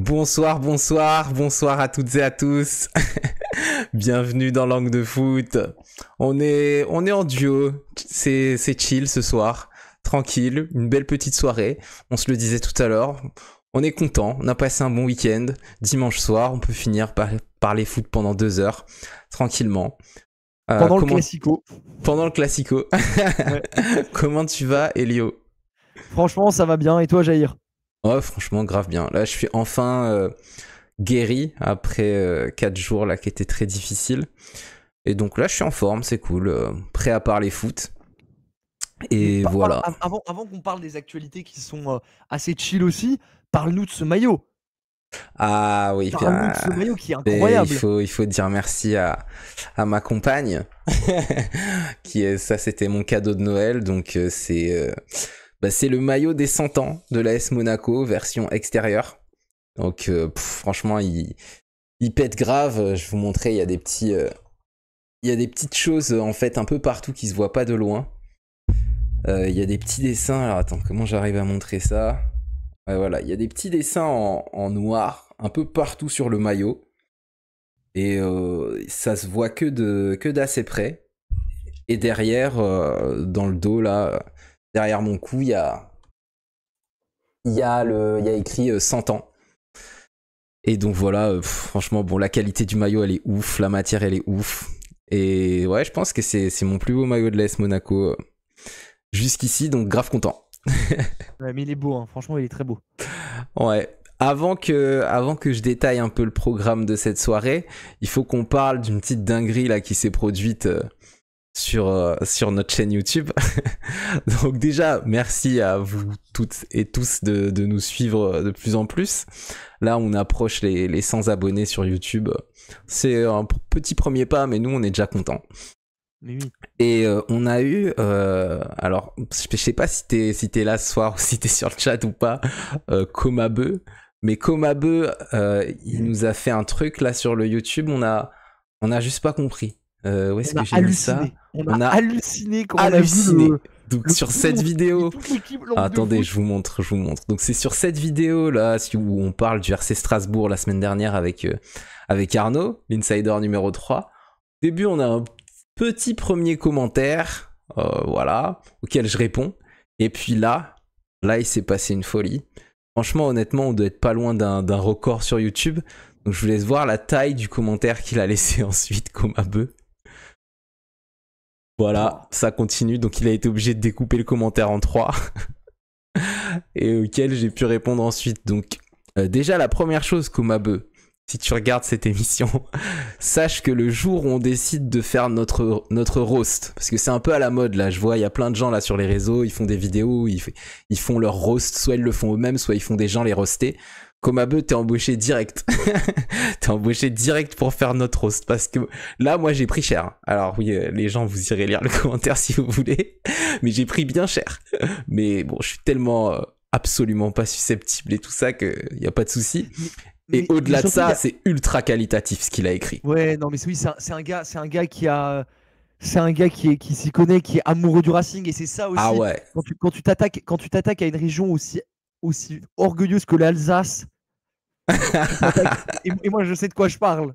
Bonsoir, bonsoir, bonsoir à toutes et à tous. Bienvenue dans Langue de Foot. On est en duo. C'est chill ce soir. Tranquille, une belle petite soirée. On se le disait tout à l'heure. On est content. On a passé un bon week-end. Dimanche soir, on peut finir par parler foot pendant 2 heures. Tranquillement. Pendant le Classico. Pendant le Classico. Ouais. Comment tu vas, Elio? Franchement, ça va bien. Et toi, Jair? Ouais, franchement, grave bien. Là, je suis enfin guéri après 4 jours là qui étaient très difficiles. Et donc là, je suis en forme, c'est cool. Prêt à parler foot. Et voilà. Avant qu'on parle des actualités qui sont assez chill aussi, parle-nous de ce maillot. Ah oui, Parle-nous de ce maillot qui est il incroyable. faut dire merci à ma compagne. Ça, c'était mon cadeau de Noël. Donc c'est le maillot des 100 ans de l'AS Monaco, version extérieure. Donc franchement, il pète grave. Je vais vous montrer, il y a des petites choses en fait un peu partout qui se voient pas de loin. Il y a des petits dessins. Alors attends, comment j'arrive à montrer ça? Ouais, voilà, il y a des petits dessins en noir un peu partout sur le maillot. Et ça se voit que d'assez près. Et derrière, dans le dos là, derrière mon cou, il y a écrit 100 ans. Et donc voilà, franchement, bon, la qualité du maillot, elle est ouf, la matière, elle est ouf. Et ouais, je pense que c'est mon plus beau maillot de l'AS Monaco jusqu'ici, donc grave content. Ouais, mais il est beau, hein. Franchement, il est très beau. Ouais. Avant que je détaille un peu le programme de cette soirée, il faut qu'on parle d'une petite dinguerie là qui s'est produite sur notre chaîne YouTube. Donc déjà, merci à vous toutes et tous de nous suivre de plus en plus. Là, on approche les 100 abonnés sur YouTube. C'est un petit premier pas, mais nous, on est déjà contents. Mais oui. Et on a eu... alors, je sais pas si t'es là ce soir ou si t'es sur le chat ou pas, Komabeu. Mais Komabeu, il nous a fait un truc là sur le YouTube, on a juste pas compris. Où est-ce que j'ai mis ça? On a halluciné quand halluciné. On a vu Donc sur cette vidéo... Attendez, je vous montre. Donc c'est sur cette vidéo là où on parle du RC Strasbourg la semaine dernière avec Arnaud, l'insider numéro 3. Au début, on a un petit premier commentaire, voilà, auquel je réponds. Et puis là, il s'est passé une folie. Franchement, honnêtement, on doit être pas loin d'un record sur YouTube. Donc je vous laisse voir la taille du commentaire qu'il a laissé ensuite, Komabeu. Voilà, ça continue. Donc il a été obligé de découper le commentaire en 3. Et auquel j'ai pu répondre ensuite. Donc déjà, la première chose, Komabeu, si tu regardes cette émission, sache que le jour où on décide de faire notre roast, parce que c'est un peu à la mode là, je vois il y a plein de gens là sur les réseaux, ils font des vidéos, ils font leur roast, soit ils le font eux-mêmes, soit ils font des gens les roaster. Komabeu, t'es embauché direct. T'es embauché direct pour faire notre roast, parce que là, moi, j'ai pris cher. Alors oui, les gens, vous irez lire le commentaire si vous voulez, mais j'ai pris bien cher. Mais bon, je suis tellement absolument pas susceptible et tout ça qu'il n'y a pas de souci. Et au-delà de ça, c'est ultra qualitatif ce qu'il a écrit. Ouais, non, mais oui, c'est un gars qui a... C'est un gars qui s'y connaît, qui est amoureux du Racing, et c'est ça aussi. Ah ouais. Quand tu t'attaques à une région aussi orgueilleuse que l'Alsace, et moi je sais de quoi je parle.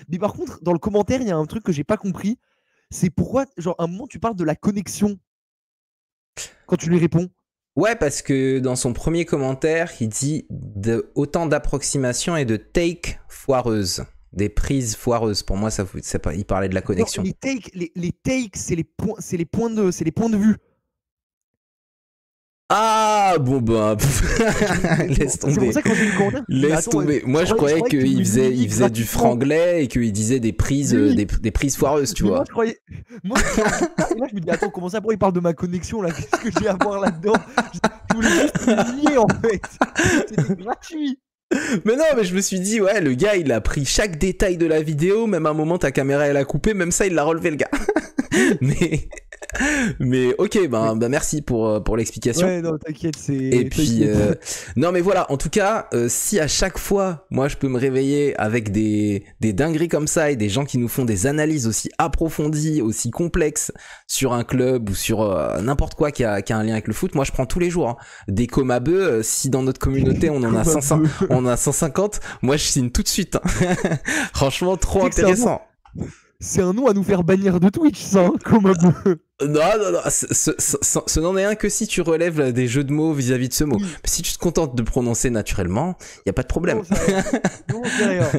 Mais par contre, dans le commentaire, il y a un truc que j'ai pas compris. C'est pourquoi, genre, à un moment, tu parles de la connexion quand tu lui réponds. Ouais, parce que dans son premier commentaire, il dit autant d'approximations et de take foireuses. Des prises foireuses. Pour moi, il parlait de la connexion. Non, les takes, c'est les points de vue. Ah bon bah laisse tomber. C'est pour ça que quand j'ai lu le commentaire, laisse tomber. Moi je croyais qu'il faisait du franglais et qu'il disait des prises des prises foireuses, tu vois. Moi je croyais. Et là je me dis attends, comment ça, pourquoi il parle de ma connexion là? Qu'est-ce que j'ai à voir là-dedans? Je voulais juste me lier en fait. C'était gratuit. Mais non, mais je me suis dit, ouais, le gars, il a pris chaque détail de la vidéo, même à un moment, ta caméra, elle a coupé, même ça, il l'a relevé, le gars. Mais ok, bah merci pour l'explication. Ouais, non, t'inquiète, c'est. Et puis, non mais voilà, en tout cas, si à chaque fois, moi je peux me réveiller avec des dingueries comme ça et des gens qui nous font des analyses aussi approfondies, aussi complexes sur un club ou sur n'importe quoi qui a un lien avec le foot, moi je prends tous les jours. Hein. Des Comabeux, si dans notre communauté on en a 150, moi je signe tout de suite. Hein. Franchement, trop intéressant. C'est un nom à nous faire bannir de Twitch, ça, hein, Comabeux. Non, ce n'en est un que si tu relèves des jeux de mots vis-à-vis de ce mot. Mais si tu te contentes de prononcer naturellement, il n'y a pas de problème. Non, c'est rien.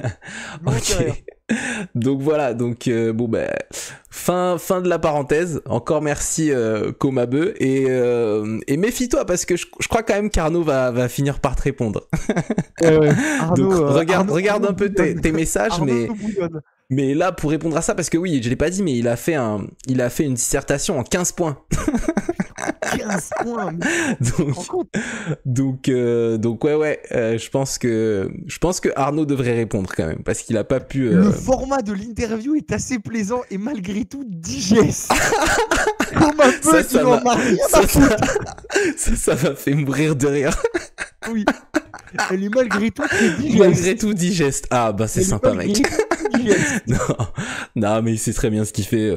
Non, c'est rien. Donc voilà, donc bon ben fin de la parenthèse. Encore merci Comabeux et méfie-toi parce que je crois quand même qu'Arnaud va finir par te répondre. Arnaud, donc regarde un peu tes messages, Arnaud mais là pour répondre à ça parce que oui, je l'ai pas dit, mais il a fait une dissertation en 15 points. 15 points. Donc ouais, je pense que Arnaud devrait répondre quand même parce qu'il a pas pu. Le format de l'interview est assez plaisant et malgré tout digeste. Comme un peu, ça m'a fait mourir de rire. Oui. Elle est malgré tout digeste. Malgré tout digeste. Ah bah c'est sympa mec. Non mais il sait très bien ce qu'il fait.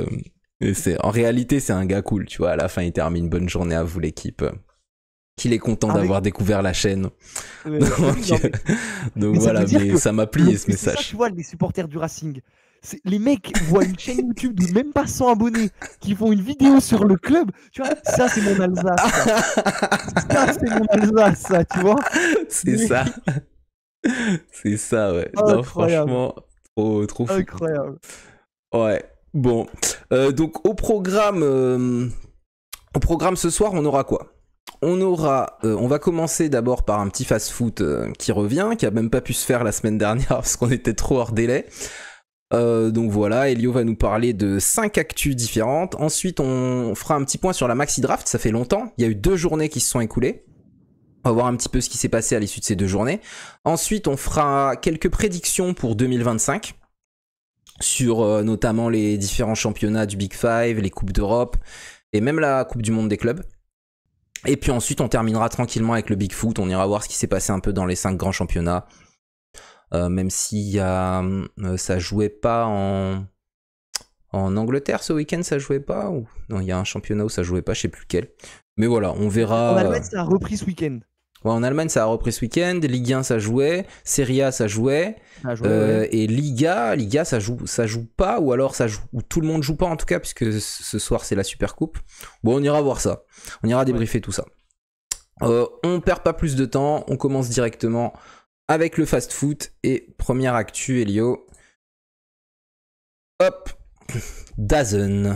En réalité, c'est un gars cool, tu vois. À la fin, il termine bonne journée à vous, l'équipe. Qu'il est content d'avoir découvert la chaîne. Donc voilà, mais ça m'a plié ce message. Ça, tu vois, les supporters du Racing. Les mecs voient une chaîne YouTube de même pas 100 abonnés qui font une vidéo sur le club. Tu vois, ça, c'est mon Alsace. Ça, c'est mon Alsace, ça, tu vois. C'est ça. C'est ça, ouais. Non, franchement, trop fou. Incroyable. Ouais. Bon, donc au programme ce soir, on aura quoi ? On va commencer d'abord par un petit fast-food qui revient, qui a même pas pu se faire la semaine dernière parce qu'on était trop hors délai. Donc voilà, Elio va nous parler de 5 actus différentes. Ensuite, on fera un petit point sur la Maxi Draft, ça fait longtemps. Il y a eu 2 journées qui se sont écoulées. On va voir un petit peu ce qui s'est passé à l'issue de ces 2 journées. Ensuite, on fera quelques prédictions pour 2025. Sur notamment les différents championnats du Big Five, les Coupes d'Europe et même la Coupe du Monde des clubs. Et puis ensuite, on terminera tranquillement avec le Big Foot. On ira voir ce qui s'est passé un peu dans les 5 grands championnats. Même si ça jouait pas en Angleterre ce week-end, ça jouait pas ou... Non, il y a un championnat où ça jouait pas, je sais plus lequel. Mais voilà, on verra. En Allemagne, ça a repris ce week-end. Ouais, en Allemagne, ça a repris ce week-end. Ligue 1, ça jouait. Serie A, ça jouait. Ouais. Et Liga, ça joue pas, ou alors ça joue, ou tout le monde joue pas en tout cas, puisque ce soir c'est la Super Coupe. Bon, on ira voir ça. On ira débriefer tout ça. On perd pas plus de temps. On commence directement avec le fast-foot et première actu, Elio. Hop, DAZN.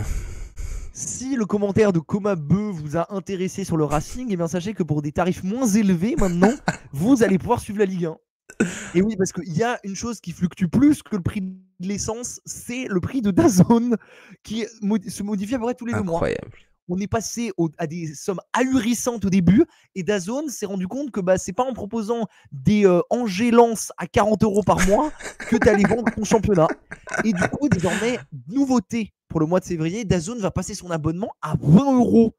Si le commentaire de Comabeux vous a intéressé sur le Racing, eh bien sachez que pour des tarifs moins élevés maintenant, vous allez pouvoir suivre la Ligue 1. Et oui, parce qu'il y a une chose qui fluctue plus que le prix de l'essence, c'est le prix de DAZN qui se modifie à peu près tous les 2 mois. Incroyable. On est passé à des sommes ahurissantes au début et DAZN s'est rendu compte que c'est pas en proposant des Angers-Lens à 40 € par mois que tu allais vendre ton championnat. Et du coup, désormais, nouveauté pour le mois de février, DAZN va passer son abonnement à 20 €.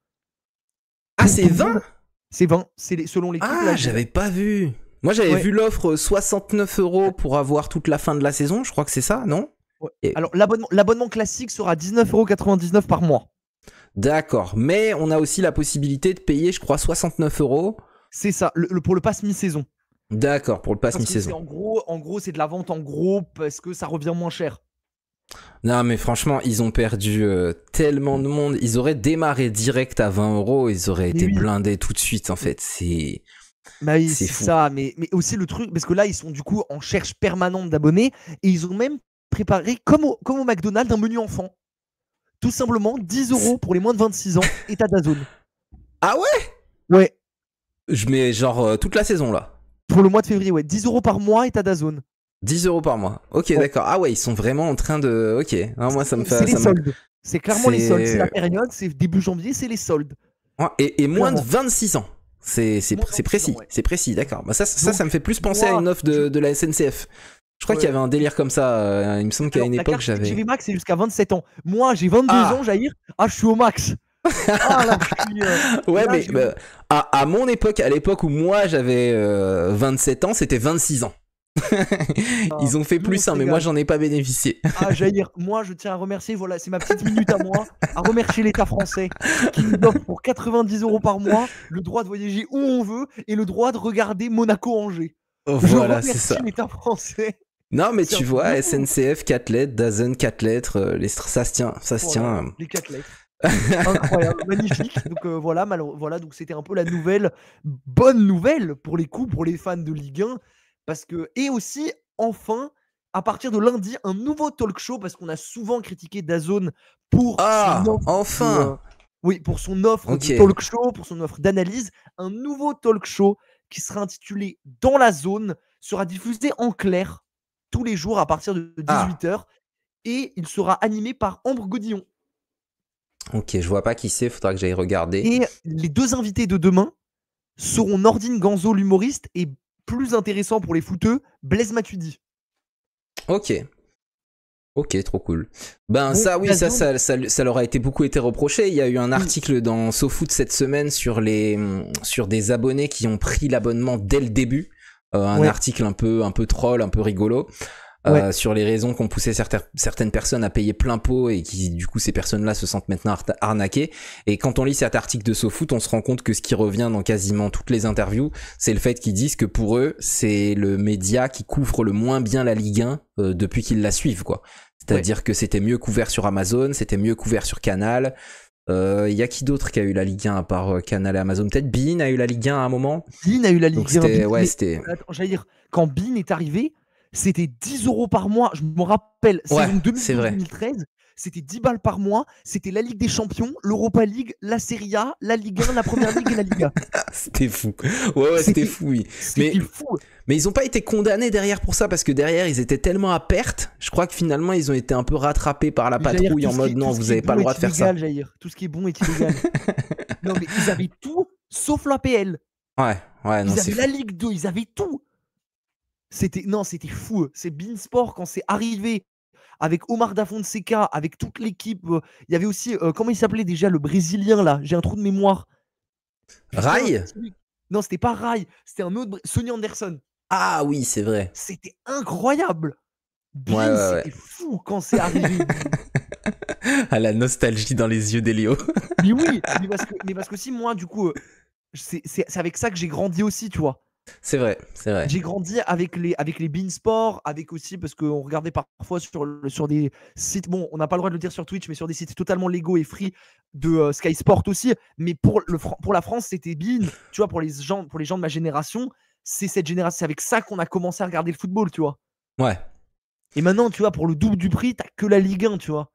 Ah, c'est 20 ? C'est 20, c'est selon l'équipe. Ah, j'avais pas vu. Moi, j'avais vu l'offre 69 € pour avoir toute la fin de la saison. Je crois que c'est ça, non ? Ouais. Alors, l'abonnement classique sera 19,99 € par mois. D'accord, mais on a aussi la possibilité de payer, je crois, 69 €. C'est ça, pour le pass mi-saison. D'accord, pour le pass mi-saison. En gros, c'est de la vente en gros parce que ça revient moins cher. Non, mais franchement, ils ont perdu tellement de monde. Ils auraient démarré direct à 20 €, ils auraient été blindés tout de suite, en fait. C'est fou. Ça, mais aussi le truc, parce que là, ils sont du coup en recherche permanente d'abonnés et ils ont même préparé, comme au McDonald's, un menu enfant. Tout simplement 10 € pour les moins de 26 ans et t'as DAZN. Ah ouais ? Ouais. Je mets genre toute la saison là. Pour le mois de février, ouais. 10 € par mois et t'as DAZN. 10 € par mois. Ok, d'accord. Ah ouais, ils sont vraiment en train de. Ok. Non, moi, ça me fait. C'est les soldes. C'est clairement les soldes. C'est la période, c'est début janvier, c'est les soldes. Et moins de 26 ans. C'est précis. Ouais. C'est précis, d'accord. Bah, ça me fait plus penser à une offre de la SNCF. Je crois qu'il y avait un délire comme ça. Il me semble qu'à une époque, j'avais. La carte Max, c'est jusqu'à 27 ans. Moi, j'ai 22 ans, Jair. Ah, je suis au max. Ah là, Ouais, là, mais à mon époque, à l'époque où moi j'avais 27 ans, c'était 26 ans. Ils ont fait nous, on plus, se hein, mais moi régale. j'en ai pas bénéficié. Ah, Jair, moi je tiens à remercier, voilà, c'est ma petite minute à moi, à remercier l'État français qui nous offre pour 90 € par mois le droit de voyager où on veut et le droit de regarder Monaco-Angers. Je Voilà, c'est remercie ça. l'État français. Non, mais C'est un tu truc de vois, fou. SNCF 4 lettres, DAZN 4 lettres, ça se tient, ça se Oh là là, tient. les 4 lettres. Incroyable, magnifique. Donc voilà, voilà, donc c'était un peu la nouvelle, bonne nouvelle pour les coups, pour les fans de Ligue 1, parce que et aussi enfin, à partir de lundi, un nouveau talk show parce qu'on a souvent critiqué DAZN pour son Ah, offre de, enfin. oui, pour son offre de Ok. talk show, pour son offre d'analyse. Un nouveau talk show qui sera intitulé Dans la zone sera diffusé en clair tous les jours à partir de Ah, 18 h et il sera animé par Ambre Godillon. ok, je vois pas qui c'est, faudra que j'aille regarder. Et les 2 invités de demain seront Nordine Ganzo, l'humoriste, et plus intéressant pour les footeux, Blaise Matuidi. Ok. Ok, trop cool. Ben Bon, ça, oui, DAZN, ça leur a été beaucoup été reproché. Il y a eu un oui, article dans SoFoot cette semaine sur sur des abonnés qui ont pris l'abonnement dès le début. Un ouais, article un peu troll, un peu rigolo. ouais, Sur les raisons qu'on poussait certaines personnes à payer plein pot et qui du coup ces personnes-là se sentent maintenant arnaquées. Et quand on lit cet article de SoFoot, on se rend compte que ce qui revient dans quasiment toutes les interviews, c'est le fait qu'ils disent que pour eux, c'est le média qui couvre le moins bien la Ligue 1 depuis qu'ils la suivent, quoi. ouais. C'est-à-dire que c'était mieux couvert sur Amazon, c'était mieux couvert sur Canal. Y a qui d'autre qui a eu la Ligue 1 à part Canal et Amazon? Peut-être Bein a eu la Ligue 1 à un moment. Bein a eu la Donc Ligue 1. c'était, ouais, Mais c'était, attends, j'allais dire, quand Bein est arrivé, c'était 10 € par mois. Je me rappelle, ouais, saison c'est vrai. 2012-2013, c'était 10 balles par mois. C'était la Ligue des Champions, l'Europa League, la Serie A, la Ligue 1, la Première Ligue et la Liga. C'était fou. Ouais, ouais, c'était C'était, fou, oui. Mais c'était fou. Mais ils ont pas été condamnés derrière pour ça parce que derrière ils étaient tellement à perte. Je crois que finalement ils ont été un peu rattrapés par la Mais Jair, patrouille en mode non, tout ce vous qui est avez pas bon le droit est de faire ça. illégal, Jair. Tout ce qui est bon est illégal. Non, mais ils avaient tout sauf l'APL. Ouais, ouais, non, Ils c'est avaient fou. la Ligue 2, ils avaient tout. Non, c'était fou. C'est Beansport quand c'est arrivé avec Omar Da Fonseca, avec toute l'équipe. Il y avait aussi, comment il s'appelait déjà, le Brésilien là? J'ai un trou de mémoire. Putain, Rail? non, c'était pas Rai, c'était un autre. Sonny Anderson. Ah oui, c'est vrai. C'était incroyable. Ouais, Bean, ouais, ouais. c'était fou quand c'est arrivé. À la nostalgie dans les yeux d'Elio. Mais oui, mais parce que si moi, du coup, c'est avec ça que j'ai grandi aussi, tu vois. C'est vrai, c'est vrai. J'ai grandi avec les Beansport, avec aussi parce qu'on regardait parfois sur des sites, bon, on n'a pas le droit de le dire sur Twitch, mais sur des sites totalement légaux et free de Sky Sport aussi. Mais pour la France, c'était Bean. Tu vois, pour les gens de ma génération, c'est cette génération, c'est avec ça qu'on a commencé à regarder le football, tu vois. Ouais. Et maintenant, tu vois, pour le double du prix, t'as que la Ligue 1, tu vois.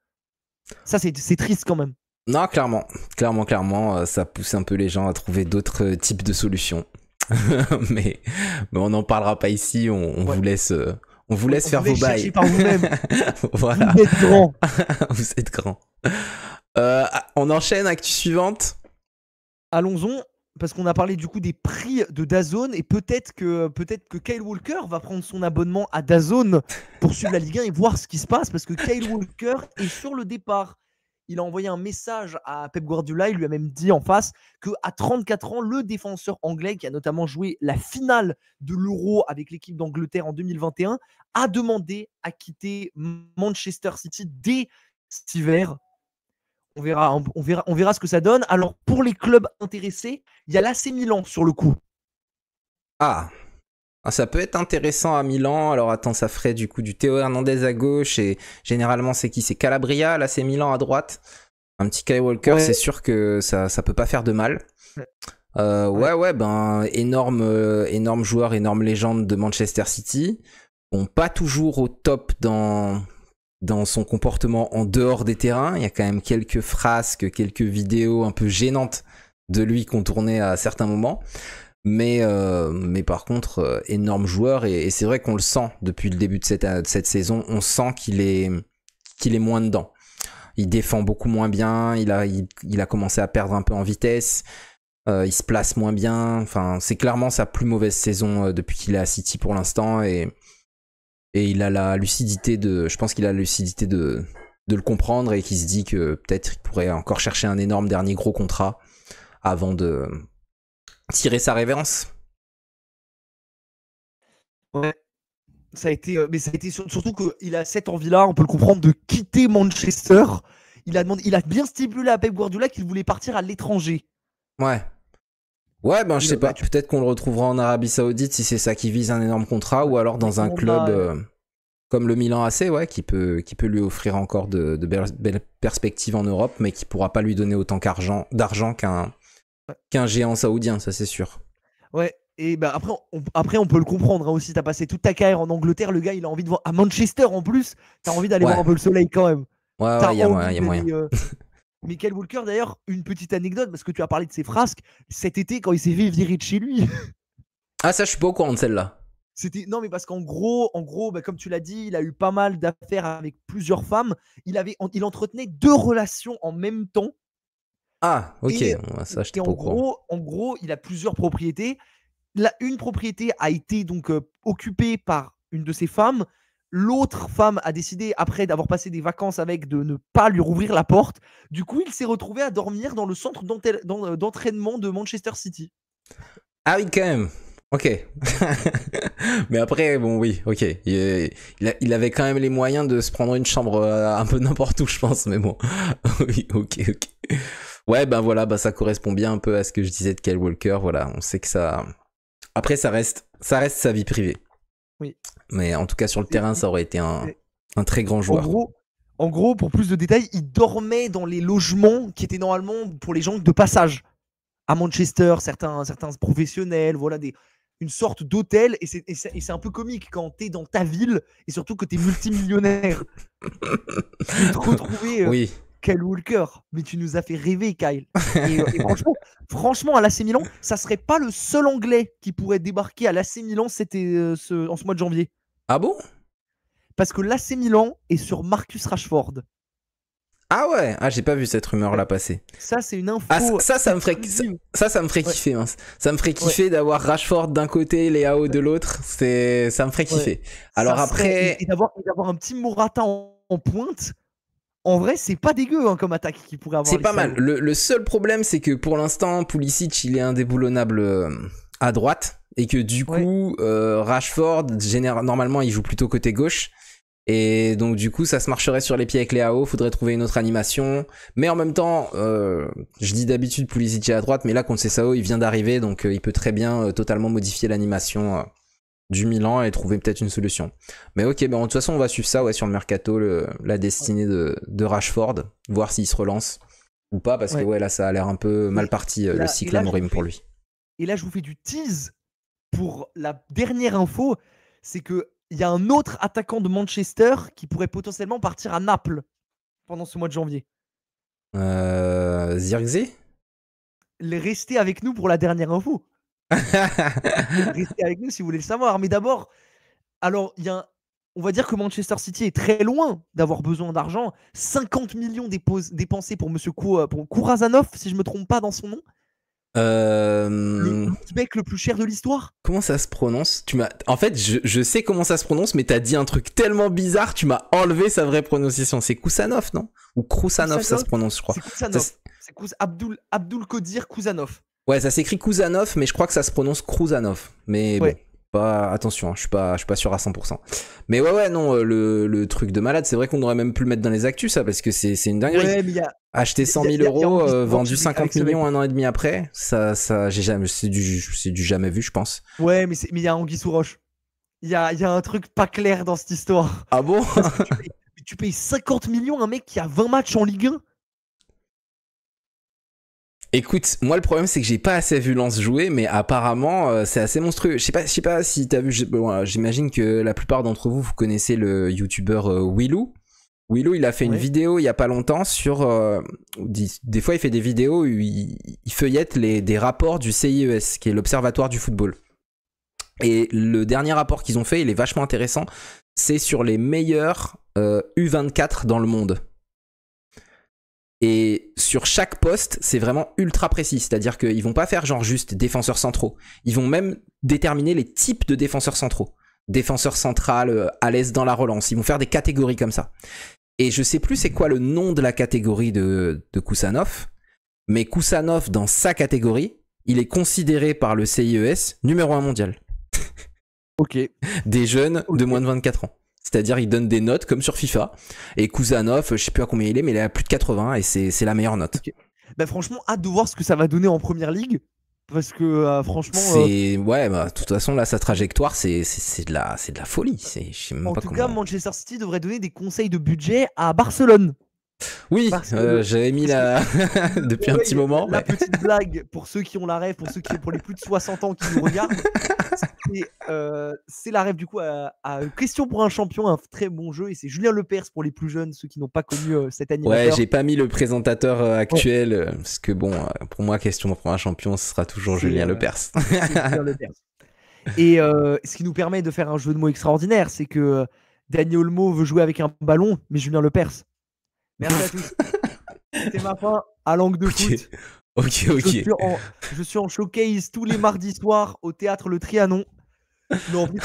Ça, c'est triste quand même. Non, clairement. Clairement, ça pousse un peu les gens à trouver d'autres types de solutions. mais, mais on n'en parlera pas ici, on Ouais. vous laisse. On vous Oui, laisse on faire vous vos laisse chercher bails. par vous-même. Voilà. Vous êtes grand. Vous êtes grand. On enchaîne, actu suivante. Allons-y, parce qu'on a parlé du coup des prix de DAZN et peut-être que Kyle Walker va prendre son abonnement à DAZN pour suivre la Ligue 1 et voir ce qui se passe parce que Kyle Walker est sur le départ. Il a envoyé un message à Pep Guardiola, il lui a même dit en face qu'à 34 ans, le défenseur anglais qui a notamment joué la finale de l'Euro avec l'équipe d'Angleterre en 2021 a demandé à quitter Manchester City dès cet hiver. On verra ce que ça donne. Alors, pour les clubs intéressés, il y a l'AC Milan sur le coup. Ah. Ça peut être intéressant à Milan. Alors attends, ça ferait du coup du Théo Hernandez à gauche et généralement c'est qui? C'est Calabria, là c'est Milan à droite. Un petit Kyle Walker, Ouais. c'est sûr que ça peut pas faire de mal. Ouais, ben énorme joueur, énorme légende de Manchester City. Bon, pas toujours au top dans son comportement en dehors des terrains. Il y a quand même quelques frasques, quelques vidéos un peu gênantes de lui qu'on tournait à certains moments. Mais par contre, énorme joueur et c'est vrai qu'on le sent depuis le début de cette saison. On sent qu'il est moins dedans. Il défend beaucoup moins bien. Il a commencé à perdre un peu en vitesse. Il se place moins bien. Enfin, c'est clairement sa plus mauvaise saison depuis qu'il est à City pour l'instant et il a la lucidité je pense qu'il a la lucidité de le comprendre et qui se dit que peut-être il pourrait encore chercher un énorme dernier gros contrat avant de tirer sa révérence. Ouais. Ça a été, mais ça a été surtout qu'il a cette envie-là, on peut le comprendre, de quitter Manchester. Il a bien stipulé à Pep Guardiola qu'il voulait partir à l'étranger. Ouais. Ouais, ben je sais pas. Peut-être qu'on le retrouvera en Arabie Saoudite si c'est ça qui vise un énorme contrat, ou alors dans un club comme le Milan AC, ouais, qui peut lui offrir encore de belles perspectives en Europe, mais qui pourra pas lui donner autant d'argent qu'un géant saoudien, ça c'est sûr. Ouais. Et bah après on peut le comprendre hein, aussi. T'as passé toute ta carrière en Angleterre, le gars il a envie de voir à Manchester en plus. T'as envie d'aller voir un peu le soleil quand même. Ouais, il y a moyen. Michael Walker d'ailleurs, une petite anecdote parce que tu as parlé de ses frasques. Cet été quand il s'est fait virer de chez lui. Ah ça je suis pas au courant de celle-là. Non mais parce qu'en gros, bah, comme tu l'as dit, il a eu pas mal d'affaires avec plusieurs femmes. Il entretenait 2 relations en même temps. Ah ok, ça je t'ai pas au courant. En gros, il a plusieurs propriétés. Une propriété a été donc occupée par une de ses femmes. L'autre femme a décidé, après d'avoir passé des vacances avec, de ne pas lui rouvrir la porte. Du coup, il s'est retrouvé à dormir dans le centre d'entraînement de Manchester City. Ah oui, quand même. Ok. Mais après, bon, oui, ok. Il avait quand même les moyens de se prendre une chambre un peu n'importe où, je pense, mais bon. Oui, ok. Ouais, ben voilà, ça correspond bien un peu à ce que je disais de Kyle Walker. Voilà, on sait que ça... Après, ça reste sa vie privée. Oui. Mais en tout cas, sur le terrain, ça aurait été un très grand joueur. En gros, pour plus de détails, il dormait dans les logements qui étaient normalement pour les gens de passage. À Manchester, certains professionnels, voilà, une sorte d'hôtel. Et c'est un peu comique quand t'es dans ta ville et surtout que t'es multimillionnaire. Tu te retrouver... oui. Kyle Walker, mais tu nous as fait rêver, Kyle. Et franchement, à l'AC Milan, ça serait pas le seul Anglais qui pourrait débarquer à l'AC Milan en ce mois de janvier. Ah bon? Parce que l'AC Milan est sur Marcus Rashford. Ah ouais, j'ai pas vu cette rumeur là passer. Ça c'est une info. Ah, ça me ferait kiffer, mince. Ça me ferait kiffer d'avoir Rashford d'un côté, Leao de l'autre. Ça me ferait kiffer. Alors après, et d'avoir un petit Morata en pointe. En vrai, c'est pas dégueu hein, comme attaque qu'il pourrait avoir. C'est pas mal. Le seul problème, c'est que pour l'instant, Pulisic, il est indéboulonnable à droite. Et que du coup, Rashford, normalement, il joue plutôt côté gauche. Et donc, du coup, ça se marcherait sur les pieds avec Leao. Faudrait trouver une autre animation. Mais en même temps, je dis d'habitude Pulisic est à droite. Mais là, contre Sessao, il vient d'arriver. Donc, il peut très bien totalement modifier l'animation du Milan et trouver peut-être une solution. Mais ok, de toute façon on va suivre ça sur le mercato, la destinée de Rashford, voir s'il se relance ou pas, parce que là ça a l'air un peu mal parti le cycle Amorim pour lui. Et là je vous fais du tease pour la dernière info, c'est que il y a un autre attaquant de Manchester qui pourrait potentiellement partir à Naples pendant ce mois de janvier. Zirkzee ? Restez avec nous pour la dernière info. Restez avec nous si vous voulez le savoir. Mais d'abord, alors on va dire que Manchester City est très loin d'avoir besoin d'argent. 50 millions dépensés pour Monsieur Kourazanov, si je me trompe pas dans son nom. Le mec le plus cher de l'histoire. Comment ça se prononce ? En fait, je sais comment ça se prononce, mais t'as dit un truc tellement bizarre, tu m'as enlevé sa vraie prononciation. C'est Kousanov, non ? Ou Kousanov, ça se prononce, je crois. C'est Abdul Kodir Kouzanov. Ouais, ça s'écrit Kouzanov, mais je crois que ça se prononce Krouzanov. Mais bon, attention, je suis pas sûr à 100%. Mais non, le truc de malade, c'est vrai qu'on aurait même pu le mettre dans les actus, ça, parce que c'est une dinguerie. Ouais, mais acheter 100 000 euros, vendu 50 millions un an et demi après, c'est du jamais vu, je pense. Ouais, mais il y a Anguille sous roche. Il y a un truc pas clair dans cette histoire. Ah bon? Tu payes 50 millions à un mec qui a 20 matchs en Ligue 1. Écoute, moi le problème c'est que j'ai pas assez vu Lens jouer, mais apparemment c'est assez monstrueux. Je sais pas si t'as vu, j'imagine que la plupart d'entre vous connaissez le youtubeur Willou. Willou, il a fait une vidéo il y a pas longtemps sur... des fois il fait des vidéos où il feuillette des rapports du CIES, qui est l'Observatoire du football. Et le dernier rapport qu'ils ont fait, il est vachement intéressant, c'est sur les meilleurs U24 dans le monde. Et sur chaque poste, c'est vraiment ultra précis. C'est-à-dire qu'ils vont pas faire genre juste défenseurs centraux. Ils vont même déterminer les types de défenseurs centraux. Défenseur central, à l'aise dans la relance. Ils vont faire des catégories comme ça. Et je sais plus c'est quoi le nom de la catégorie de Kusanov, mais Kusanov, dans sa catégorie, il est considéré par le CIES numéro 1 mondial. Ok. Des jeunes de moins de 24 ans. C'est-à-dire, il donne des notes comme sur FIFA. Et Kusanov, je sais plus à combien il est, mais il est à plus de 80 et c'est la meilleure note. Okay. Bah, franchement, hâte de voir ce que ça va donner en première ligue. Parce que franchement. Ouais, bah, de toute façon, là, sa trajectoire, c'est de la folie. Je sais même En pas tout comment. cas, Manchester City devrait donner des conseils de budget à Barcelone. Oui, j'avais mis là depuis un petit moment. La petite blague pour ceux qui ont la rêve, pour les plus de 60 ans qui nous regardent. C'est la rêve du coup à Question pour un champion, un très bon jeu, et c'est Julien Lepers pour les plus jeunes, ceux qui n'ont pas connu cet animateur. Ouais, j'ai pas mis le présentateur actuel parce que bon, pour moi, Question pour un champion, ce sera toujours Julien Lepers. Julien Lepers. Et ce qui nous permet de faire un jeu de mots extraordinaire, c'est que Dani Olmo veut jouer avec un ballon, mais Julien Lepers. Merci à tous. C'était ma fin à langue de foot. Ok. Je suis en showcase tous les mardis soirs au théâtre Le Trianon. Non, plus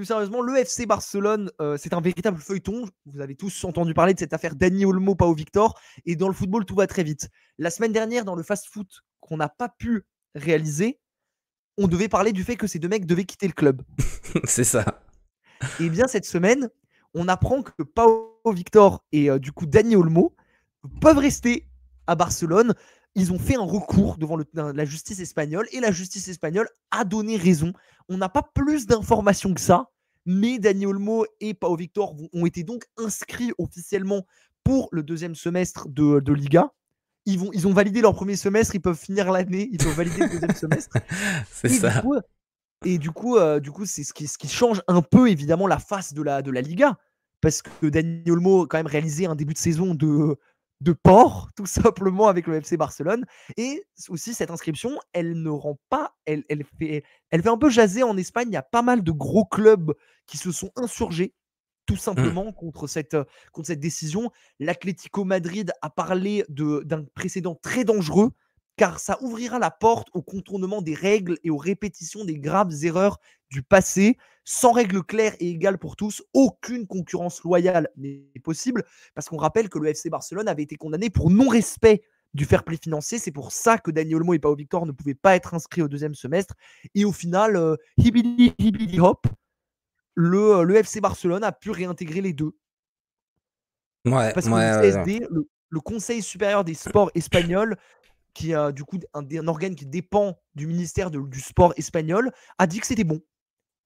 sérieusement, le FC Barcelone, c'est un véritable feuilleton. Vous avez tous entendu parler de cette affaire Dani Olmo, Pau Victor. Et dans le football, tout va très vite. La semaine dernière, dans le fast-foot qu'on n'a pas pu réaliser, on devait parler du fait que ces deux mecs devaient quitter le club. C'est ça. Et bien cette semaine, on apprend que Pau Victor et du coup Dani Olmo peuvent rester à Barcelone. Ils ont fait un recours devant la justice espagnole et la justice espagnole a donné raison. On n'a pas plus d'informations que ça, mais Dani Olmo et Pau Victor ont été donc inscrits officiellement pour le deuxième semestre de Liga. Ils ont validé leur premier semestre, ils peuvent finir l'année, ils peuvent valider le deuxième semestre. C'est ça. Du coup, c'est ce qui change un peu évidemment la face de la Liga, parce que Dani Olmo a quand même réalisé un début de saison de porc, tout simplement, avec le FC Barcelone. Et aussi, cette inscription, elle ne rend pas. Elle fait un peu jaser en Espagne. Il y a pas mal de gros clubs qui se sont insurgés, tout simplement, contre cette décision. L'Atlético Madrid a parlé d'un précédent très dangereux, car ça ouvrira la porte au contournement des règles et aux répétitions des graves erreurs du passé. Sans règles claires et égales pour tous, aucune concurrence loyale n'est possible, parce qu'on rappelle que le FC Barcelone avait été condamné pour non-respect du fair play financier. C'est pour ça que Dani Olmo et Pau Victor ne pouvaient pas être inscrits au deuxième semestre. Et au final, hibili hop, le FC Barcelone a pu réintégrer les deux. Parce que le CSD, le Conseil supérieur des sports espagnols, qui a du coup un organe qui dépend du ministère du sport espagnol, a dit que c'était bon.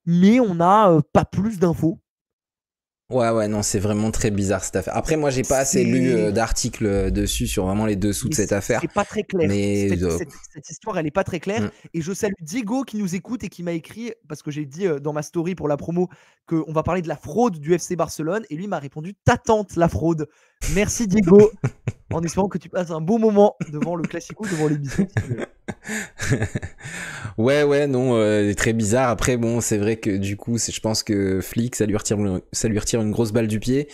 Mais on n'a pas plus d'infos. Ouais, non, c'est vraiment très bizarre cette affaire. Après, moi, j'ai pas assez lu d'articles dessus sur vraiment les dessous de cette affaire. C'est pas très clair. Mais cette histoire, elle est pas très claire. Et je salue Diego qui nous écoute et qui m'a écrit, parce que j'ai dit dans ma story pour la promo qu'on va parler de la fraude du FC Barcelone. Et lui m'a répondu: ta tante, la fraude. Merci Diego. En espérant que tu passes un bon moment devant le Classico, devant l'émission. Ouais, non, très bizarre. Après, bon, c'est vrai que du coup, je pense que Flick, ça lui retire une grosse balle du pied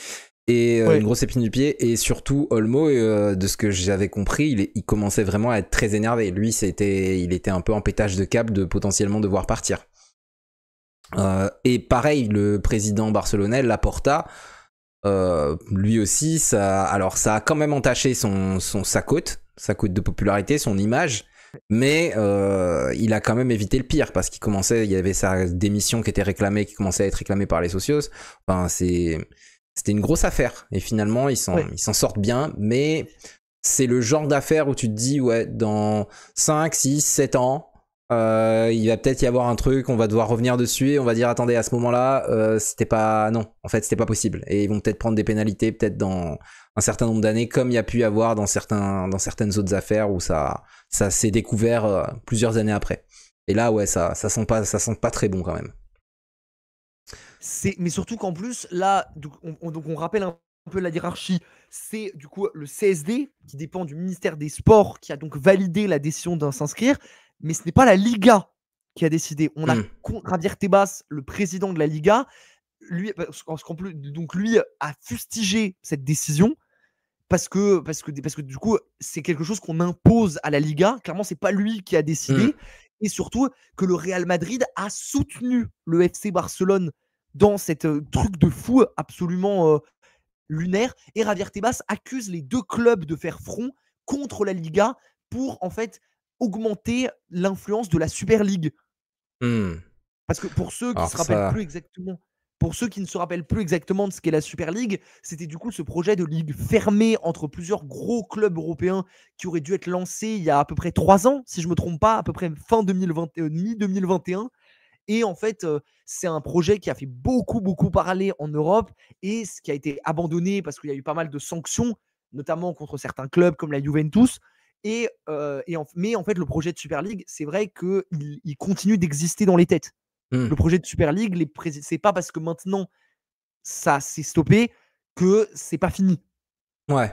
et une grosse épine du pied. Et surtout, Olmo, de ce que j'avais compris, il commençait vraiment à être très énervé. Lui, il était un peu en pétage de câble de potentiellement devoir partir. Et pareil, le président barcelonais, Laporta, lui aussi, ça a quand même entaché sa cote de popularité, son image. Mais il a quand même évité le pire, parce il y avait sa démission qui commençait à être réclamée par les socios. Enfin, c'était une grosse affaire. Et finalement, ils s'en sortent bien. Mais c'est le genre d'affaire où tu te dis, ouais, dans 5, 6, 7 ans, il va peut-être y avoir un truc, on va devoir revenir dessus et on va dire, attendez, à ce moment-là, c'était pas possible. Et ils vont peut-être prendre des pénalités, peut-être dans un certain nombre d'années, comme il y a pu y avoir dans certaines autres affaires où ça s'est découvert plusieurs années après. Et là, ouais, ça sent pas très bon quand même. Mais surtout qu'en plus, là, on rappelle un peu la hiérarchie. C'est du coup le CSD, qui dépend du ministère des Sports, qui a donc validé la décision de s'inscrire. Mais ce n'est pas la Liga qui a décidé. On a Javier Tebas, le président de la Liga, lui a fustigé cette décision, parce que du coup, c'est quelque chose qu'on impose à la Liga. Clairement, c'est pas lui qui a décidé. Et surtout que le Real Madrid a soutenu le FC Barcelone dans cette truc de fou absolument lunaire. Et Javier Tebas accuse les deux clubs de faire front contre la Liga pour en fait augmenter l'influence de la Super League. Parce que pour ceux qui Alors se rappellent ça, plus exactement, pour ceux qui ne se rappellent plus exactement de ce qu'est la Super League, c'était du coup ce projet de ligue fermée entre plusieurs gros clubs européens qui aurait dû être lancé il y a à peu près 3 ans, si je me trompe pas, à peu près fin 2020, mi-2021. Et en fait, c'est un projet qui a fait beaucoup, beaucoup parler en Europe et ce qui a été abandonné parce qu'il y a eu pas mal de sanctions, notamment contre certains clubs comme la Juventus. Mais en fait, le projet de Super League, c'est vrai qu'il continue d'exister dans les têtes. hmm, Le projet de Super League, c'est pas parce que maintenant ça s'est stoppé que c'est pas fini. ouais.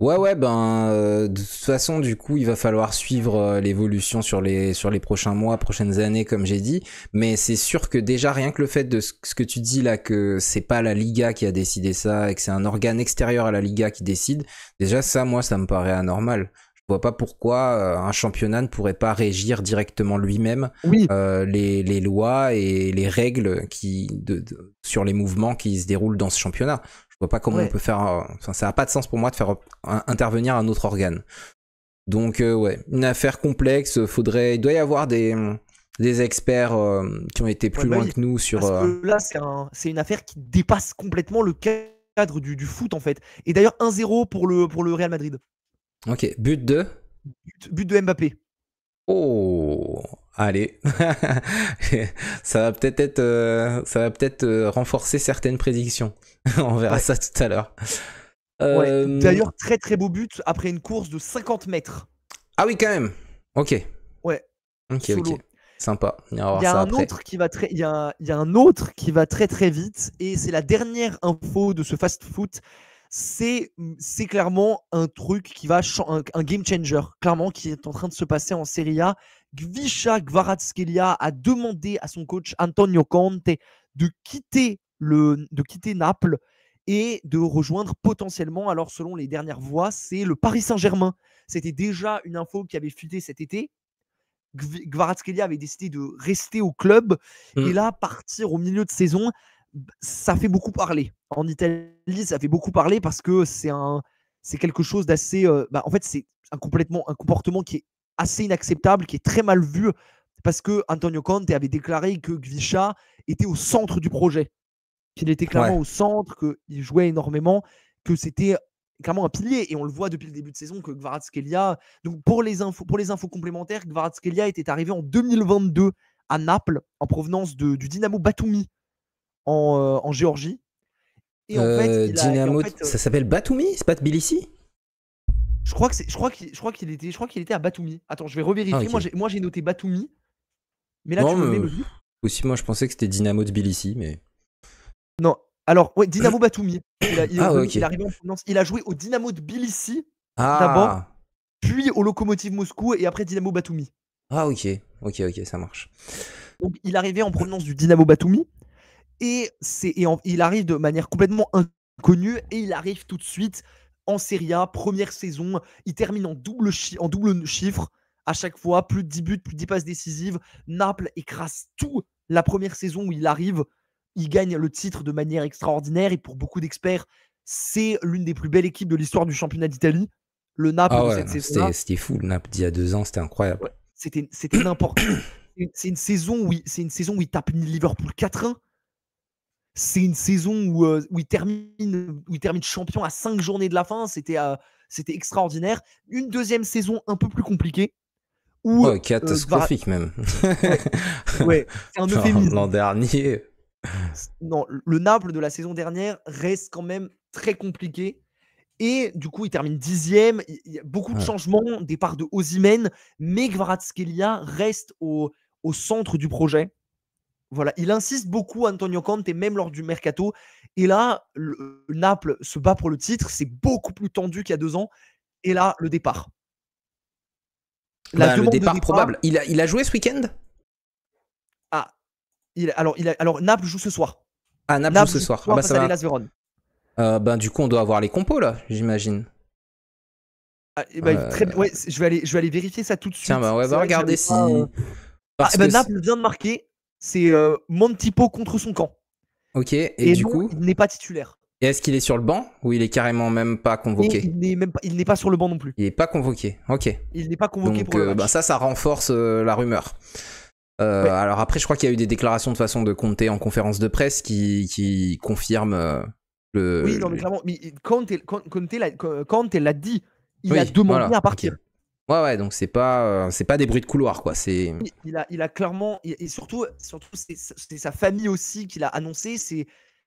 Ouais, ben, de toute façon, du coup, il va falloir suivre l'évolution sur les prochains mois, prochaines années, comme j'ai dit. Mais c'est sûr que déjà, rien que le fait de ce que tu dis là, que c'est pas la Liga qui a décidé ça et que c'est un organe extérieur à la Liga qui décide, déjà ça, moi, ça me paraît anormal. Je vois pas pourquoi un championnat ne pourrait pas régir directement lui-même Oui, les lois et les règles sur les mouvements qui se déroulent dans ce championnat. Je vois pas comment on ouais. peut faire. Enfin, ça n'a pas de sens pour moi de faire intervenir un autre organe. Donc, ouais, une affaire complexe. Il doit y avoir des experts qui ont été plus Ouais, bah loin oui. que nous sur. Parce que là, c'est une affaire qui dépasse complètement le cadre du foot, en fait. Et d'ailleurs, 1-0 pour le Real Madrid. Ok, but de. But de Mbappé. Oh, allez. Ça va peut-être renforcer certaines prédictions. On verra Ouais. ça tout à l'heure. Ouais. Euh, D'ailleurs, très très beau but après une course de 50 mètres. Ah oui, quand même. Ok, Ouais, ok. solo. Sympa. On ira Il voir y a ça un après. autre qui va très, il y a un autre qui va très très vite et c'est la dernière info de ce fast foot. C'est clairement un truc qui va un game changer, clairement qui est en train de se passer en Serie A. Gvisha Kvaratskhelia a demandé à son coach Antonio Conte de quitter Naples et de rejoindre potentiellement, alors selon les dernières voix, c'est le Paris Saint-Germain. C'était déjà une info qui avait fuité cet été. Kvaratskhelia avait décidé de rester au club et Hmm. là partir au milieu de saison, ça fait beaucoup parler. En Italie, ça fait beaucoup parler parce que c'est quelque chose d'assez en fait c'est un comportement qui est assez inacceptable, qui est très mal vu parce que Antonio Conte avait déclaré que Gvisha était au centre du projet, qu'il était clairement Ouais. au centre, qu'il jouait énormément, que c'était clairement un pilier. Et on le voit depuis le début de saison que Kvaratskhelia. Donc pour les infos complémentaires, Kvaratskhelia était arrivé en 2022 à Naples en provenance du Dynamo Batumi en Géorgie. Et en fait, Dynamo, ça s'appelle Batumi, c'est pas Tbilissi? je crois qu'il était à Batumi. Attends, je vais Ah, revérifier. ok. Moi, j'ai noté Batumi. Mais là, Non, tu me mets mais le doute. aussi, moi, je pensais que c'était Dynamo Tbilissi, mais. Non. Alors, ouais, Dynamo Batumi. Ah, ouais, ok. Il arrivé en provenance. Il a joué au Dynamo Tbilissi d'abord, Ah, puis au Lokomotiv Moscou et après Dynamo Batumi. ah, ok, ça marche. Donc il arrivait en provenance du Dynamo Batumi il arrive de manière complètement inconnue et il arrive tout de suite en Serie A, première saison, il termine en double chiffre à chaque fois, plus de 10 buts, plus de 10 passes décisives. Naples écrase tout la première saison où il arrive, il gagne le titre de manière extraordinaire et pour beaucoup d'experts, c'est l'une des plus belles équipes de l'histoire du championnat d'Italie. Le Naples Ah de ouais, cette non, saison-là, c'était fou, le Naples d'il y a 2 ans, c'était incroyable. ouais, c'était n'importe. C'est une saison où il tape Liverpool 4-1. C'est une saison où il termine champion à 5 journées de la fin. C'était extraordinaire. Une deuxième saison un peu plus compliquée où Ouais, catastrophique même. ouais, ouais, c'est un L'an euphémisme. dernier. Non, le Naples de la saison dernière reste quand même très compliqué. Et du coup, il termine 10e. Il y a beaucoup de Ouais. changements, départ de Osimhen, mais Kvaratskhelia reste au centre du projet. Voilà, il insiste beaucoup, Antonio Conte, et même lors du mercato. Et là, Naples se bat pour le titre. C'est beaucoup plus tendu qu'il y a 2 ans. Et là, le départ. La Ben, le demande de départ départ. probable. Il a joué ce week-end? Ah, alors, Naples joue ce soir. Ah, Naples joue Naples ce joue ce soir. Ah soir bah face ça à va. l'Hellas Vérone. Ben du coup, on doit avoir les compos là, j'imagine. Ah, ouais, je vais aller vérifier ça tout de Tiens, suite. bah ouais, C'est va vrai que regarder j'avais pas. si. Ah, Parce et que. ben Naples vient de marquer. C'est Montipo contre son camp. Ok, et Et du non, coup. il n'est pas titulaire. Et est-ce qu'il est sur le banc ou il est carrément même pas Et convoqué? il n'est pas sur le banc non plus. Il est pas convoqué, ok. Il n'est pas convoqué Donc pour le match. ça renforce la rumeur. Ouais. Alors après, je crois qu'il y a eu des déclarations de façon de Conte en conférence de presse qui confirment Oui, non, mais clairement, mais Conte l'a dit. Il a Oui, demandé voilà, à partir. ok. Ouais, donc c'est pas des bruits de couloir, quoi. C'est. Il a clairement, et surtout c'est sa famille aussi qui l'a annoncé.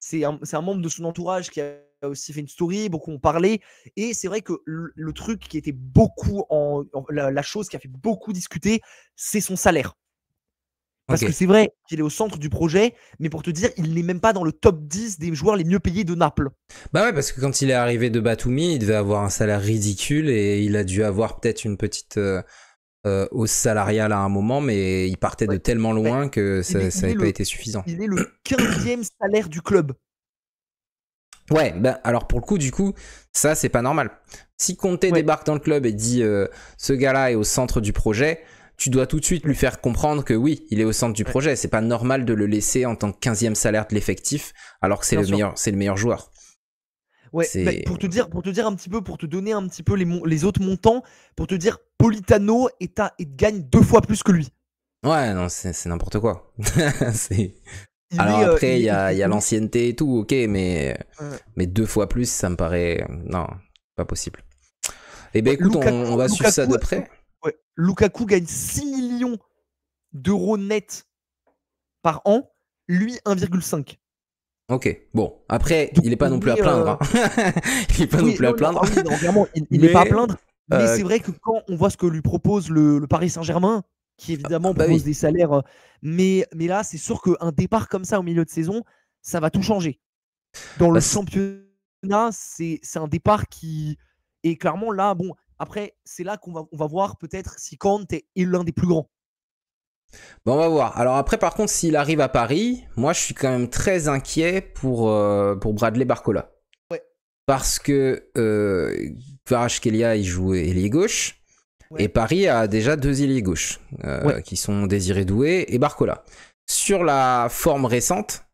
C'est un membre de son entourage qui a aussi fait une story, beaucoup ont parlé. Et c'est vrai que le truc qui était beaucoup la chose qui a fait beaucoup discuter, c'est son salaire. Parce que Ok. c'est vrai qu'il est au centre du projet, mais pour te dire, il n'est même pas dans le top 10 des joueurs les mieux payés de Naples. Bah ouais, parce que quand il est arrivé de Batumi, il devait avoir un salaire ridicule et il a dû avoir peut-être une petite hausse salariale à un moment, mais il partait de Ouais. tellement loin que ça Il n'avait est pas été suffisant. Il est le 15e salaire du club. Ouais, bah alors pour le coup, du coup, ça c'est pas normal. Si Conte débarque dans le club et dit ce gars-là est au centre du projet, tu dois tout de suite lui faire comprendre que oui, il est au centre du projet. C'est pas normal de le laisser en tant que 15e salaire de l'effectif alors que c'est le meilleur joueur. Ouais, bah, pour te dire un petit peu, pour te donner un petit peu les autres montants, pour te dire, Politano gagne 2 fois plus que lui. Ouais, non, c'est n'importe quoi. c'est... Il Alors est, après, il y est- a l'ancienneté et tout, ok, mais 2 fois plus, ça me paraît... Non, pas possible. Eh ben ouais, écoute, on va suivre ça de près. Ouais, Lukaku gagne 6 millions d'euros net par an, lui 1,5. Ok, bon, après, Donc il est pas on non plus à est, plaindre. Hein. Il est pas non plus à plaindre. ah oui, non, clairement, il n'est pas à plaindre. Mais c'est vrai que quand on voit ce que lui propose le Paris Saint-Germain, qui évidemment propose des salaires, mais là, c'est sûr qu'un départ comme ça au milieu de saison, ça va tout changer. Dans le championnat, c'est un départ qui est clairement là. Bon, après, c'est là qu'on va voir peut-être si Kante est l'un des plus grands. Bon, on va voir. Alors après, par contre, s'il arrive à Paris, moi, je suis quand même très inquiet pour Bradley Barcola. Ouais. Parce que Kvaratskhelia, il joue ailier gauche. Ouais. Et Paris a déjà 2 ailiers gauche, qui sont Désiré Doué et Barcola. Sur la forme récente,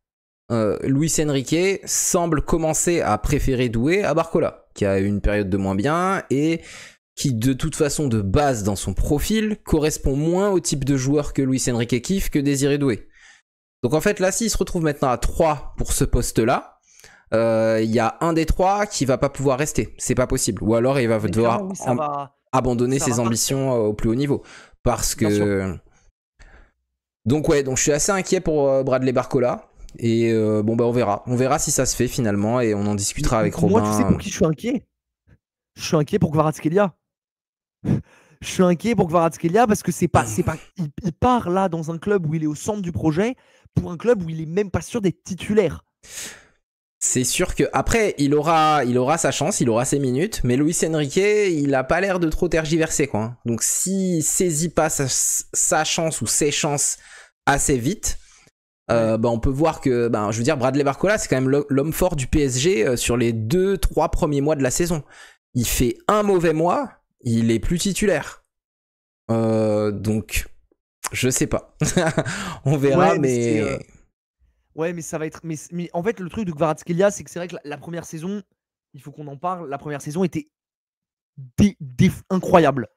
Luis Enrique semble commencer à préférer Doué à Barcola, qui a eu une période de moins bien et qui de toute façon de base dans son profil correspond moins au type de joueur que Luis Enrique kiffe que Désiré Doué. Donc en fait là, s'il se retrouve maintenant à 3 pour ce poste-là, il y a un des 3 qui va pas pouvoir rester, c'est pas possible. Ou alors il va devoir abandonner ses ambitions au plus haut niveau. Parce que... Donc ouais, donc je suis assez inquiet pour Bradley Barcola. Et bon bah on verra si ça se fait finalement et on en discutera avec Robin. Moi tu sais pour qui je suis inquiet? Je suis inquiet pour Kvaratskhelia. Je suis inquiet pour Kvaratskhelia parce que c'est pas il part là dans un club où il est au centre du projet pour un club où il est même pas sûr d'être titulaire. C'est sûr que après il aura sa chance, il aura ses minutes, mais Luis Enrique, il a pas l'air de trop tergiverser quoi. Donc s'il saisit pas sa chance ou ses chances assez vite, bah on peut voir que je veux dire Bradley Barcola, c'est quand même l'homme fort du PSG sur les 2-3 premiers mois de la saison. Il fait un mauvais mois, il est plus titulaire. Donc je sais pas. On verra, mais ouais, mais ça va être. Mais en fait, le truc de Kvaratskhelia, c'est que c'est vrai que la première saison, il faut qu'on en parle. La première saison était incroyable.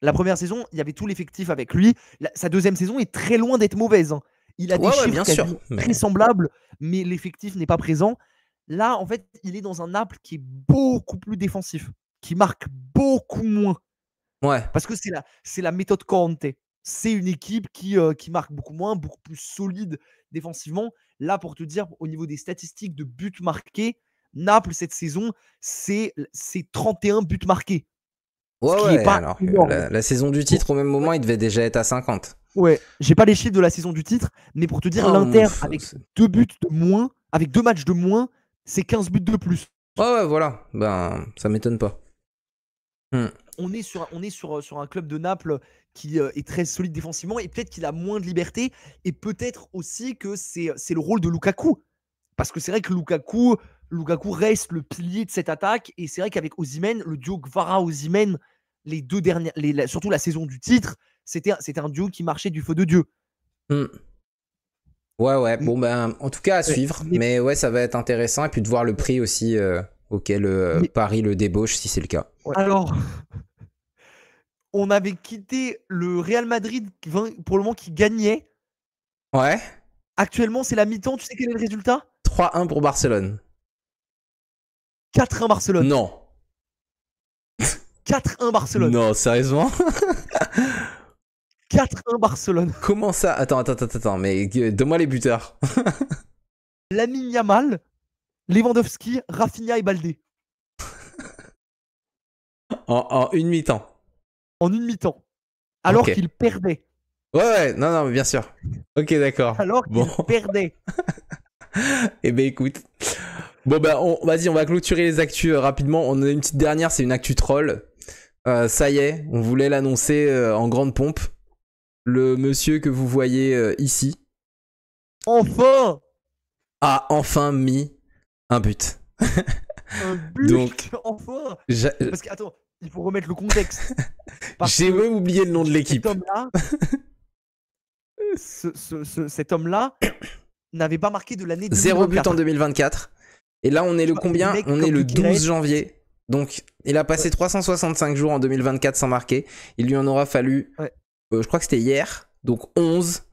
La première saison, il y avait tout l'effectif avec lui. Sa deuxième saison est très loin d'être mauvaise. Hein. Il a des chiffres très semblables, mais l'effectif n'est pas présent. Là, en fait, il est dans un Naples qui est beaucoup plus défensif, qui marque beaucoup moins. Ouais. Parce que c'est la méthode Conte. C'est une équipe qui marque beaucoup moins, beaucoup plus solide défensivement. Là, pour te dire, au niveau des statistiques de buts marqués, Naples, cette saison, c'est 31 buts marqués. Ouais, alors la saison du titre, au même moment, il devait déjà être à 50. Ouais, j'ai pas les chiffres de la saison du titre, mais pour te dire, l'Inter, avec 2 buts de moins, avec 2 matchs de moins, c'est 15 buts de plus. Ouais, voilà. Ben, ça m'étonne pas. On est sur un club de Naples qui est très solide défensivement et peut-être qu'il a moins de liberté et peut-être aussi que c'est le rôle de Lukaku. Parce que c'est vrai que Lukaku reste le pilier de cette attaque et c'est vrai qu'avec Osimhen, le duo Kvara-Osimhen, les 2 dernières, surtout la saison du titre, c'était un duo qui marchait du feu de Dieu. Ouais, bon ben, en tout cas à suivre, mais- mais ouais, ça va être intéressant, et puis de voir le prix aussi auquel mais- Paris le débauche, si c'est le cas. Alors, on avait quitté le Real Madrid pour le moment qui gagnait. Ouais, Actuellement, c'est la mi-temps. Tu sais quel est le résultat? 3-1 pour Barcelone. 4-1 Barcelone. Non. 4-1 Barcelone. Non, sérieusement? 4-1 Barcelone. Comment ça? Attends, mais donne-moi les buteurs. Lamine Yamal, Lewandowski, Rafinha et Baldé. En une mi-temps. En une mi-temps. Alors Ok. qu'ils perdaient. Ouais, non, mais bien sûr. Ok, d'accord. Alors qu'ils Bon, perdaient. eh ben écoute. Bon, ben, vas-y, on va clôturer les actus rapidement. On a une petite dernière, c'est une actu troll. Ça y est, on voulait l'annoncer en grande pompe. Le monsieur que vous voyez ici Enfin a enfin mis un but. un but. Donc, Enfin j'ai Parce que, attends, il faut remettre le contexte. Parce que même oublié le nom de l'équipe. Cet homme-là n'avait pas marqué de l'année 2024. 0 but en 2024. Et là, on est le combien? mec On est comme le Guéret. 12 janvier. Donc, il a passé 365 jours en 2024 sans marquer. Il lui en aura fallu, Ouais. je crois que c'était hier, donc 11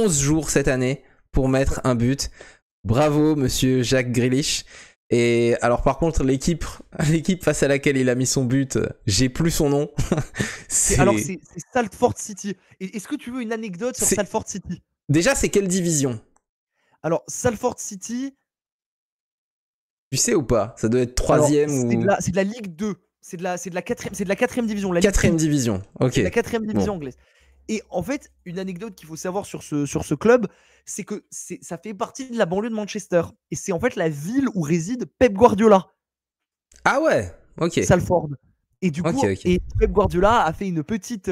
jours cette année pour mettre un but. Bravo, monsieur Jack Grealish. Et alors, par contre, l'équipe face à laquelle il a mis son but, j'ai plus son nom. Alors, c'est Salford City. Est-ce que tu veux une anecdote sur Salford City? Déjà, c'est quelle division? Alors, Salford City. Tu sais ou pas? Ça doit être troisième ou... C'est de la Ligue 2. C'est de la quatrième division. La Quatrième division, ok. C'est la quatrième division anglaise. Et en fait, une anecdote qu'il faut savoir sur ce club, c'est que ça fait partie de la banlieue de Manchester. Et c'est en fait la ville où réside Pep Guardiola. Ah ouais, ok. Salford. Et du coup, Ok. Et Pep Guardiola a fait une petite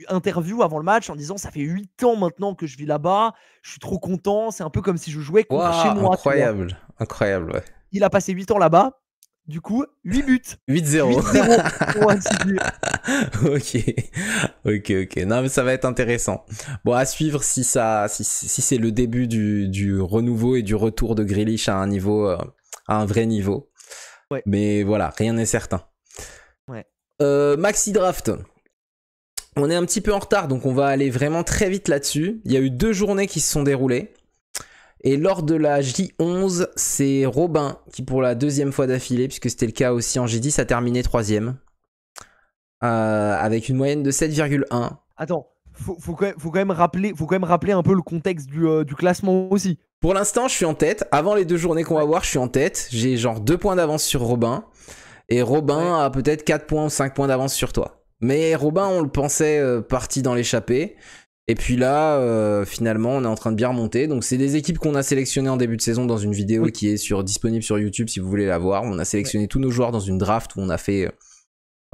interview avant le match en disant: ça fait 8 ans maintenant que je vis là-bas, je suis trop content, c'est un peu comme si je jouais contre chez moi. Incroyable, incroyable, ouais. Il a passé 8 ans là-bas, du coup, 8 buts. 8-0. 8-0. Ok. Non, mais ça va être intéressant. Bon, à suivre si c'est le début du renouveau et du retour de Grealish à un vrai niveau. Ouais. Mais voilà, rien n'est certain. Ouais. Maxi Draft. On est un petit peu en retard, donc on va aller vraiment très vite là-dessus. Il y a eu 2 journées qui se sont déroulées. Et lors de la J11, c'est Robin qui, pour la 2e fois d'affilée, puisque c'était le cas aussi en J10, a terminé 3e. Avec une moyenne de 7,1. Attends, faut quand même rappeler un peu le contexte du classement aussi. Pour l'instant, je suis en tête. Avant les 2 journées qu'on va voir, je suis en tête. J'ai genre 2 points d'avance sur Robin. Et Robin a peut-être 4 points ou 5 points d'avance sur toi. Mais Robin, on le pensait parti dans l'échappée. Et puis là, finalement, on est en train de bien remonter. Donc, c'est des équipes qu'on a sélectionnées en début de saison dans une vidéo qui est disponible sur YouTube si vous voulez la voir. On a sélectionné tous nos joueurs dans une draft où on a fait,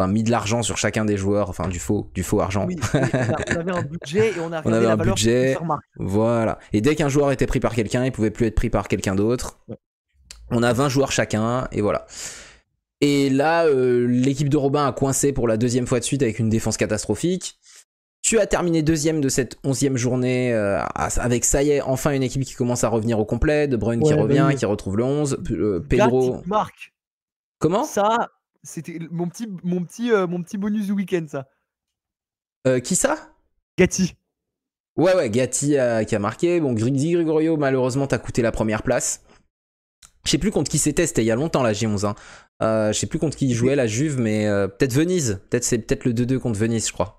mis de l'argent sur chacun des joueurs, enfin du faux argent. Oui, on avait un budget et on a regardé avait la un valeur budget, sur marque. Voilà. Et dès qu'un joueur était pris par quelqu'un, il pouvait plus être pris par quelqu'un d'autre. Ouais. On a 20 joueurs chacun et voilà. Et là, l'équipe de Robin a coincé pour la 2e fois de suite avec une défense catastrophique. Tu as terminé 2e de cette 11e journée avec, ça y est, enfin une équipe qui commence à revenir au complet. De Bruyne qui revient, qui retrouve le 11. Pedro. Marc. Comment? Ça, c'était mon petit bonus du week-end, ça. Qui ça? Gatti. Ouais, Gatti qui a marqué. Bon, Gregorio, malheureusement, t'as coûté la première place. Je sais plus contre qui c'était il y a longtemps la J11. Hein. Je sais plus contre qui il jouait la Juve, mais peut-être Venise. C'est peut-être le 2-2 contre Venise, je crois.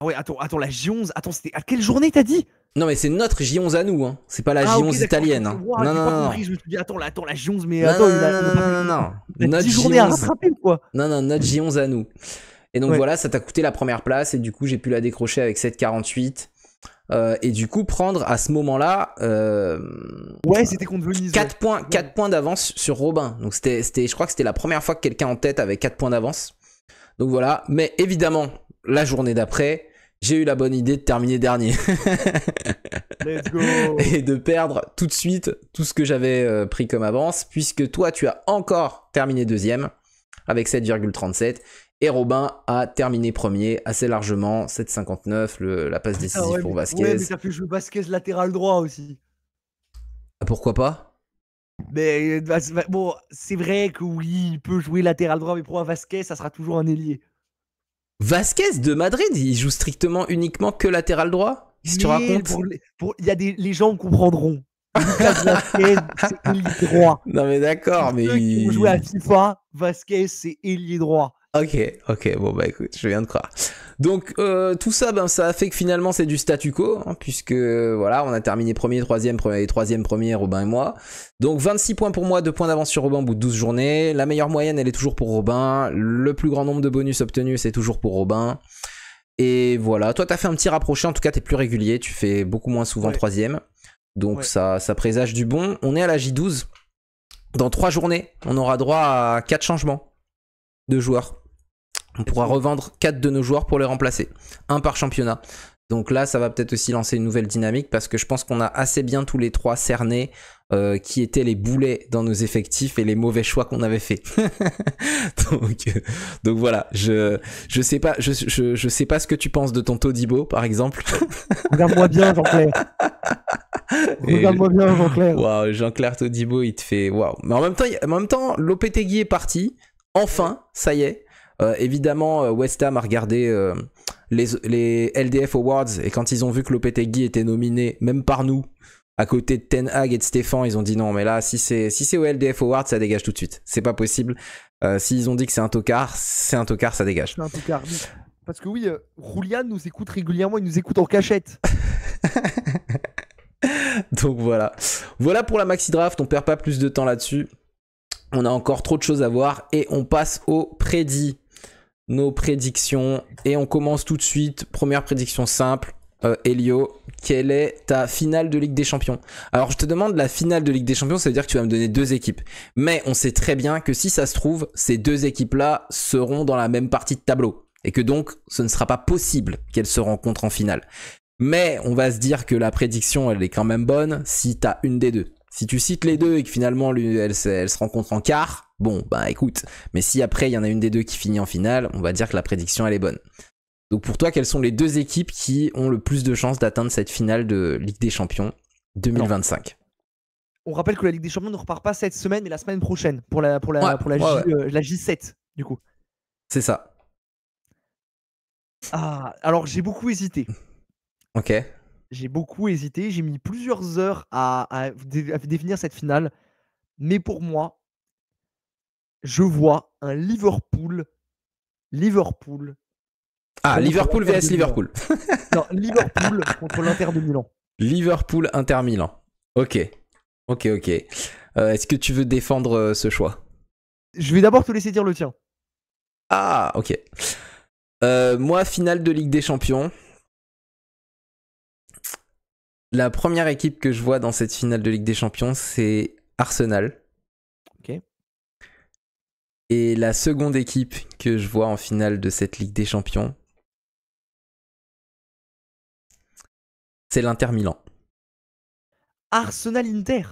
Ouais, attends, la J11. Attends, c'était à quelle journée t'as dit? Non, mais c'est notre J11 à nous, hein. C'est pas la J11 italienne. Hein. Non. Je me suis dit, attends, la J11, mais non. Notre 10 journées à rattraper, quoi. Non, notre J11 à nous. Et donc voilà, ça t'a coûté la première place, et du coup, j'ai pu la décrocher avec 7,48. Et du coup, prendre à ce moment-là. Ouais, c'était contre Venise. 4 points d'avance sur Robin. Donc, je crois que c'était la première fois que quelqu'un en tête avait 4 points d'avance. Donc voilà. Mais évidemment, la journée d'après, j'ai eu la bonne idée de terminer dernier. Let's go. Et de perdre tout de suite tout ce que j'avais pris comme avance, puisque toi, tu as encore terminé 2e avec 7,37. Et Robin a terminé premier assez largement, 7,59, la passe décisive pour Vasquez. Ouais, mais ça fait jouer Vasquez latéral droit aussi. Ah, pourquoi pas? Mais bon, c'est vrai que oui, il peut jouer latéral droit, mais pour un Vasquez, ça sera toujours un ailier. Vasquez de Madrid, il joue strictement uniquement que latéral droit? Qu'est-ce que tu racontes? Il y a les gens comprendront. Lucas Vasquez, c'est ailier droit. Non mais d'accord, mais... Ceux qui ont joué à FIFA, Vasquez, c'est ailier droit. Ok, bon bah écoute, je viens de croire. Donc tout ça, ben ça a fait que finalement c'est du statu quo, hein, puisque voilà, on a terminé premier, troisième, premier, Robin et moi. Donc 26 points pour moi, 2 points d'avance sur Robin au bout de 12 journées. La meilleure moyenne, elle est toujours pour Robin. Le plus grand nombre de bonus obtenus, c'est toujours pour Robin. Et voilà, toi t'as fait un petit rapproché, en tout cas t'es plus régulier, tu fais beaucoup moins souvent troisième. Donc ça présage du bon. On est à la J12. Dans 3 journées, on aura droit à 4 changements de joueurs. On pourra revendre 4 de nos joueurs pour les remplacer. 1 par championnat. Donc là, ça va peut-être aussi lancer une nouvelle dynamique parce que je pense qu'on a assez bien tous les 3 cerné qui étaient les boulets dans nos effectifs et les mauvais choix qu'on avait fait. donc voilà, je sais pas, je sais pas ce que tu penses de ton Todibo par exemple. Regarde-moi bien, Jean-Claire. Regarde-moi bien, Jean-Claire. Waouh, Jean-Claire Todibo, il te fait waouh. Mais en même temps, Lopetegui est parti. Enfin, ça y est. Évidemment, West Ham a regardé les LDF Awards et quand ils ont vu que Lopetegui était nominé, même par nous, à côté de Ten Hag et de Stéphane, ils ont dit non, mais là, si c'est au LDF Awards, ça dégage tout de suite. C'est pas possible. S'ils ont dit que c'est un tocard, ça dégage. C'est un tocard. Parce que oui, Julian nous écoute régulièrement, il nous écoute en cachette. Donc voilà. Voilà pour la Maxi Draft, on perd pas plus de temps là-dessus. On a encore trop de choses à voir et on passe aux prédits. Nos prédictions et on commence tout de suite. Première prédiction simple. Elio, quelle est ta finale de Ligue des Champions? Alors je te demande la finale de Ligue des Champions, ça veut dire que tu vas me donner 2 équipes. Mais on sait très bien que si ça se trouve, ces 2 équipes-là seront dans la même partie de tableau. Et que donc, ce ne sera pas possible qu'elles se rencontrent en finale. Mais on va se dire que la prédiction, elle est quand même bonne si t'as une des 2. Si tu cites les 2 et que finalement elle se rencontre en quart, bon bah écoute. Mais si après il y en a une des 2 qui finit en finale, on va dire que la prédiction elle est bonne. Donc pour toi, quelles sont les 2 équipes qui ont le plus de chances d'atteindre cette finale de Ligue des Champions 2025? Alors, on rappelle que la Ligue des Champions ne repart pas cette semaine, mais la semaine prochaine pour la J7 du coup. C'est ça. Ah, alors j'ai beaucoup hésité. Ok. J'ai beaucoup hésité, j'ai mis plusieurs heures à définir cette finale. Mais pour moi, je vois un Liverpool. Ah, Liverpool vs Liverpool. Non, Liverpool contre l'Inter de Milan. Liverpool Inter Milan. Ok. Est-ce que tu veux défendre ce choix? Je vais d'abord te laisser dire le tien. Ah, ok. Moi, finale de Ligue des Champions. La première équipe que je vois dans cette finale de Ligue des Champions, c'est Arsenal. Ok. Et la seconde équipe que je vois en finale de cette Ligue des Champions, c'est l'Inter Milan. Arsenal-Inter.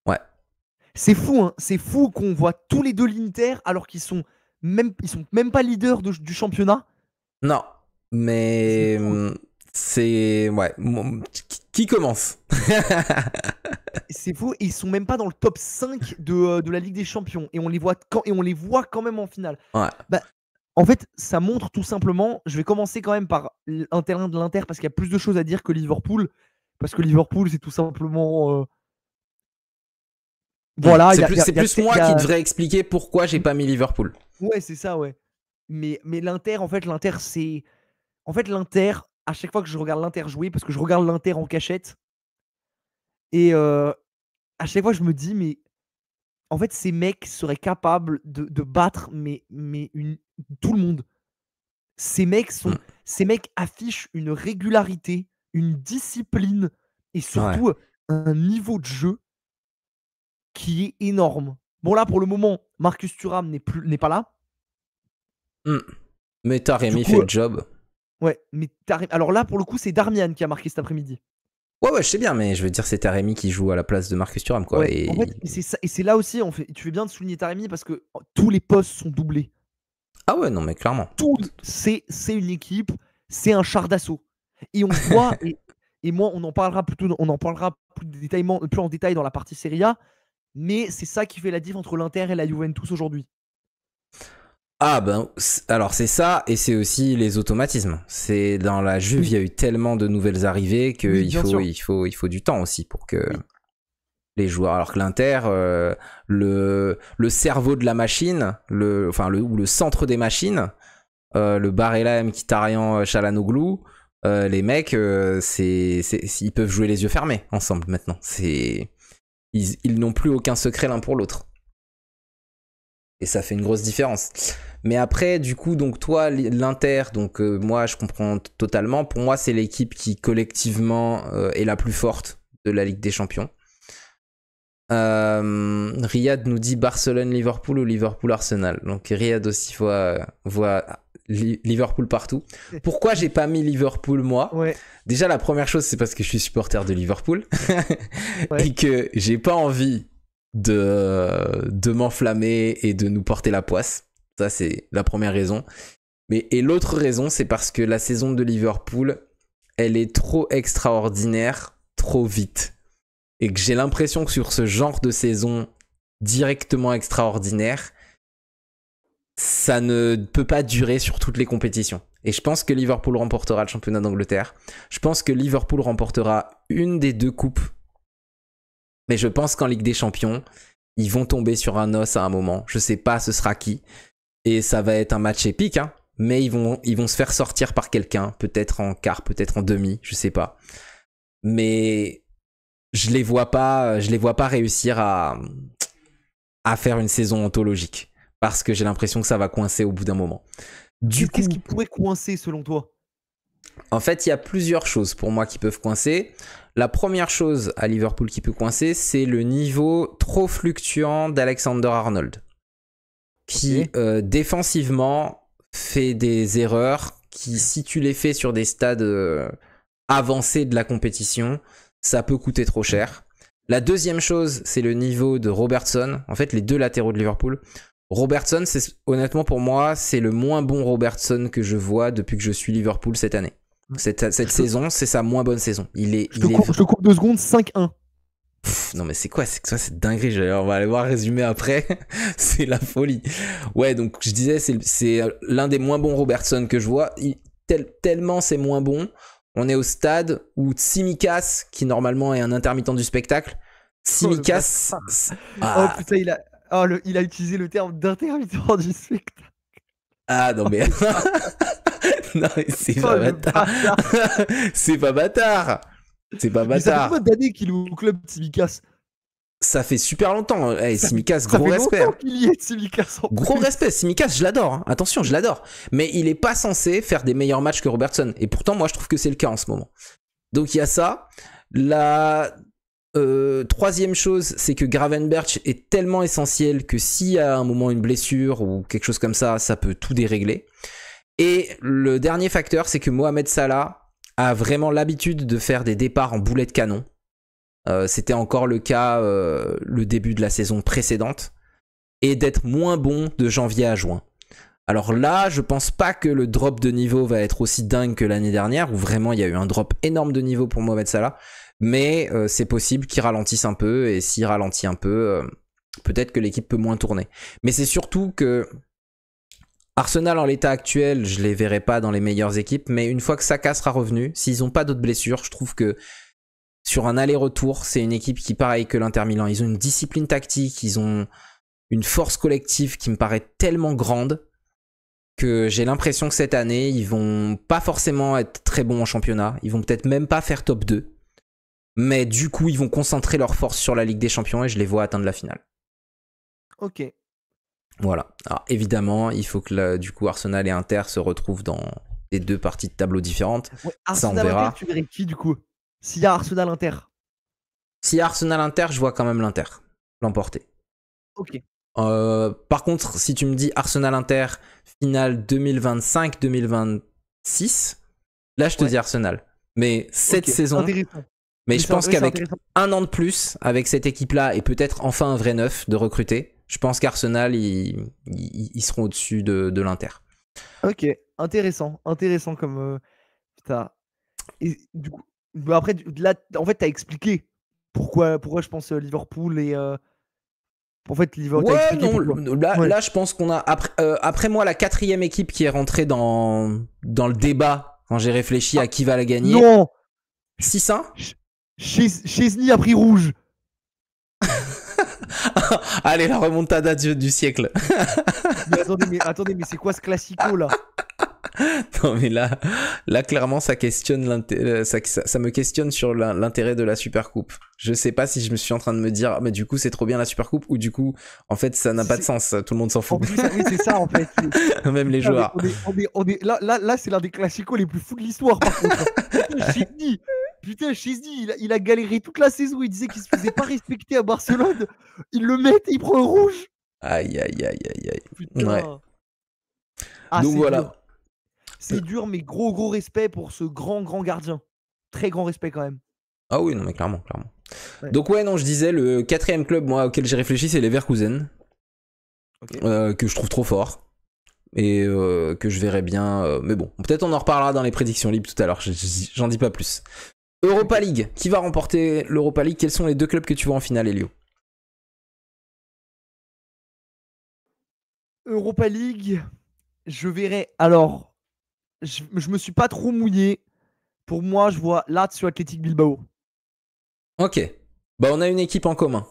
Ouais. C'est fou, hein. C'est fou qu'on voit tous les 2 l'Inter alors qu'ils sont même pas leaders du championnat. Non, mais c'est... Ouais. Qui commence? C'est fou, ils sont même pas dans le top 5 de la Ligue des Champions et on les voit quand même en finale. Ouais. Bah, en fait, ça montre tout simplement, je vais commencer quand même par un terrain de l'Inter parce qu'il y a plus de choses à dire que Liverpool, parce que Liverpool c'est tout simplement voilà, c'est plus moi qui devrais expliquer pourquoi j'ai pas mis Liverpool. Ouais, c'est ça, ouais. Mais l'Inter, en fait, l'Inter, à chaque fois que je regarde l'Inter jouer, parce que je regarde l'Inter en cachette, et à chaque fois je me dis, mais en fait, ces mecs seraient capables de battre tout le monde. Ces mecs affichent une régularité, une discipline, et surtout un niveau de jeu qui est énorme. Bon là, pour le moment, Marcus Thuram n'est pas là. Mais Taremi fait le job. Ouais, mais alors là, pour le coup, c'est Darmian qui a marqué cet après-midi. Ouais, je sais bien, mais je veux dire, c'est Taremi qui joue à la place de Marcus Thuram, quoi. Ouais, en fait, c'est là aussi, tu fais bien de souligner Taremi parce que tous les postes sont doublés. Ah ouais, non, mais clairement. Tout, c'est une équipe, c'est un char d'assaut. Et on voit, et moi, on en parlera plus en détail dans la partie Serie A, mais c'est ça qui fait la diff entre l'Inter et la Juventus aujourd'hui. Ah ben, alors c'est ça, et c'est aussi les automatismes. C'est dans la Juve, il y a eu tellement de nouvelles arrivées qu'il faut du temps aussi pour que les joueurs. Alors que l'Inter, le cerveau de la machine, le centre des machines, le Barella, Mkhitaryan, Çalhanoğlu, les mecs, ils peuvent jouer les yeux fermés ensemble maintenant. Ils n'ont plus aucun secret l'un pour l'autre. Et ça fait une grosse différence. Mais après, du coup, donc toi, l'Inter, donc moi, je comprends totalement. Pour moi, c'est l'équipe qui collectivement est la plus forte de la Ligue des Champions. Riyad nous dit Barcelone-Liverpool ou Liverpool-Arsenal. Donc Riyad aussi voit Liverpool partout. Pourquoi j'ai pas mis Liverpool moi? Déjà, la première chose, c'est parce que je suis supporter de Liverpool et que j'ai pas envie de m'enflammer et de nous porter la poisse. Ça, c'est la première raison. Et l'autre raison, c'est parce que la saison de Liverpool, elle est trop extraordinaire, trop vite. Et que j'ai l'impression que sur ce genre de saison directement extraordinaire, ça ne peut pas durer sur toutes les compétitions. Et je pense que Liverpool remportera le championnat d'Angleterre. Je pense que Liverpool remportera une des deux coupes. Mais je pense qu'en Ligue des Champions, ils vont tomber sur un os à un moment. Je sais pas ce sera qui. Et ça va être un match épique, hein. Mais ils vont se faire sortir par quelqu'un. Peut-être en quart, peut-être en demi, je sais pas. Mais je les vois pas réussir à faire une saison anthologique. Parce que j'ai l'impression que ça va coincer au bout d'un moment. Qu'est-ce qui pourrait coincer selon toi? En fait, il y a plusieurs choses pour moi qui peuvent coincer. La première chose à Liverpool qui peut coincer, c'est le niveau trop fluctuant d'Alexander-Arnold. Qui, défensivement, fait des erreurs qui, si tu les fais sur des stades avancés de la compétition, ça peut coûter trop cher. La deuxième chose, c'est le niveau de Robertson. En fait, les deux latéraux de Liverpool. Robertson, honnêtement pour moi, c'est le moins bon Robertson que je vois depuis que je suis Liverpool cette année. Cette saison, c'est sa moins bonne saison. Je te coupe 2 secondes, 5-1. Non mais c'est quoi cette dinguerie, on va aller voir résumé après. C'est la folie. Ouais, donc je disais, c'est l'un des moins bons Robertson que je vois. Tellement c'est moins bon. On est au stade où Tsimikas, qui normalement est un intermittent du spectacle, Tsimikas... Oh putain, il a utilisé le terme d'intermittent du spectacle. Ah non mais... non mais c'est pas bâtard. C'est pas bâtard. C'est pas bâtard. Ça fait combien d'années qu'il est au club, Tsimikas? Ça fait super longtemps. Tsimikas, gros respect. Ça fait longtemps qu'il y est, Tsimikas. Gros respect. Tsimikas, je l'adore. Hein. Attention, je l'adore. Mais il est pas censé faire des meilleurs matchs que Robertson. Et pourtant, moi, je trouve que c'est le cas en ce moment. Donc, il y a ça. La troisième chose, c'est que Gravenberch est tellement essentiel que s'il y a un moment une blessure ou quelque chose comme ça, ça peut tout dérégler. Et le dernier facteur, c'est que Mohamed Salah a vraiment l'habitude de faire des départs en boulet de canon. C'était encore le cas le début de la saison précédente. Et d'être moins bon de janvier à juin. Alors là, je pense pas que le drop de niveau va être aussi dingue que l'année dernière, où vraiment il y a eu un drop énorme de niveau pour Mohamed Salah. Mais c'est possible qu'il ralentisse un peu. Et s'il ralentit un peu, peut-être que l'équipe peut moins tourner. Mais c'est surtout que Arsenal en l'état actuel, je les verrai pas dans les meilleures équipes, mais une fois que Saka sera revenu, s'ils ont pas d'autres blessures, je trouve que sur un aller-retour, c'est une équipe qui, pareil que l'Inter Milan, ils ont une discipline tactique, ils ont une force collective qui me paraît tellement grande que j'ai l'impression que cette année, ils vont pas forcément être très bons en championnat, ils vont peut-être même pas faire top 2, mais du coup, ils vont concentrer leur force sur la Ligue des Champions et je les vois atteindre la finale. Ok. Voilà. Alors évidemment, il faut que du coup Arsenal et Inter se retrouvent dans les deux parties de tableau différentes. Ouais, ça on verra. Inter, tu verrais qui du coup? S'il y a Arsenal Inter. S'il y a Arsenal Inter, je vois quand même l'Inter l'emporter. Ok. Par contre, si tu me dis Arsenal Inter finale 2025-2026, là je te dis Arsenal. Mais cette saison. Mais je pense qu'avec un an de plus, avec cette équipe-là et peut-être enfin un vrai neuf de recruter, Je pense qu'Arsenal, ils seront au-dessus de l'Inter. Ok, intéressant comme. Putain. Et du coup, bah après, là, en fait, t'as expliqué pourquoi je pense Liverpool et. En fait, Liverpool, t'as Ouais, expliqué non, pourquoi. là, Ouais. là je pense qu'on a... Après moi, la 4e équipe qui est rentrée dans le débat, quand j'ai réfléchi à qui va la gagner, Non 6-1. Chesney a pris rouge. Allez, la remontada du siècle. Mais c'est quoi ce classico là? Non, mais là clairement, ça questionne ça me questionne sur l'intérêt de la Supercoupe. Je sais pas si je me suis en train de me dire, ah, mais du coup, c'est trop bien la Supercoupe, ou du coup, en fait, ça n'a pas de sens. Tout le monde s'en fout. En plus, oui, c'est ça en fait. Même les joueurs. Là, c'est l'un des classicos les plus fous de l'histoire par contre. Putain, Chesney, il a galéré toute la saison. Il disait qu'il se faisait pas respecter à Barcelone. Il le met et il prend le rouge. Aïe, aïe, aïe, aïe, aïe. Putain. Ouais. Ah, Donc c'est voilà. dur. C'est dur, mais gros respect pour ce grand gardien. Très grand respect quand même. Ah oui, non, mais clairement. Ouais. Donc ouais, non, je disais, le 4e club, moi, auquel j'ai réfléchi, c'est Leverkusen. Okay. Que je trouve trop fort. Et que je verrai bien. Mais bon, peut-être on en reparlera dans les prédictions libres tout à l'heure. J'en dis pas plus. Europa League. Qui va remporter l'Europa League? Quels sont les 2 clubs que tu vois en finale, Elio? Europa League, je verrai. Alors, je me suis pas trop mouillé. Pour moi, je vois Lazio Athletic Bilbao. Ok. Bah, on a une équipe en commun.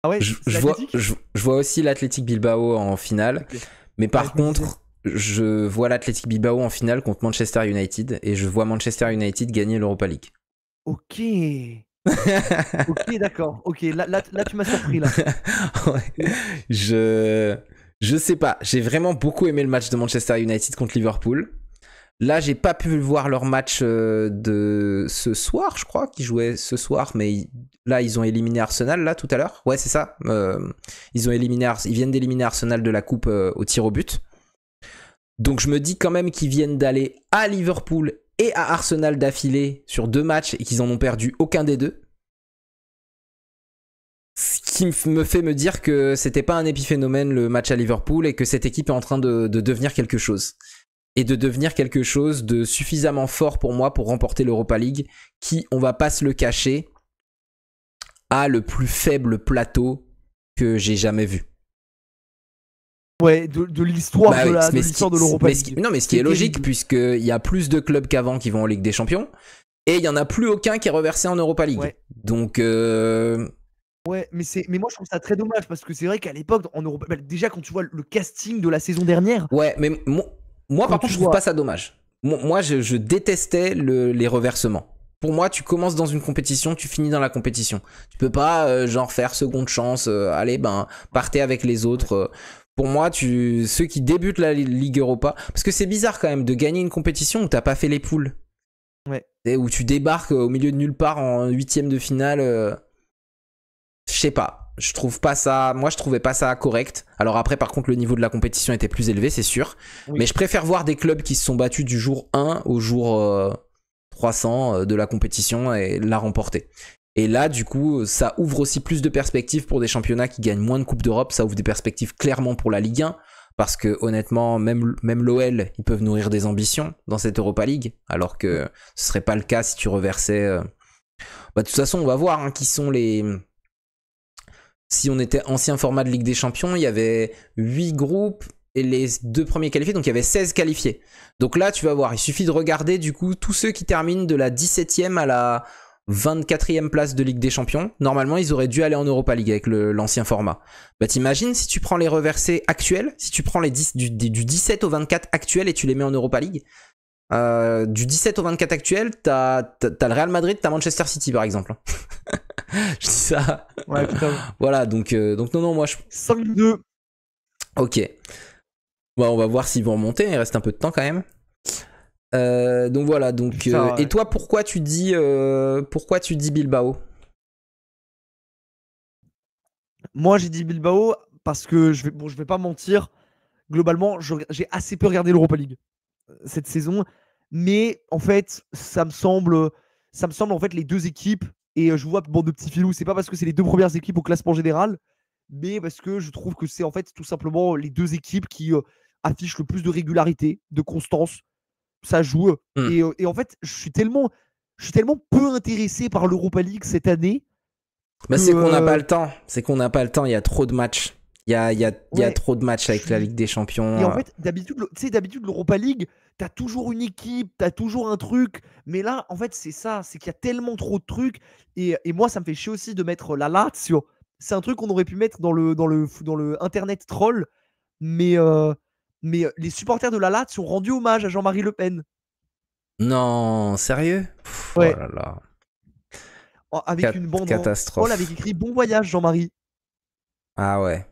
Ah ouais, je vois aussi l'Athletic Bilbao en finale. Okay. Mais par contre, je vois l'Athletic Bilbao en finale contre Manchester United. Et je vois Manchester United gagner l'Europa League. Ok. Ok, d'accord. Ok, là tu m'as surpris là. Ouais. Je sais pas. J'ai vraiment beaucoup aimé le match de Manchester United contre Liverpool. Là, j'ai pas pu voir leur match de ce soir, je crois, qu'ils jouaient ce soir, mais là, ils ont éliminé Arsenal, là, tout à l'heure. Ouais, c'est ça. Ils viennent d'éliminer Arsenal de la coupe au tir au but. Donc, je me dis quand même qu'ils viennent d'aller à Liverpool et à Arsenal d'affilée sur 2 matchs et qu'ils en ont perdu aucun des 2. Ce qui me fait me dire que c'était pas un épiphénomène le match à Liverpool et que cette équipe est en train de devenir quelque chose. Et de devenir quelque chose de suffisamment fort pour moi pour remporter l'Europa League, qui, on va pas se le cacher, a le plus faible plateau que j'ai jamais vu. Ouais, de l'histoire de l'Europa League. Non, mais ce qui est logique, puisqu'il y a plus de clubs qu'avant qui vont en Ligue des Champions, et il y en a plus aucun qui est reversé en Europa League. Ouais. Donc... Ouais, mais moi je trouve ça très dommage, parce que c'est vrai qu'à l'époque, en Europa... déjà quand tu vois le casting de la saison dernière... Ouais, mais... Moi, par contre, je trouve pas ça dommage. Moi, je détestais les reversements. Pour moi, tu commences dans une compétition, tu finis dans la compétition. Tu peux pas, genre, faire seconde chance, allez, partez avec les autres. Pour moi, ceux qui débutent la Ligue Europa... Parce que c'est bizarre quand même de gagner une compétition où t'as pas fait les poules. Ouais. Et où tu débarques au milieu de nulle part en 8e de finale. Je sais pas. Je trouve pas ça. Moi, je trouvais pas ça correct. Alors après, par contre, le niveau de la compétition était plus élevé, c'est sûr. Oui. Mais je préfère voir des clubs qui se sont battus du jour 1 au jour 300 de la compétition et la remporter. Et là, du coup, ça ouvre aussi plus de perspectives pour des championnats qui gagnent moins de Coupes d'Europe. Ça ouvre des perspectives clairement pour la Ligue 1. Parce que honnêtement, même l'OL, ils peuvent nourrir des ambitions dans cette Europa League. Alors que ce serait pas le cas si tu reversais... de toute façon, on va voir qui sont les... Si on était ancien format de Ligue des Champions, il y avait 8 groupes et les 2 premiers qualifiés, donc il y avait 16 qualifiés. Donc là, tu vas voir, il suffit de regarder du coup tous ceux qui terminent de la 17e à la 24e place de Ligue des Champions. Normalement, ils auraient dû aller en Europa League avec l'ancien format. T'imagines si tu prends les reversés actuels, si tu prends les du 17 au 24 actuels et tu les mets en Europa League, du 17 au 24 actuel, t'as le Real Madrid, t'as Manchester City par exemple. Je dis ça. Ouais, putain. Voilà, donc non, moi je... 5-2. Ok. On va voir s'ils vont remonter, il reste un peu de temps quand même. Donc voilà, donc... Putain, ouais. Et toi, pourquoi tu dis Bilbao? Moi, j'ai dit Bilbao parce que, je vais pas mentir, globalement, j'ai assez peu regardé l'Europa League cette saison. Mais en fait, ça me semble en fait les 2 équipes... Et je vois, bande de petits filous, c'est pas parce que c'est les 2 premières équipes au classement général, mais parce que je trouve que c'est en fait tout simplement les 2 équipes qui, affichent le plus de régularité, de constance. Ça joue, Hmm. et en fait, je suis tellement peu intéressé par l'Europa League cette année Bah, que, c'est qu'on n'a pas le temps. C'est qu'on n'a pas le temps. Il y a trop de matchs. Il y a ouais, trop de matchs je avec la suis Ligue des et Champions. en fait, d'habitude l'Europa League, tu as toujours une équipe, tu as toujours un truc, mais là, en fait, c'est ça, c'est qu'il y a tellement trop de trucs, et moi, ça me fait chier aussi de mettre la Lazio. C'est un truc qu'on aurait pu mettre dans le internet troll, mais les supporters de la Lazio ont rendu hommage à Jean-Marie Le Pen. Non, sérieux? Oh Ouais, là là. avec une banderole avec Catastrophe. écrit «Bon voyage Jean-Marie». Ah ouais.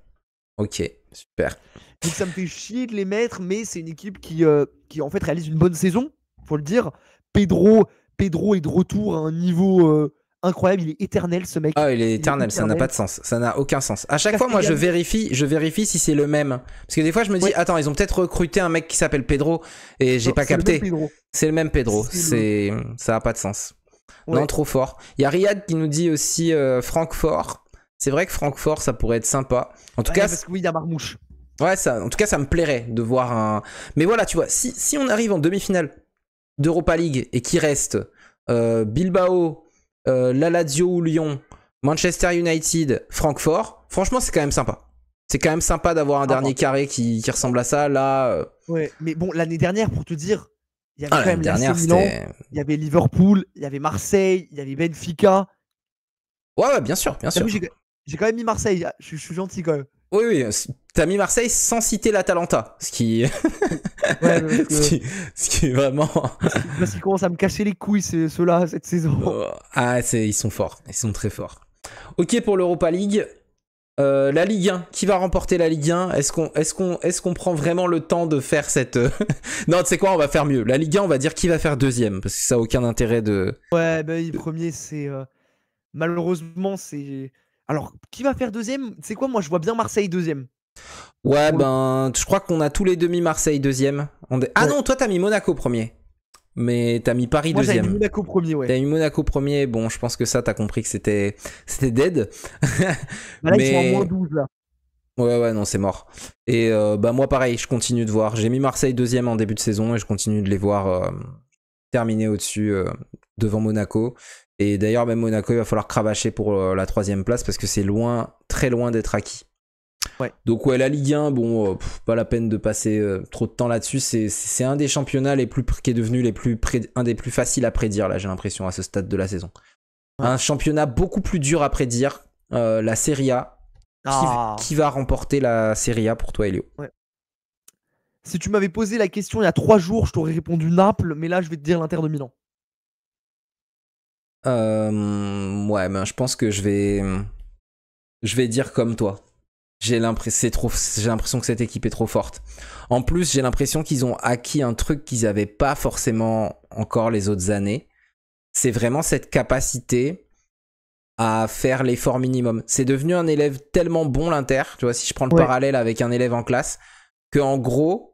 Ok, super. Donc ça me fait chier de les mettre, mais c'est une équipe qui en fait réalise une bonne saison, faut le dire. Pedro, Pedro est de retour à un niveau incroyable, il est éternel ce mec. Ah, il est Il est éternel, ça n'a pas éternel. de sens. Ça n'a aucun sens. À chaque fois, moi, Castellanos, je vérifie si c'est le même. Parce que des fois, je me dis, ouais, attends, ils ont peut-être recruté un mec qui s'appelle Pedro et j'ai non, pas c'est le même capté. Pedro. C'est le même Pedro. C'est le... Ça a pas de sens. Non, Ouais. trop fort. Il y a Riyad qui nous dit aussi Francfort. C'est vrai que Francfort, ça pourrait être sympa. En tout Ouais, cas, parce que oui, il y a Marmouche. ouais, en tout cas, ça me plairait de voir un. Mais voilà, tu vois, si on arrive en demi-finale d'Europa League et qu'il reste Bilbao, la Lazio ou Lyon, Manchester United, Francfort, franchement, c'est quand même sympa. C'est quand même sympa d'avoir un Ah, dernier carré qui ressemble à ça. Là, ouais, mais bon, l'année dernière, pour te dire, il y avait quand l'année même l'AC dernière, Milan, c'était. il y avait Liverpool, il y avait Marseille, il y avait Benfica. Ouais, ouais, bien sûr, bien T'as sûr. vu, j'ai quand même mis Marseille. Ah, je suis gentil quand même. Oui, oui, t'as mis Marseille sans citer l'Atalanta, ce qui, Ouais, parce ce que qui, ce qui est vraiment. parce qu'ils commencent à me casser les couilles, ceux-là, cette saison. Ah, ils sont forts, ils sont très forts. Ok pour l'Europa League. La Ligue 1, qui va remporter la Ligue 1? Est-ce qu'on prend vraiment le temps de faire cette... Non, tu sais quoi, on va faire mieux. La Ligue 1, on va dire qui va faire deuxième, parce que ça n'a aucun intérêt de... Ouais, bah, le premier, c'est. Malheureusement, c'est. Alors, qui va faire deuxième? C'est quoi? Moi, je vois bien Marseille deuxième. Ouais, Pour le... ben, je crois qu'on a tous les demi Marseille deuxième. Ah Ouais. non, toi t'as mis Monaco premier, mais t'as mis Paris Moi, j'avais mis deuxième. Monaco premier, ouais. T'as mis Monaco premier, bon, je pense que ça, t'as compris que c'était dead. Bah, là, ils sont à moins Mais... 12 là. Ouais, ouais, non, c'est mort. Et bah moi, pareil, je continue de voir. J'ai mis Marseille deuxième en début de saison et je continue de les voir terminer au-dessus devant Monaco. Et d'ailleurs, même Monaco, il va falloir cravacher pour la troisième place parce que c'est loin, très loin d'être acquis. Ouais. Donc ouais, la Ligue 1, bon, pas la peine de passer trop de temps là-dessus. C'est un des championnats qui est devenu un des plus faciles à prédire, là, j'ai l'impression, à ce stade de la saison. Ouais. Un championnat beaucoup plus dur à prédire, la Serie A. Ah. Qui va remporter la Serie A pour toi, Elio? Ouais. Si tu m'avais posé la question il y a 3 jours, je t'aurais répondu Naples, mais là, je vais te dire l'Inter de Milan. Ouais, mais je pense que je vais dire comme toi. J'ai l'impression que cette équipe est trop forte. En plus, j'ai l'impression qu'ils ont acquis un truc qu'ils n'avaient pas forcément encore les autres années. C'est vraiment cette capacité à faire l'effort minimum. C'est devenu un élève tellement bon, l'Inter, tu vois, si je prends le parallèle avec un élève en classe, que en gros,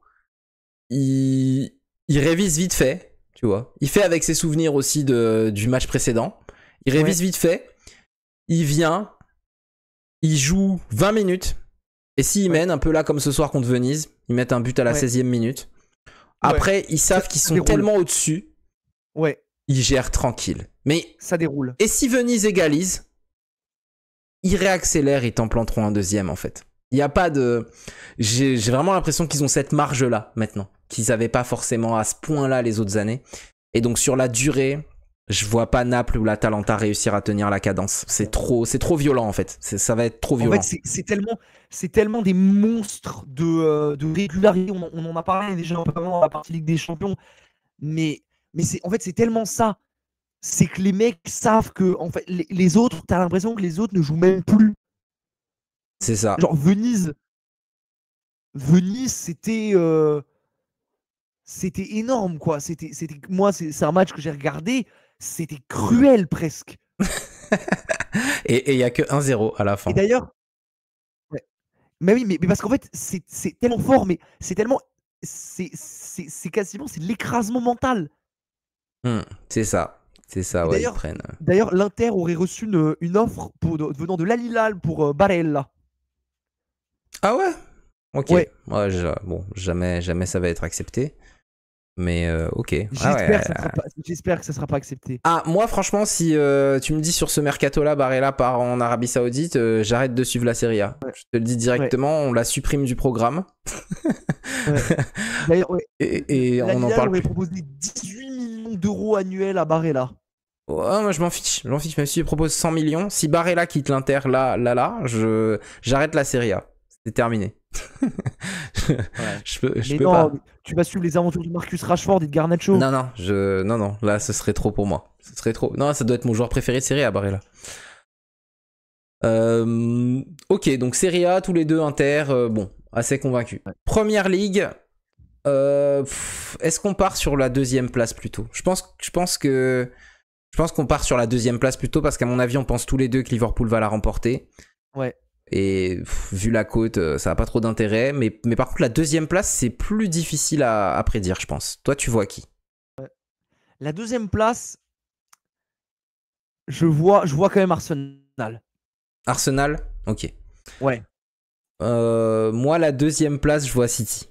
il révise vite fait, tu vois. Il fait avec ses souvenirs aussi du match précédent. Il révise vite fait. Il vient, il joue 20 minutes. Et s'il mène, un peu là comme ce soir contre Venise, ils mettent un but à la 16e minute. Après, ils savent qu'ils sont tellement au-dessus. Ouais. Ils gèrent tranquille. Mais ça déroule. Et si Venise égalise, ils réaccélèrent, ils t'en planteront un deuxième en fait. Il n'y a pas de... J'ai vraiment l'impression qu'ils ont cette marge-là maintenant, qu'ils n'avaient pas forcément à ce point-là les autres années. Et donc sur la durée, je vois pas Naples ou l'Atalanta réussir à tenir la cadence. C'est trop violent en fait. Ça va être trop violent. En fait, c'est tellement des monstres de régularité. On en a parlé déjà un peu avant dans la partie Ligue des Champions. Mais en fait, c'est tellement ça. C'est que les mecs savent que en fait, les autres, t'as l'impression que les autres ne jouent même plus. C'est ça. Genre Venise, c'était énorme quoi. Moi, c'est un match que j'ai regardé. C'était cruel presque. Et il y a que 1-0 à la fin. Et d'ailleurs, ouais. Mais oui, mais parce qu'en fait, c'est tellement fort, mais c'est tellement, c'est quasiment, c'est l'écrasement mental. C'est ça. C'est ça, ouais, ils prennent. D'ailleurs, l'Inter aurait reçu une offre venant de l'Al Hilal pour Barella. Ah ouais? Ok. Ouais. Ouais, bon, jamais ça va être accepté. Mais ok. J'espère que ça sera pas accepté. Ah, moi, franchement, si tu me dis sur ce mercato-là, Barella part en Arabie Saoudite, j'arrête de suivre la Serie A. Ouais. Je te le dis directement, on la supprime du programme. Ouais. D'ailleurs, ouais. Et La on n'en Liga parle aurait plus. proposé 18 millions d'euros annuels à Barella. Ouais, moi, je m'en fiche. Même si propose 100 millions, si Barella quitte l'Inter j'arrête la Serie A. C'est terminé. Ouais. je Mais peux non, pas. tu vas suivre les aventures de Marcus Rashford et de Garnacho. Non, là, ce serait trop pour moi. Ce serait trop. Non, ça doit être mon joueur préféré de Serie A, Barella. Ok, donc Serie A, tous les deux Inter, bon, assez convaincu. Ouais. Première ligue, est-ce qu'on part sur la deuxième place plutôt? Je pense qu'on part sur la deuxième place plutôt parce qu'à mon avis, on pense tous les deux que Liverpool va la remporter. Ouais. Et vu la cote, ça n'a pas trop d'intérêt. Mais par contre, la deuxième place, c'est plus difficile à prédire, je pense. Toi, tu vois qui? La deuxième place, je vois quand même Arsenal. Arsenal? Ok. Ouais. Moi, la deuxième place, je vois City.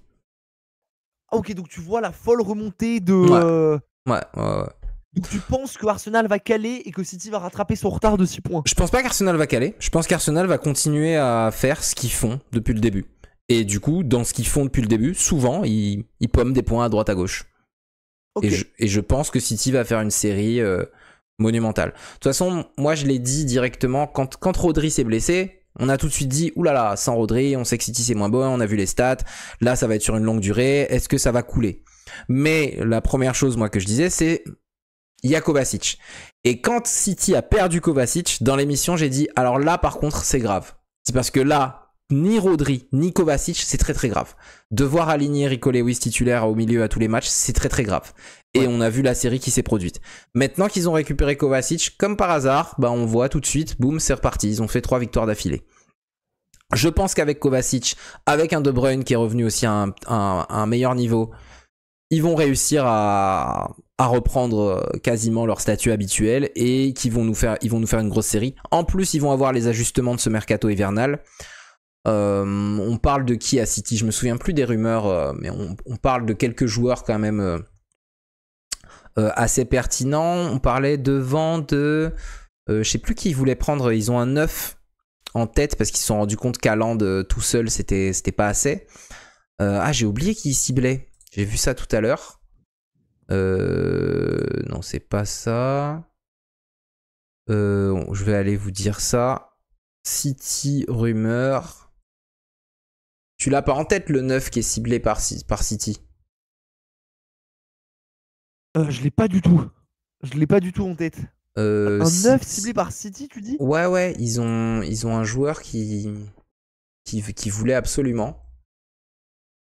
Ah, ok, donc tu vois la folle remontée de. Ouais. Donc tu penses que Arsenal va caler et que City va rattraper son retard de 6 points. Je pense pas qu'Arsenal va caler. Je pense qu'Arsenal va continuer à faire ce qu'ils font depuis le début. Et du coup, dans ce qu'ils font depuis le début, souvent, ils pomment des points à droite à gauche. Ok. Et je pense que City va faire une série monumentale. De toute façon, moi, je l'ai dit directement, quand Rodri s'est blessé, on a tout de suite dit, oulala, sans Rodri, on sait que City c'est moins bon, on a vu les stats, là, ça va être sur une longue durée, est-ce que ça va couler? Mais la première chose, moi, que je disais, c'est il y a Kovacic. Et quand City a perdu Kovacic, dans l'émission, j'ai dit, alors là, par contre, c'est grave. C'est parce que là, ni Rodri, ni Kovacic, c'est très très grave. Devoir aligner Rico Lewis titulaire au milieu à tous les matchs, c'est très très grave. Et on a vu la série qui s'est produite. Maintenant qu'ils ont récupéré Kovacic, comme par hasard, bah on voit tout de suite, boum, c'est reparti. Ils ont fait 3 victoires d'affilée. Je pense qu'avec Kovacic, avec un De Bruyne qui est revenu aussi à un meilleur niveau, ils vont réussir à reprendre quasiment leur statut habituel et ils vont nous faire une grosse série. En plus, ils vont avoir les ajustements de ce mercato hivernal. On parle de qui à City? Je me souviens plus des rumeurs, mais on parle de quelques joueurs quand même assez pertinents. On parlait devant de... je sais plus qui ils voulaient prendre. Ils ont un 9 en tête parce qu'ils se sont rendus compte qu'Haaland tout seul, c'était pas assez. J'ai oublié qui ciblait. J'ai vu ça tout à l'heure. Non, c'est pas ça. Je vais aller vous dire ça. City rumeur. Tu l'as pas en tête le 9 qui est ciblé par City? Je l'ai pas du tout. Je l'ai pas du tout en tête. Un 9 ciblé par City, tu dis? Ouais, ils ont un joueur qui voulait absolument.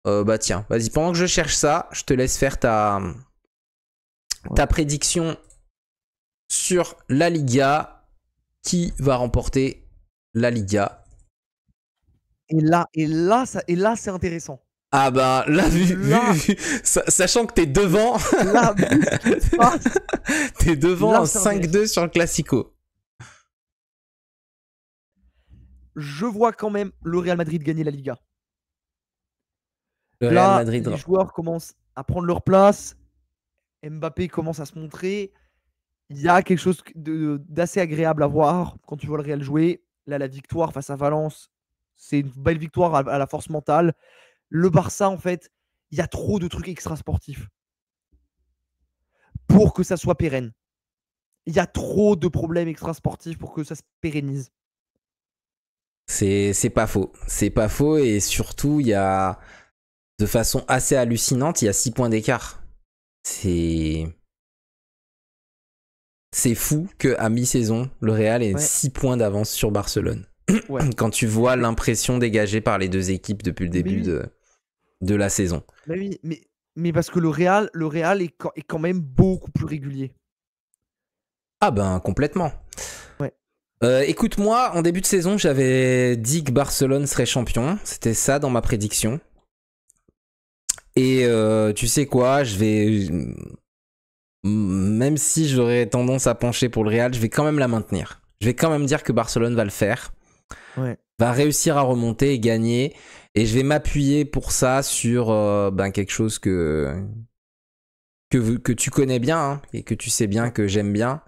Bah tiens, vas-y, pendant que je cherche ça, je te laisse faire ta prédiction sur la Liga. Qui va remporter la Liga? Et là, c'est intéressant. Ah bah là, sachant que t'es devant, Là, t'es devant là, un 5-2 sur le Classico. Je vois quand même le Real Madrid gagner la Liga. Le Là, Real Madrid. les joueurs commencent à prendre leur place. Mbappé commence à se montrer. Il y a quelque chose d'assez agréable à voir quand tu vois le Real jouer. Là, la victoire face à Valence, c'est une belle victoire à la force mentale. Le Barça, en fait, il y a trop de trucs extra-sportifs pour que ça soit pérenne. Il y a trop de problèmes extra-sportifs pour que ça se pérennise. C'est pas faux. C'est pas faux et surtout, il y a, de façon assez hallucinante, il y a 6 points d'écart. C'est fou qu'à mi-saison, le Real ait 6 points d'avance sur Barcelone. Ouais. Quand tu vois l'impression dégagée par les deux équipes depuis le début de la saison. Oui, mais parce que le Real est quand même beaucoup plus régulier. Ah ben, complètement. Ouais. Écoute, moi, en début de saison, j'avais dit que Barcelone serait champion. C'était ça dans ma prédiction. Et tu sais quoi, même si j'aurais tendance à pencher pour le Real, je vais quand même la maintenir. Je vais quand même dire que Barcelone va le faire. Ouais. va réussir à remonter et gagner. Et je vais m'appuyer pour ça sur quelque chose que tu connais bien hein, et que tu sais bien que j'aime bien.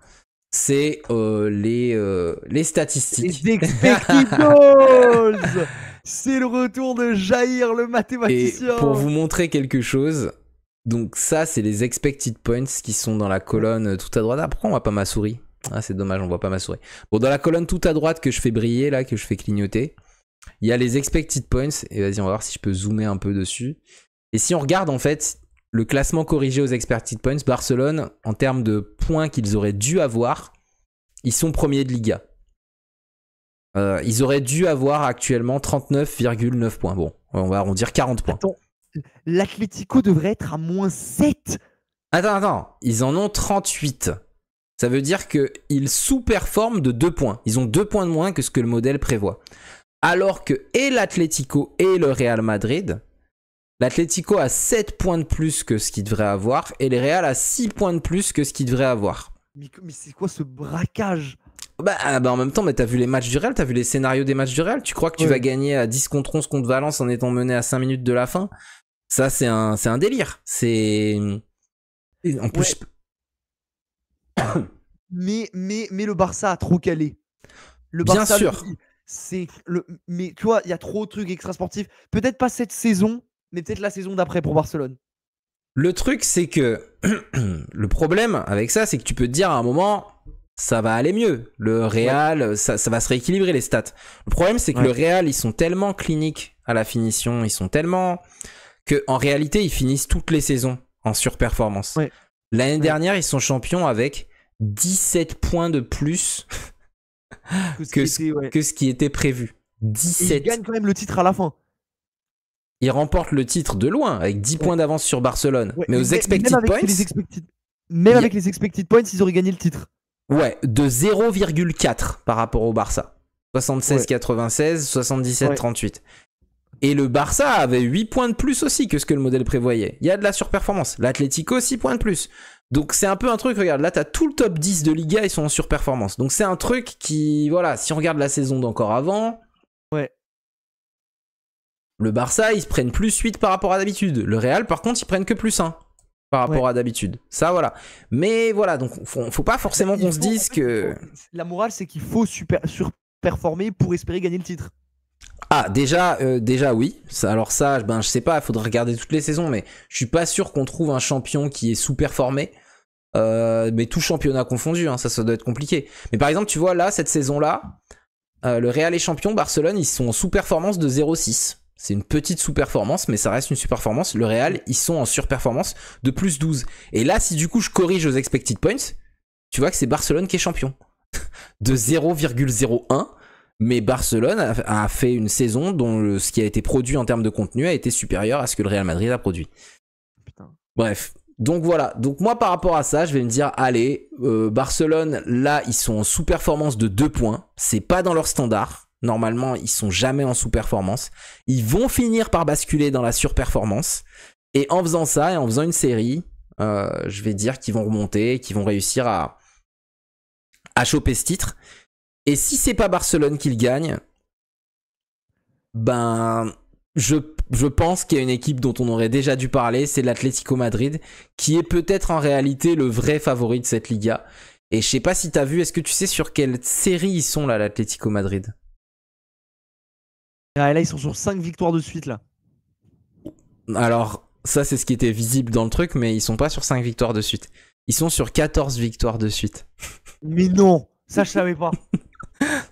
C'est les statistiques. Les expected goals. C'est le retour de Jair, le mathématicien. Et pour vous montrer quelque chose, donc ça, c'est les expected points qui sont dans la colonne tout à droite. Ah, pourquoi on voit pas ma souris? Ah, c'est dommage, on voit pas ma souris. Bon, dans la colonne tout à droite que je fais briller, là, que je fais clignoter, il y a les expected points. Et vas-y, on va voir si je peux zoomer un peu dessus. Et si on regarde, en fait, le classement corrigé aux expected points, Barcelone, en termes de points qu'ils auraient dû avoir, ils sont premiers de Liga. Ils auraient dû avoir actuellement 39,9 points. Bon, on va arrondir 40 points. Attends, l'Atlético devrait être à -7. Attends, ils en ont 38. Ça veut dire qu'ils sous-performent de 2 points. Ils ont 2 points de moins que ce que le modèle prévoit. Alors que et l'Atlético et le Real Madrid, l'Atlético a 7 points de plus que ce qu'il devrait avoir et le Real a 6 points de plus que ce qu'il devrait avoir. Mais c'est quoi ce braquage? En même temps, t'as vu les matchs du Real, t'as vu les scénarios des matchs du Real. Tu crois que tu vas gagner à 10 contre 11 contre Valence en étant mené à 5 minutes de la fin? Ça, c'est un délire. C'est... En plus... mais le Barça a trop calé. Le Barça, bien sûr. Mais tu vois, il y a trop de trucs extra-sportifs. Peut-être pas cette saison, mais peut-être la saison d'après pour Barcelone. Le truc, c'est que... le problème avec ça, c'est que tu peux te dire à un moment... ça va aller mieux. Le Real, ça va se rééquilibrer les stats. Le problème, c'est que le Real, ils sont tellement cliniques à la finition, ils sont tellement... que en réalité, ils finissent toutes les saisons en surperformance. L'année dernière, ils sont champions avec 17 points de plus que ce qui était prévu. 17. Et ils gagnent quand même le titre à la fin. Ils remportent le titre de loin, avec 10 points d'avance sur Barcelone. Mais aux expected points... avec les expected points, ils auraient gagné le titre. Ouais, de 0,4 par rapport au Barça. 76-96, 77-38. Et le Barça avait 8 points de plus aussi que ce que le modèle prévoyait. Il y a de la surperformance. L'Atlético, 6 points de plus. Donc c'est un peu un truc, regarde, là t'as tout le top 10 de Liga, ils sont en surperformance. Donc c'est un truc qui, voilà, si on regarde la saison d'encore avant... Le Barça, ils se prennent plus 8 par rapport à d'habitude. Le Real, par contre, ils prennent que plus 1. Par rapport à d'habitude. Ça, voilà. Mais voilà, donc faut pas forcément qu'on se dise que... La morale, c'est qu'il faut surperformer pour espérer gagner le titre. Ah, déjà oui. Alors ça, je sais pas, il faudrait regarder toutes les saisons, mais je suis pas sûr qu'on trouve un champion qui est sous-performé. Mais tout championnat confondu, hein, ça doit être compliqué. Mais par exemple, tu vois, là, cette saison-là, le Real est champion, Barcelone, ils sont en sous-performance de 0,6. C'est une petite sous-performance, mais ça reste une sous-performance. Le Real, ils sont en surperformance de plus 12. Et là, si du coup je corrige aux expected points, tu vois que c'est Barcelone qui est champion. De 0,01. Mais Barcelone a fait une saison dont ce qui a été produit en termes de contenu a été supérieur à ce que le Real Madrid a produit. Putain. Bref. Donc voilà. Donc moi, par rapport à ça, je vais me dire, allez, Barcelone, là, ils sont en sous-performance de 2 points. C'est pas dans leur standard. Normalement, ils sont jamais en sous-performance. Ils vont finir par basculer dans la surperformance. Et en faisant ça, et en faisant une série, je vais dire qu'ils vont remonter, qu'ils vont réussir à choper ce titre. Et si c'est pas Barcelone qui le gagne, je pense qu'il y a une équipe dont on aurait déjà dû parler, c'est l'Atlético Madrid, qui est peut-être en réalité le vrai favori de cette Liga. Et je sais pas si t'as vu, est-ce que tu sais sur quelle série ils sont là, l'Atlético Madrid ? Ah, là, ils sont sur 5 victoires de suite, là. Alors, ça, c'est ce qui était visible dans le truc, mais ils sont pas sur 5 victoires de suite. Ils sont sur 14 victoires de suite. Mais non, ça, je savais pas.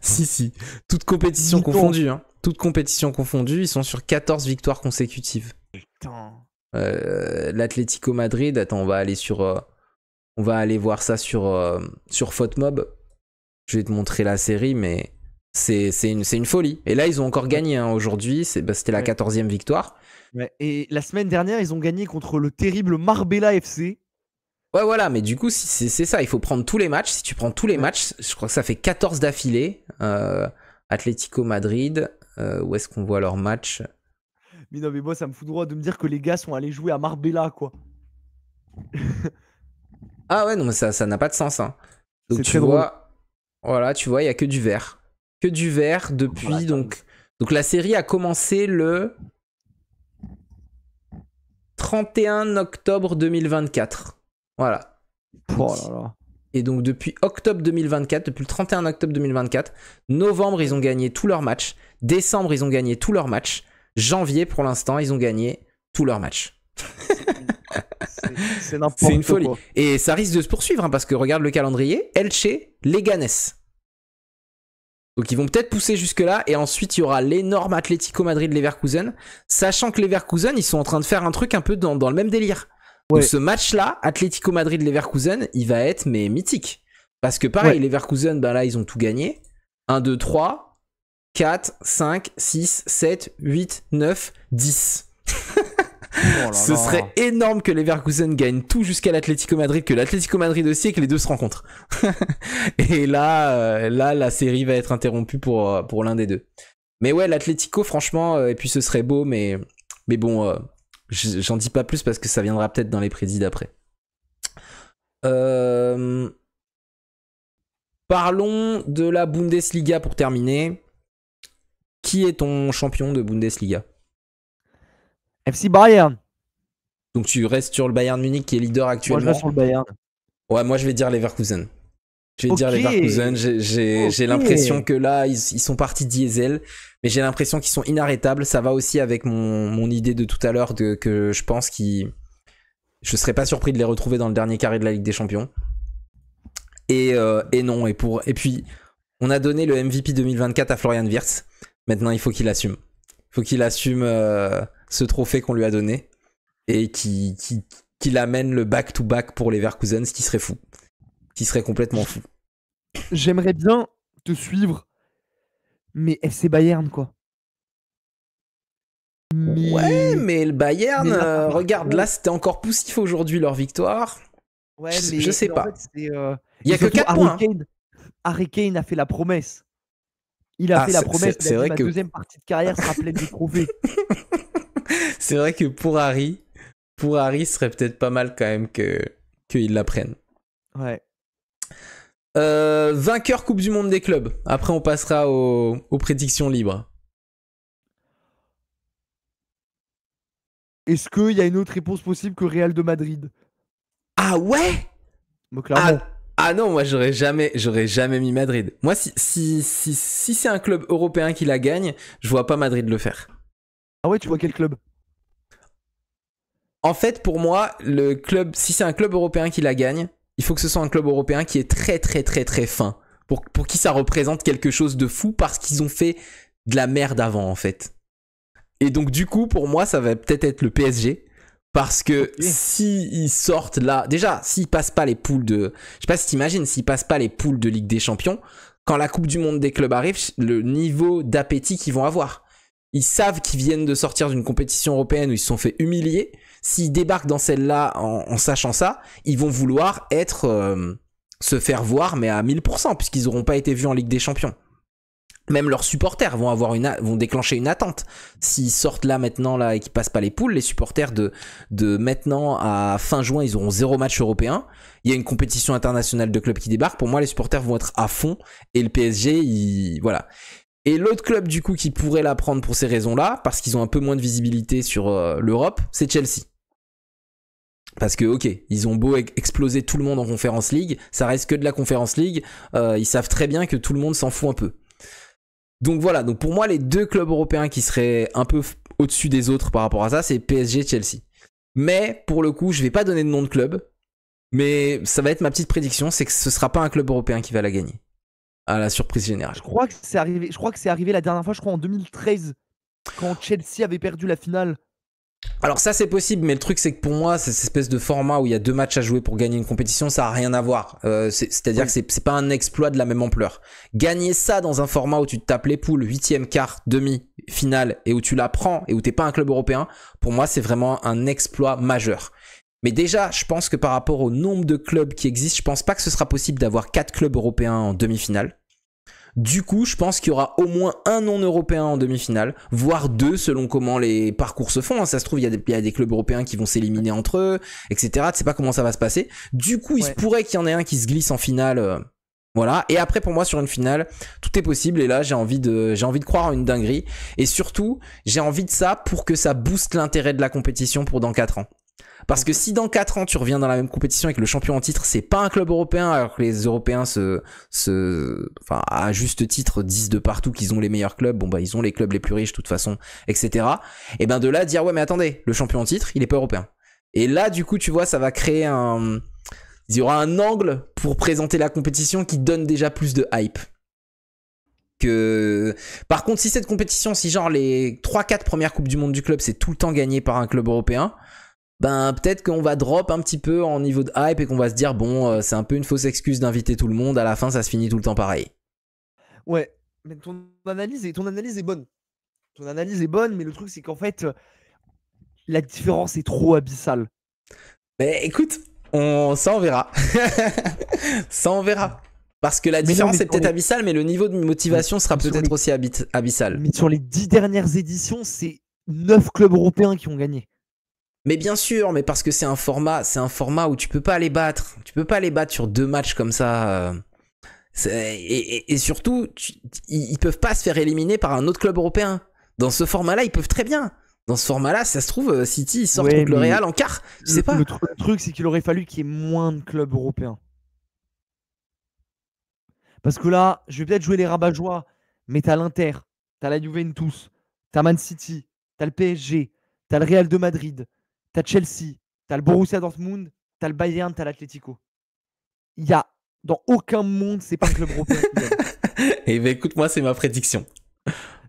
Si. Toute compétition confondue, hein. Toute compétition confondue, ils sont sur 14 victoires consécutives. Putain. L'Atlético Madrid, attends, on va aller voir ça sur FotMob. Je vais te montrer la série, mais c'est une folie. Et là, ils ont encore gagné hein, aujourd'hui. C'était la 14e victoire. Ouais. Et la semaine dernière, ils ont gagné contre le terrible Marbella FC. Ouais, voilà, mais du coup, c'est ça. Il faut prendre tous les matchs. Si tu prends tous les matchs, je crois que ça fait 14 d'affilée. Atlético Madrid, où est-ce qu'on voit leurs matchs ? Mais non, mais moi, ça me fout droit de me dire que les gars sont allés jouer à Marbella, quoi. Ah ouais, non, mais ça n'a pas de sens. Hein. Donc tu vois, voilà, tu vois, il y a que du vert. que du vert depuis donc la série a commencé le 31 octobre 2024. Voilà. Oh là là. Et donc depuis octobre 2024, depuis le 31 octobre 2024, novembre ils ont gagné tous leurs matchs, décembre ils ont gagné tous leurs matchs, janvier pour l'instant ils ont gagné tous leurs matchs. C'est n'importe quoi. C'est une folie. Et ça risque de se poursuivre parce que regarde le calendrier, Elche, Leganés. Donc ils vont peut-être pousser jusque là et ensuite il y aura l'énorme Atlético Madrid-Leverkusen, sachant que Leverkusen ils sont en train de faire un truc un peu dans le même délire. Ouais. Donc ce match-là, Atlético Madrid-Leverkusen, il va être mais mythique. Parce que pareil, Leverkusen, ben là ils ont tout gagné. 1, 2, 3, 4, 5, 6, 7, 8, 9, 10. Ce serait énorme que Leverkusen gagne tout jusqu'à l'Atlético Madrid, que l'Atlético Madrid aussi et que les deux se rencontrent. Et là, la série va être interrompue pour l'un des deux. Mais ouais, l'Atlético, franchement, et puis ce serait beau, mais bon, j'en dis pas plus parce que ça viendra peut-être dans les prédits d'après. Parlons de la Bundesliga pour terminer. Qui est ton champion de Bundesliga ? FC Bayern. Donc tu restes sur le Bayern Munich qui est leader actuellement. Moi je reste sur le Bayern. Ouais, moi je vais dire Leverkusen. Je vais dire Leverkusen. J'ai l'impression que là ils sont partis diesel, mais j'ai l'impression qu'ils sont inarrêtables. Ça va aussi avec mon idée de tout à l'heure que je pense je serais pas surpris de les retrouver dans le dernier carré de la Ligue des Champions. Et non, et puis on a donné le MVP 2024 à Florian Wirtz. Maintenant il faut qu'il assume. Il faut qu'il assume ce trophée qu'on lui a donné et qu'il amène le back-to-back pour Leverkusen, ce qui serait fou. Qui serait complètement fou. J'aimerais bien te suivre, mais FC Bayern, quoi. Ouais, mais le Bayern, regarde, là, c'était encore poussif aujourd'hui, leur victoire. Ouais, je sais pas. En fait, il y a que 4 points. Harry Kane a fait la promesse. Il a fait la promesse. C'est vrai ma deuxième partie de carrière sera pleine de trophées. C'est vrai que pour Harry, ce serait peut-être pas mal quand même qu'il la prenne. Ouais. Vainqueur Coupe du Monde des clubs. Après, on passera aux prédictions libres. Est-ce qu'il y a une autre réponse possible que Real de Madrid? Ah ouais? Clairement. Ah non, moi j'aurais jamais mis Madrid. Moi, si c'est un club européen qui la gagne, je vois pas Madrid le faire. Ah ouais, tu vois quel club? En fait, pour moi, le club, si c'est un club européen qui la gagne, il faut que ce soit un club européen qui est très très très très fin. Pour qui ça représente quelque chose de fou parce qu'ils ont fait de la merde avant en fait. Et donc du coup, pour moi, ça va peut-être être le PSG. Parce que s'ils sortent là... Déjà, s'ils passent pas les poules de... Je sais pas si t'imagines, s'ils passent pas les poules de Ligue des Champions, quand la Coupe du Monde des clubs arrive, le niveau d'appétit qu'ils vont avoir. Ils savent qu'ils viennent de sortir d'une compétition européenne où ils se sont fait humilier. S'ils débarquent dans celle-là en sachant ça, ils vont vouloir se faire voir, mais à 1000%, puisqu'ils n'auront pas été vus en Ligue des Champions. Même leurs supporters vont déclencher une attente. S'ils sortent là maintenant là et qu'ils passent pas les poules, les supporters de maintenant à fin juin, ils auront 0 match européen. Il y a une compétition internationale de clubs qui débarque. Pour moi, les supporters vont être à fond et le PSG, voilà. Et l'autre club du coup qui pourrait la prendre pour ces raisons-là, parce qu'ils ont un peu moins de visibilité sur l'Europe, c'est Chelsea. Parce que ok, ils ont beau exploser tout le monde en Conference League, ça reste que de la Conference League. Ils savent très bien que tout le monde s'en fout un peu. Donc voilà, donc pour moi les deux clubs européens qui seraient un peu au-dessus des autres par rapport à ça, c'est PSG et Chelsea. Mais pour le coup, je vais pas donner de nom de club, mais ça va être ma petite prédiction, c'est que ce sera pas un club européen qui va la gagner. À la surprise générale. Je crois que c'est arrivé la dernière fois, je crois en 2013, quand Chelsea avait perdu la finale. Alors ça c'est possible, mais le truc c'est que pour moi cette espèce de format où il y a 2 matchs à jouer pour gagner une compétition, ça a rien à voir. C'est-à-dire que c'est pas un exploit de la même ampleur. Gagner ça dans un format où tu te tapes les poules, 8e, quart, demi, finale, et où tu la prends et où t'es pas un club européen, pour moi c'est vraiment un exploit majeur. Mais déjà, je pense que par rapport au nombre de clubs qui existent, je pense pas que ce sera possible d'avoir 4 clubs européens en demi-finale. Du coup, je pense qu'il y aura au moins un non-européen en demi-finale, voire 2 selon comment les parcours se font. Ça se trouve, il y a des clubs européens qui vont s'éliminer entre eux, etc. Tu sais pas comment ça va se passer. Du coup, il se pourrait qu'il y en ait un qui se glisse en finale Voilà. Et après, pour moi, sur une finale, tout est possible. Et là, j'ai envie de croire en une dinguerie. Et surtout, j'ai envie de ça pour que ça booste l'intérêt de la compétition pour dans 4 ans. Parce que si dans 4 ans, tu reviens dans la même compétition et que le champion en titre, c'est pas un club européen, alors que les Européens enfin, à juste titre, disent de partout qu'ils ont les meilleurs clubs, bon, bah, ils ont les clubs les plus riches, de toute façon, etc. Et ben, de là, dire, ouais, mais attendez, le champion en titre, il est pas européen. Et là, du coup, tu vois, ça va créer il y aura un angle pour présenter la compétition qui donne déjà plus de hype. Par contre, si cette compétition, si genre les 3-4 premières coupes du monde du club, c'est tout le temps gagné par un club européen, ben peut-être qu'on va drop un petit peu en niveau de hype et qu'on va se dire bon, c'est un peu une fausse excuse d'inviter tout le monde, à la fin ça se finit tout le temps pareil. Ouais, mais ton analyse est bonne. Ton analyse est bonne, mais le truc c'est qu'en fait, la différence est trop abyssale. Mais écoute, ça on verra. Ça on verra. Parce que la différence est peut-être abyssale, mais le niveau de motivation sera peut-être aussi abyssal. Mais sur les 10 dernières éditions, c'est 9 clubs européens qui ont gagné. Mais bien sûr, mais parce que c'est un format où tu peux pas les battre. Tu peux pas les battre sur 2 matchs comme ça. Et surtout, ils peuvent pas se faire éliminer par un autre club européen. Dans ce format-là, ils peuvent très bien. Dans ce format-là, ça se trouve, City, ils sortent contre le Real en quart. Je sais pas. Le truc, c'est qu'il aurait fallu qu'il y ait moins de clubs européens. Parce que là, je vais peut-être jouer les rabat-joie, mais t'as l'Inter, t'as la Juventus, t'as Man City, t'as le PSG, t'as le Real de Madrid, t'as Chelsea, t'as le Borussia Dortmund, t'as le Bayern, t'as l'Atlético. Il y a dans aucun monde, c'est pas un club européen qui gagne. Et ben écoute, moi c'est ma prédiction.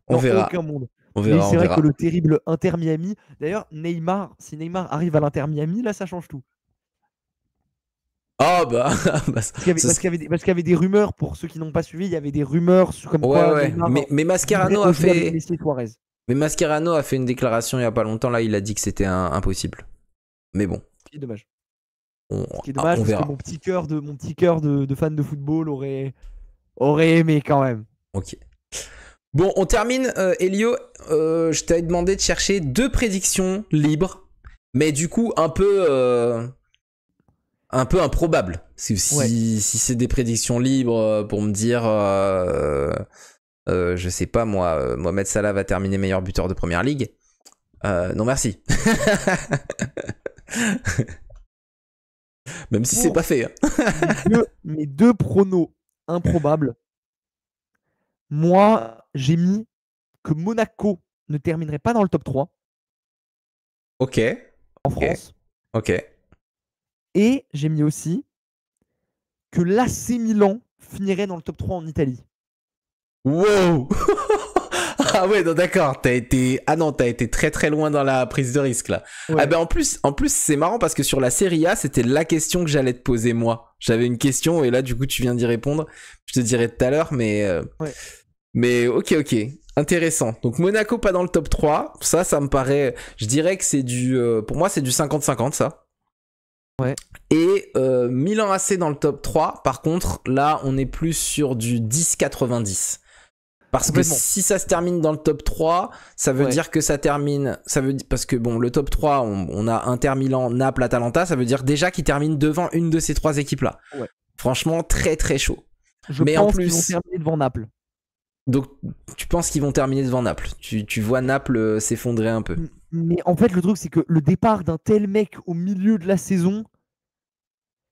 On verra. Dans aucun monde. On verra. Mais c'est vrai que le terrible Inter Miami. D'ailleurs, si Neymar arrive à l'Inter Miami, là ça change tout. Oh bah, parce qu'il y avait des rumeurs, pour ceux qui n'ont pas suivi, il y avait des rumeurs comme quoi. Ouais. Mais Mascherano a fait. Mais Mascherano a fait une déclaration il y a pas longtemps, là, il a dit que c'était impossible. Mais bon. Ce qui est dommage. Parce que mon petit cœur de fan de football aurait aimé quand même. Ok. Bon, on termine, Elio. Je t'avais demandé de chercher 2 prédictions libres, mais du coup un peu improbable. Si c'est des prédictions libres pour me dire, je sais pas moi, Mohamed Salah va terminer meilleur buteur de première ligue. Non merci. Même si c'est pas fait. Hein. Mes deux pronos improbables. Moi, j'ai mis que Monaco ne terminerait pas dans le top 3. Ok. En France. Ok. Et j'ai mis aussi que l'AC Milan finirait dans le top 3 en Italie. Wow. Ah ouais, non, d'accord, t'as été très très loin dans la prise de risque là. Ouais. Ah ben en plus c'est marrant parce que sur la Serie A, c'était la question que j'allais te poser moi. J'avais une question et là du coup tu viens d'y répondre. Je te dirai tout à l'heure mais ok, intéressant. Donc Monaco pas dans le top 3, ça me paraît, je dirais que c'est pour moi c'est du 50-50 ça. Ouais. Et Milan AC dans le top 3, par contre là on est plus sur du 10-90. Parce que si ça se termine dans le top 3, ça veut dire que ça termine. Parce que bon, le top 3, on a Inter, Milan, Naples, Atalanta. Ça veut dire déjà qu'ils terminent devant une de ces 3 équipes-là. Ouais. Franchement, très très chaud. Je pense qu'ils vont terminer devant Naples. Donc, tu penses qu'ils vont terminer devant Naples? Tu vois Naples s'effondrer un peu. Mais en fait, le truc, c'est que le départ d'un tel mec au milieu de la saison,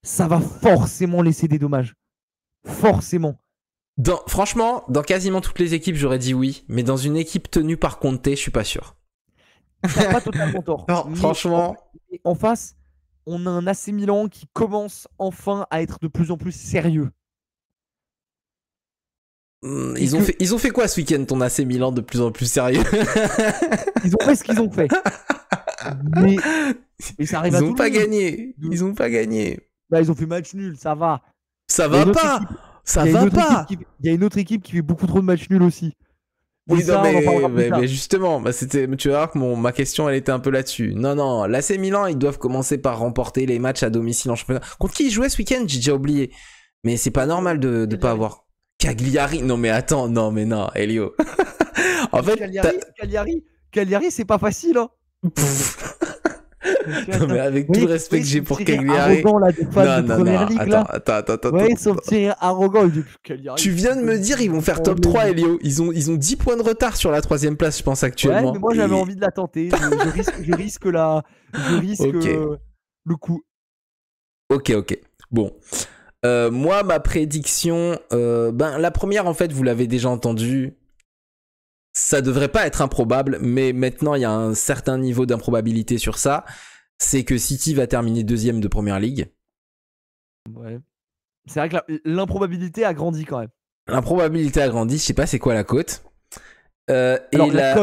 ça va forcément laisser des dommages. Forcément. Franchement, dans quasiment toutes les équipes, j'aurais dit oui, mais dans une équipe tenue par Conte, je suis pas sûr. T'as pas totalement tort. Non, franchement. En face, on a un AC Milan qui commence enfin à être de plus en plus sérieux. Ils ont fait quoi ce week-end, ton AC Milan de plus en plus sérieux? Ils ont fait ce qu'ils ont fait. Mais ça arrive à tout le monde. Ils ont pas gagné. Bah, ils ont fait match nul, ça va. Ça va pas. Ça va pas. Il y a une autre équipe qui fait beaucoup trop de matchs nuls aussi. Oui, mais justement, tu vas voir que ma question, elle était un peu là-dessus. Non, l'AC Milan, ils doivent commencer par remporter les matchs à domicile en championnat. Contre qui ils jouaient ce week-end? J'ai déjà oublié. Mais c'est pas normal de pas avoir Cagliari. Non, mais attends, non, Elio. En fait, Cagliari, c'est pas facile, hein. Non, mais avec tout le respect que j'ai pour Cagliari. Arrogant là, des fans de première ligue là. Attends. Ouais, son petit arrogant. Tu viens de me dire ils vont faire top 3, Elio. Ils ont 10 points de retard sur la 3e place, je pense, actuellement. Ouais, mais moi j'avais envie de la tenter. Je risque le coup. Ok. Bon. Moi, ma prédiction, la première, en fait, vous l'avez déjà entendu. Ça devrait pas être improbable, mais maintenant, il y a un certain niveau d'improbabilité sur ça. C'est que City va terminer 2e de Première Ligue. Ouais. C'est vrai que l'improbabilité a grandi quand même. L'improbabilité a grandi. Je sais pas c'est quoi la cote. Alors, la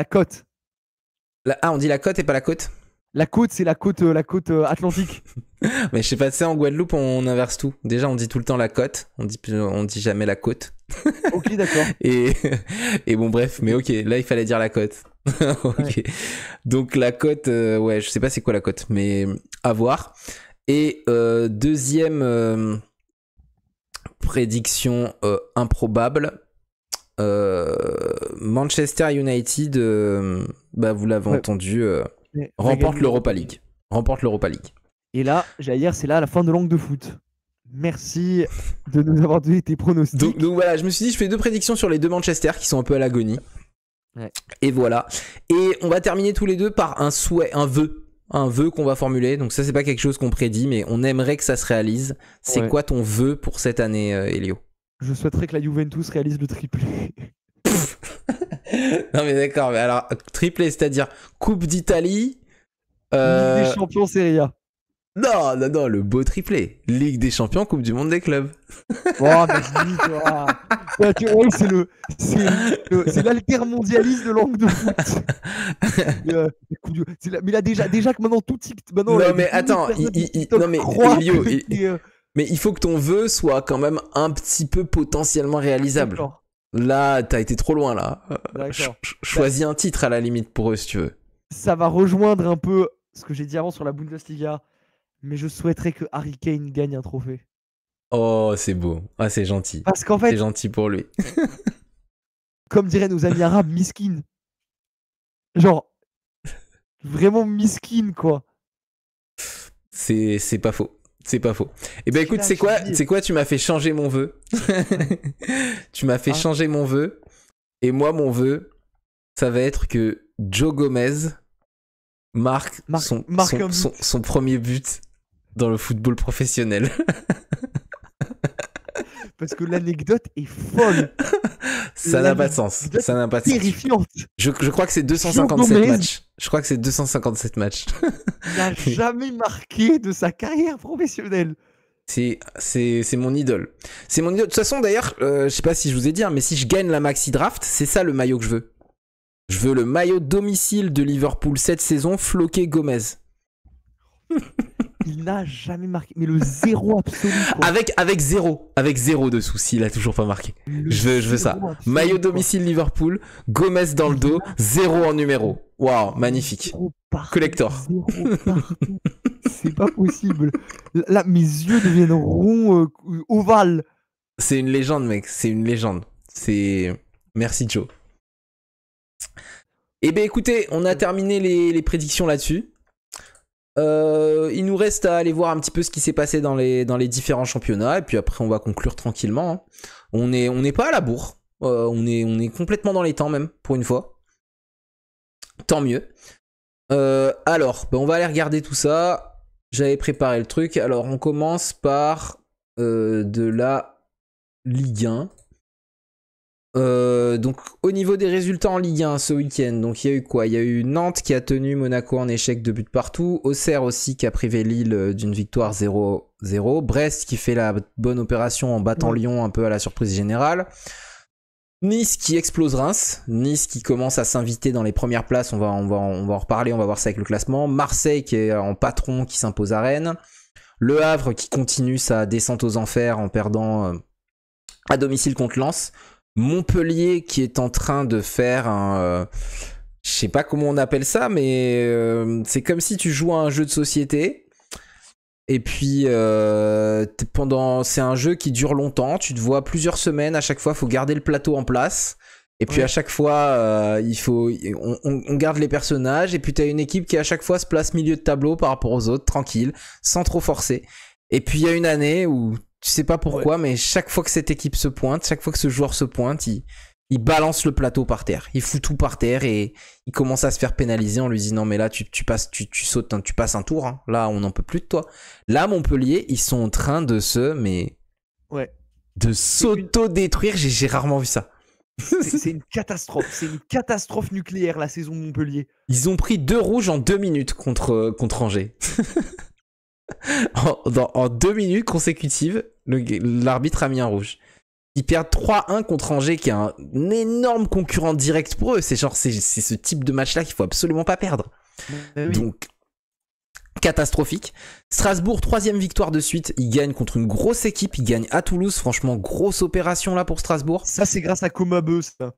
cote. On dit la cote et pas la côte. La côte, c'est la côte atlantique. Mais je sais pas, tu sais, en Guadeloupe, on inverse tout. Déjà, on dit tout le temps la côte. On dit jamais la côte. Ok, d'accord. Et bon, bref, mais ok, là, il fallait dire la côte. Ok. Ouais. Donc, la côte, ouais, je sais pas c'est quoi la côte, mais à voir. Et deuxième prédiction improbable. Manchester United, vous l'avez entendu, remporte l'Europa League. Et là, j'allais dire, c'est là la fin de l'angle de foot. Merci de nous avoir donné tes pronostics. Donc voilà, je me suis dit, je fais 2 prédictions sur les 2 Manchester qui sont un peu à l'agonie. Ouais. Et voilà. Et on va terminer tous les deux par un souhait, un vœu qu'on va formuler. Donc ça, c'est pas quelque chose qu'on prédit, mais on aimerait que ça se réalise. C'est quoi ton vœu pour cette année, Elio? Je souhaiterais que la Juventus réalise le triplé. Non mais d'accord, mais alors triplé, c'est-à-dire Coupe d'Italie, Ligue des Champions, Serie A. Non, le beau triplé. Ligue des Champions, Coupe du Monde des clubs. Oh, mais dis, toi. Tu vois, c'est l'altermondialisme de l'angle de foot. Mais là, déjà que maintenant tout TikTok. Non, mais attends, non, mais Elio, mais il faut que ton vœu soit quand même un petit peu potentiellement réalisable. D'accord. Là, t'as été trop loin, là. Choisis un titre à la limite pour eux, si tu veux. Ça va rejoindre un peu ce que j'ai dit avant sur la Bundesliga. Mais je souhaiterais que Harry Kane gagne un trophée. Oh, c'est beau. Ah, c'est gentil. Parce qu'en fait, c'est gentil pour lui. Comme diraient nos amis arabes, miskin. Genre, vraiment miskin, quoi. C'est pas faux. C'est pas faux. Eh ben écoute, c'est quoi, tu m'as fait changer mon vœu. Tu m'as fait changer mon vœu. Et moi, mon vœu, ça va être que Joe Gomez marque son premier but dans le football professionnel. Parce que l'anecdote est folle. Ça n'a pas de sens. Ça n'a pas de sens. Terrifiante. Je crois que c'est 257 matchs. Je crois que c'est 257 matchs. Il n'a jamais marqué de sa carrière professionnelle. C'est mon idole. C'est mon idole. De toute façon, d'ailleurs, je sais pas si je vous ai dit, mais si je gagne la Maxi Draft, c'est ça le maillot que je veux. Je veux le maillot domicile de Liverpool cette saison, floqué Gomez. Il n'a jamais marqué, mais le zéro absolu. Quoi. Avec zéro de soucis, il a toujours pas marqué. Je veux ça. Absolu, maillot domicile Liverpool, Gomez dans le dos, 0 en numéro. Waouh, magnifique. Collector. C'est pas possible. Là, mes yeux deviennent ronds, ovales. C'est une légende, mec. C'est une légende. Merci, Joe. Eh bien, écoutez, on a terminé les prédictions là-dessus. Il nous reste à aller voir un petit peu ce qui s'est passé dans les différents championnats et puis après on va conclure tranquillement. Hein. On n'est pas à la bourre, on est complètement dans les temps même pour une fois. Tant mieux. Alors, on va aller regarder tout ça. J'avais préparé le truc. Alors on commence par de la Ligue 1. Donc au niveau des résultats en Ligue 1 ce week-end, donc il y a eu quoi? Il y a eu Nantes qui a tenu Monaco en échec de but partout, Auxerre aussi qui a privé Lille d'une victoire 0-0, Brest qui fait la bonne opération en battant Lyon un peu à la surprise générale, Nice qui explose Reims, Nice qui commence à s'inviter dans les premières places, on va en reparler, on va voir ça avec le classement, Marseille qui est en patron qui s'impose à Rennes, Le Havre qui continue sa descente aux enfers en perdant à domicile contre Lens, Montpellier qui est en train de faire un... je sais pas comment on appelle ça, mais c'est comme si tu joues à un jeu de société. Et puis, c'est un jeu qui dure longtemps. Tu te vois plusieurs semaines. À chaque fois, il faut garder le plateau en place. Et puis à chaque fois, on garde les personnages. Et puis t'as une équipe qui à chaque fois se place milieu de tableau par rapport aux autres, tranquille, sans trop forcer. Et puis il y a une année où tu sais pas pourquoi, mais chaque fois que cette équipe se pointe, chaque fois que ce joueur se pointe, il balance le plateau par terre. Il fout tout par terre et il commence à se faire pénaliser. On lui dit non mais là tu sautes, tu passes un tour. Hein. Là on n'en peut plus de toi. Là Montpellier, ils sont en train de de s'auto-détruire. J'ai rarement vu ça. C'est une catastrophe. C'est une catastrophe nucléaire la saison de Montpellier. Ils ont pris 2 rouges en 2 minutes contre Angers. en 2 minutes consécutives, l'arbitre a mis un rouge. Ils perdent 3-1 contre Angers, qui est un énorme concurrent direct pour eux. C'est ce type de match-là qu'il faut absolument pas perdre. Oui. Donc, catastrophique. Strasbourg, 3e victoire de suite. Ils gagnent contre une grosse équipe. Ils gagnent à Toulouse. Franchement, grosse opération là pour Strasbourg. Ça, c'est grâce à Comabeu, ça.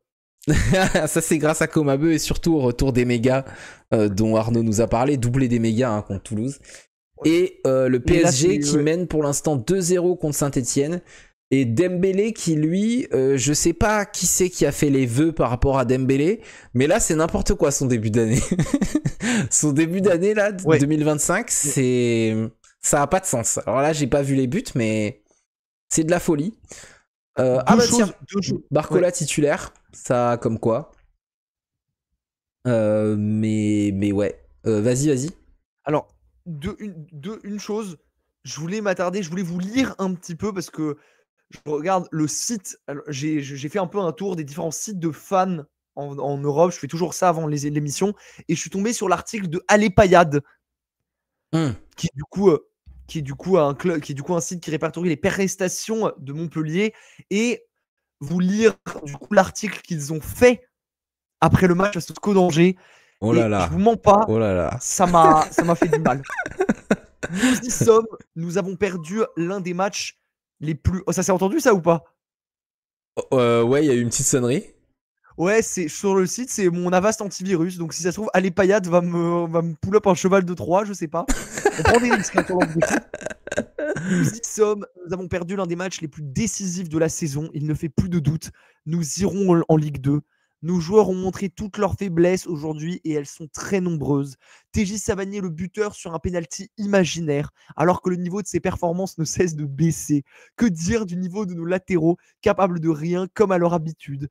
Ça, c'est grâce à Comabeu et surtout au retour des mégas dont Arnaud nous a parlé. Doublé des mégas contre Toulouse. Et le PSG qui mène pour l'instant 2-0 contre Saint-Etienne. Et Dembélé qui lui, je sais pas qui c'est qui a fait les vœux par rapport à Dembélé, mais là c'est n'importe quoi son début d'année. Son début d'année là, 2025, ça a pas de sens. Alors là j'ai pas vu les buts, mais c'est de la folie. Barcola titulaire, ça comme quoi. Mais ouais, vas-y. Alors une chose, je voulais m'attarder, je voulais vous lire un petit peu parce que je regarde le site. J'ai fait un peu un tour des différents sites de fans en Europe. Je fais toujours ça avant l'émission. Et je suis tombé sur l'article de Alepayade, qui est du coup un site qui répertorie les prestations de Montpellier. Et vous lire du coup l'article qu'ils ont fait après le match à SCO d'Angers. Oh là là. Je vous mens pas. Oh là là. Ça m'a fait du mal. Nous y sommes. Nous avons perdu l'un des matchs les plus... Oh, ça s'est entendu ça ou pas? Ouais, il y a eu une petite sonnerie. Ouais, c'est sur le site, c'est mon Avast antivirus. Donc si ça se trouve, Alepayade va me pull up un cheval de Troie, je sais pas. On prend des risques pour Nous y sommes. Nous avons perdu l'un des matchs les plus décisifs de la saison. Il ne fait plus de doute. Nous irons en Ligue 2. Nos joueurs ont montré toutes leurs faiblesses aujourd'hui et elles sont très nombreuses. TJ Savanier, le buteur, sur un pénalty imaginaire, alors que le niveau de ses performances ne cesse de baisser. Que dire du niveau de nos latéraux, capables de rien comme à leur habitude?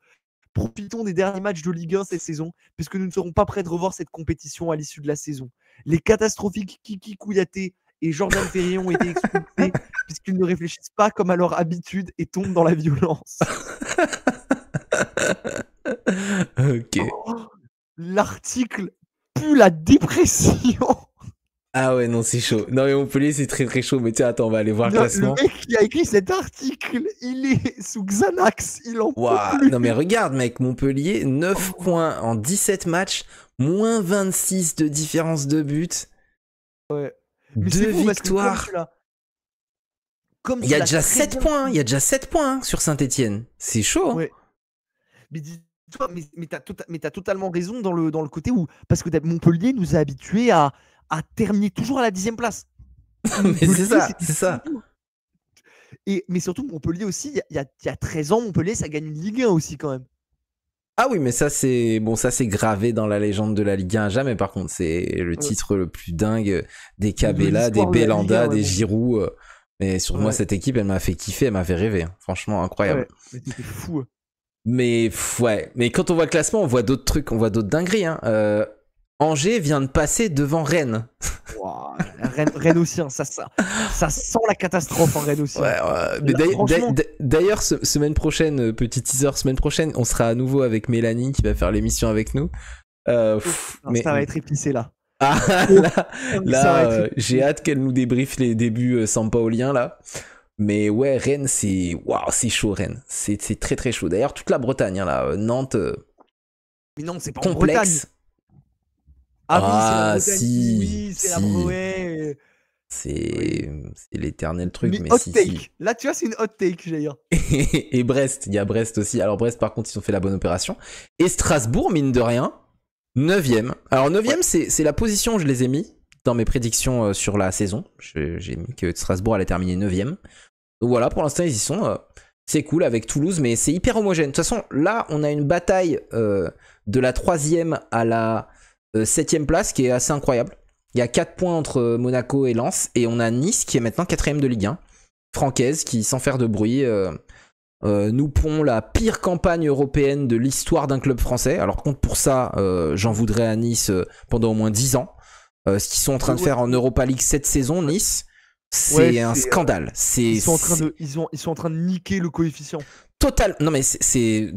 Profitons des derniers matchs de Ligue 1 cette saison, puisque nous ne serons pas prêts de revoir cette compétition à l'issue de la saison. Les catastrophiques Kiki Kouyaté et Jordan Ferrier ont été expulsés, puisqu'ils ne réfléchissent pas comme à leur habitude et tombent dans la violence. Ok. L'article pue la dépression. Ah ouais, non, c'est chaud. Non, mais Montpellier, c'est très très chaud. Mais tiens, attends, on va aller voir le classement. Le mec qui a écrit cet article, il est sous Xanax. Il en peut plus. Non, mais regarde, mec, Montpellier, 9 points en 17 matchs, moins 26 de différence de but. Ouais. 2 victoires. Il y a déjà 7 points. Il y a déjà 7 points sur Saint-Etienne. C'est chaud. Ouais. Mais dis-toi, mais t'as totalement raison dans le côté où, parce que Montpellier nous a habitués à terminer toujours à la 10e place. Mais c'est ça. Mais surtout, Montpellier aussi, il y a 13 ans, Montpellier, ça gagne une Ligue 1 aussi quand même. Ah oui, mais ça c'est gravé dans la légende de la Ligue 1 à jamais. Par contre, c'est le titre le plus dingue des Cabella, des Belanda, des Giroud. Mais sur moi, cette équipe, elle m'a fait kiffer, elle m'a fait rêver. Hein. Franchement, incroyable. Ouais, mais c'était fou. Mais ouais, mais quand on voit le classement, on voit d'autres trucs, on voit d'autres dingueries. Hein. Angers vient de passer devant Rennes. Wow, Rennes aussi, hein, ça sent la catastrophe en Rennes aussi. Ouais, mais d'ailleurs, semaine prochaine, petit teaser, semaine prochaine, on sera à nouveau avec Mélanie qui va faire l'émission avec nous. Ça va être épicé là. Ah, là j'ai hâte qu'elle nous débriefe les débuts sampaoliens là. Mais ouais, Rennes, c'est chaud, Rennes. C'est très très chaud. D'ailleurs, toute la Bretagne, hein, là, Nantes. Mais non, c'est pas complexe. En Bretagne. Ah oui, c'est la Bretagne. Si, oui, c'est la Bretagne. C'est l'éternel truc. Mais hot si, take. Si. Là, tu vois, c'est une hot take, j'ai dire. Et Brest, il y a Brest aussi. Alors Brest, par contre, ils ont fait la bonne opération. Et Strasbourg, mine de rien, 9ème. Alors 9ème, c'est la position où je les ai mis dans mes prédictions sur la saison. J'ai mis que Strasbourg allait terminer 9ème. Donc voilà, pour l'instant, ils y sont. C'est cool avec Toulouse, mais c'est hyper homogène. De toute façon, là, on a une bataille de la 3e à la 7e place qui est assez incroyable. Il y a 4 points entre Monaco et Lens, et on a Nice qui est maintenant 4e de Ligue 1. Francaise qui, sans faire de bruit, nous pond la pire campagne européenne de l'histoire d'un club français. Alors contre, pour ça, j'en voudrais à Nice pendant au moins 10 ans. Ce qu'ils sont en train de faire en Europa League cette saison, Nice, c'est un scandale. Ils sont en train de niquer le coefficient. Total. Non mais c'est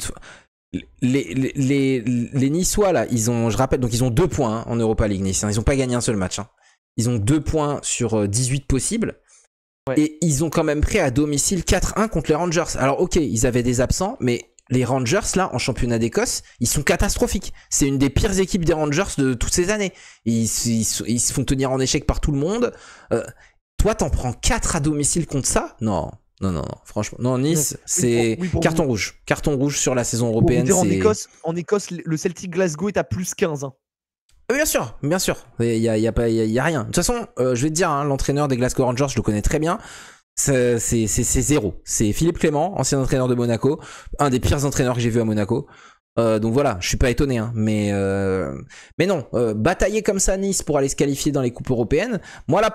les Niçois là, je rappelle, donc ils ont 2 points en Europa League, Nice. Ils n'ont pas gagné un seul match. Ils ont 2 points sur 18 possibles. Ouais. Et ils ont quand même pris à domicile 4-1 contre les Rangers. Alors ok, ils avaient des absents, mais les Rangers là, en championnat d'Écosse, ils sont catastrophiques. C'est une des pires équipes des Rangers de toutes ces années. Ils se font tenir en échec par tout le monde. Toi, t'en prends 4 à domicile contre ça ? Non, franchement. Non, Nice, c'est carton rouge. Carton rouge sur la saison européenne. Dire, en Écosse, le Celtic Glasgow est à plus 15. Bien sûr. Il y a rien. De toute façon, je vais te dire, l'entraîneur des Glasgow Rangers, je le connais très bien. C'est zéro. C'est Philippe Clément, ancien entraîneur de Monaco, un des pires entraîneurs que j'ai vu à Monaco. Donc voilà, je suis pas étonné, mais non, batailler comme ça Nice pour aller se qualifier dans les coupes européennes,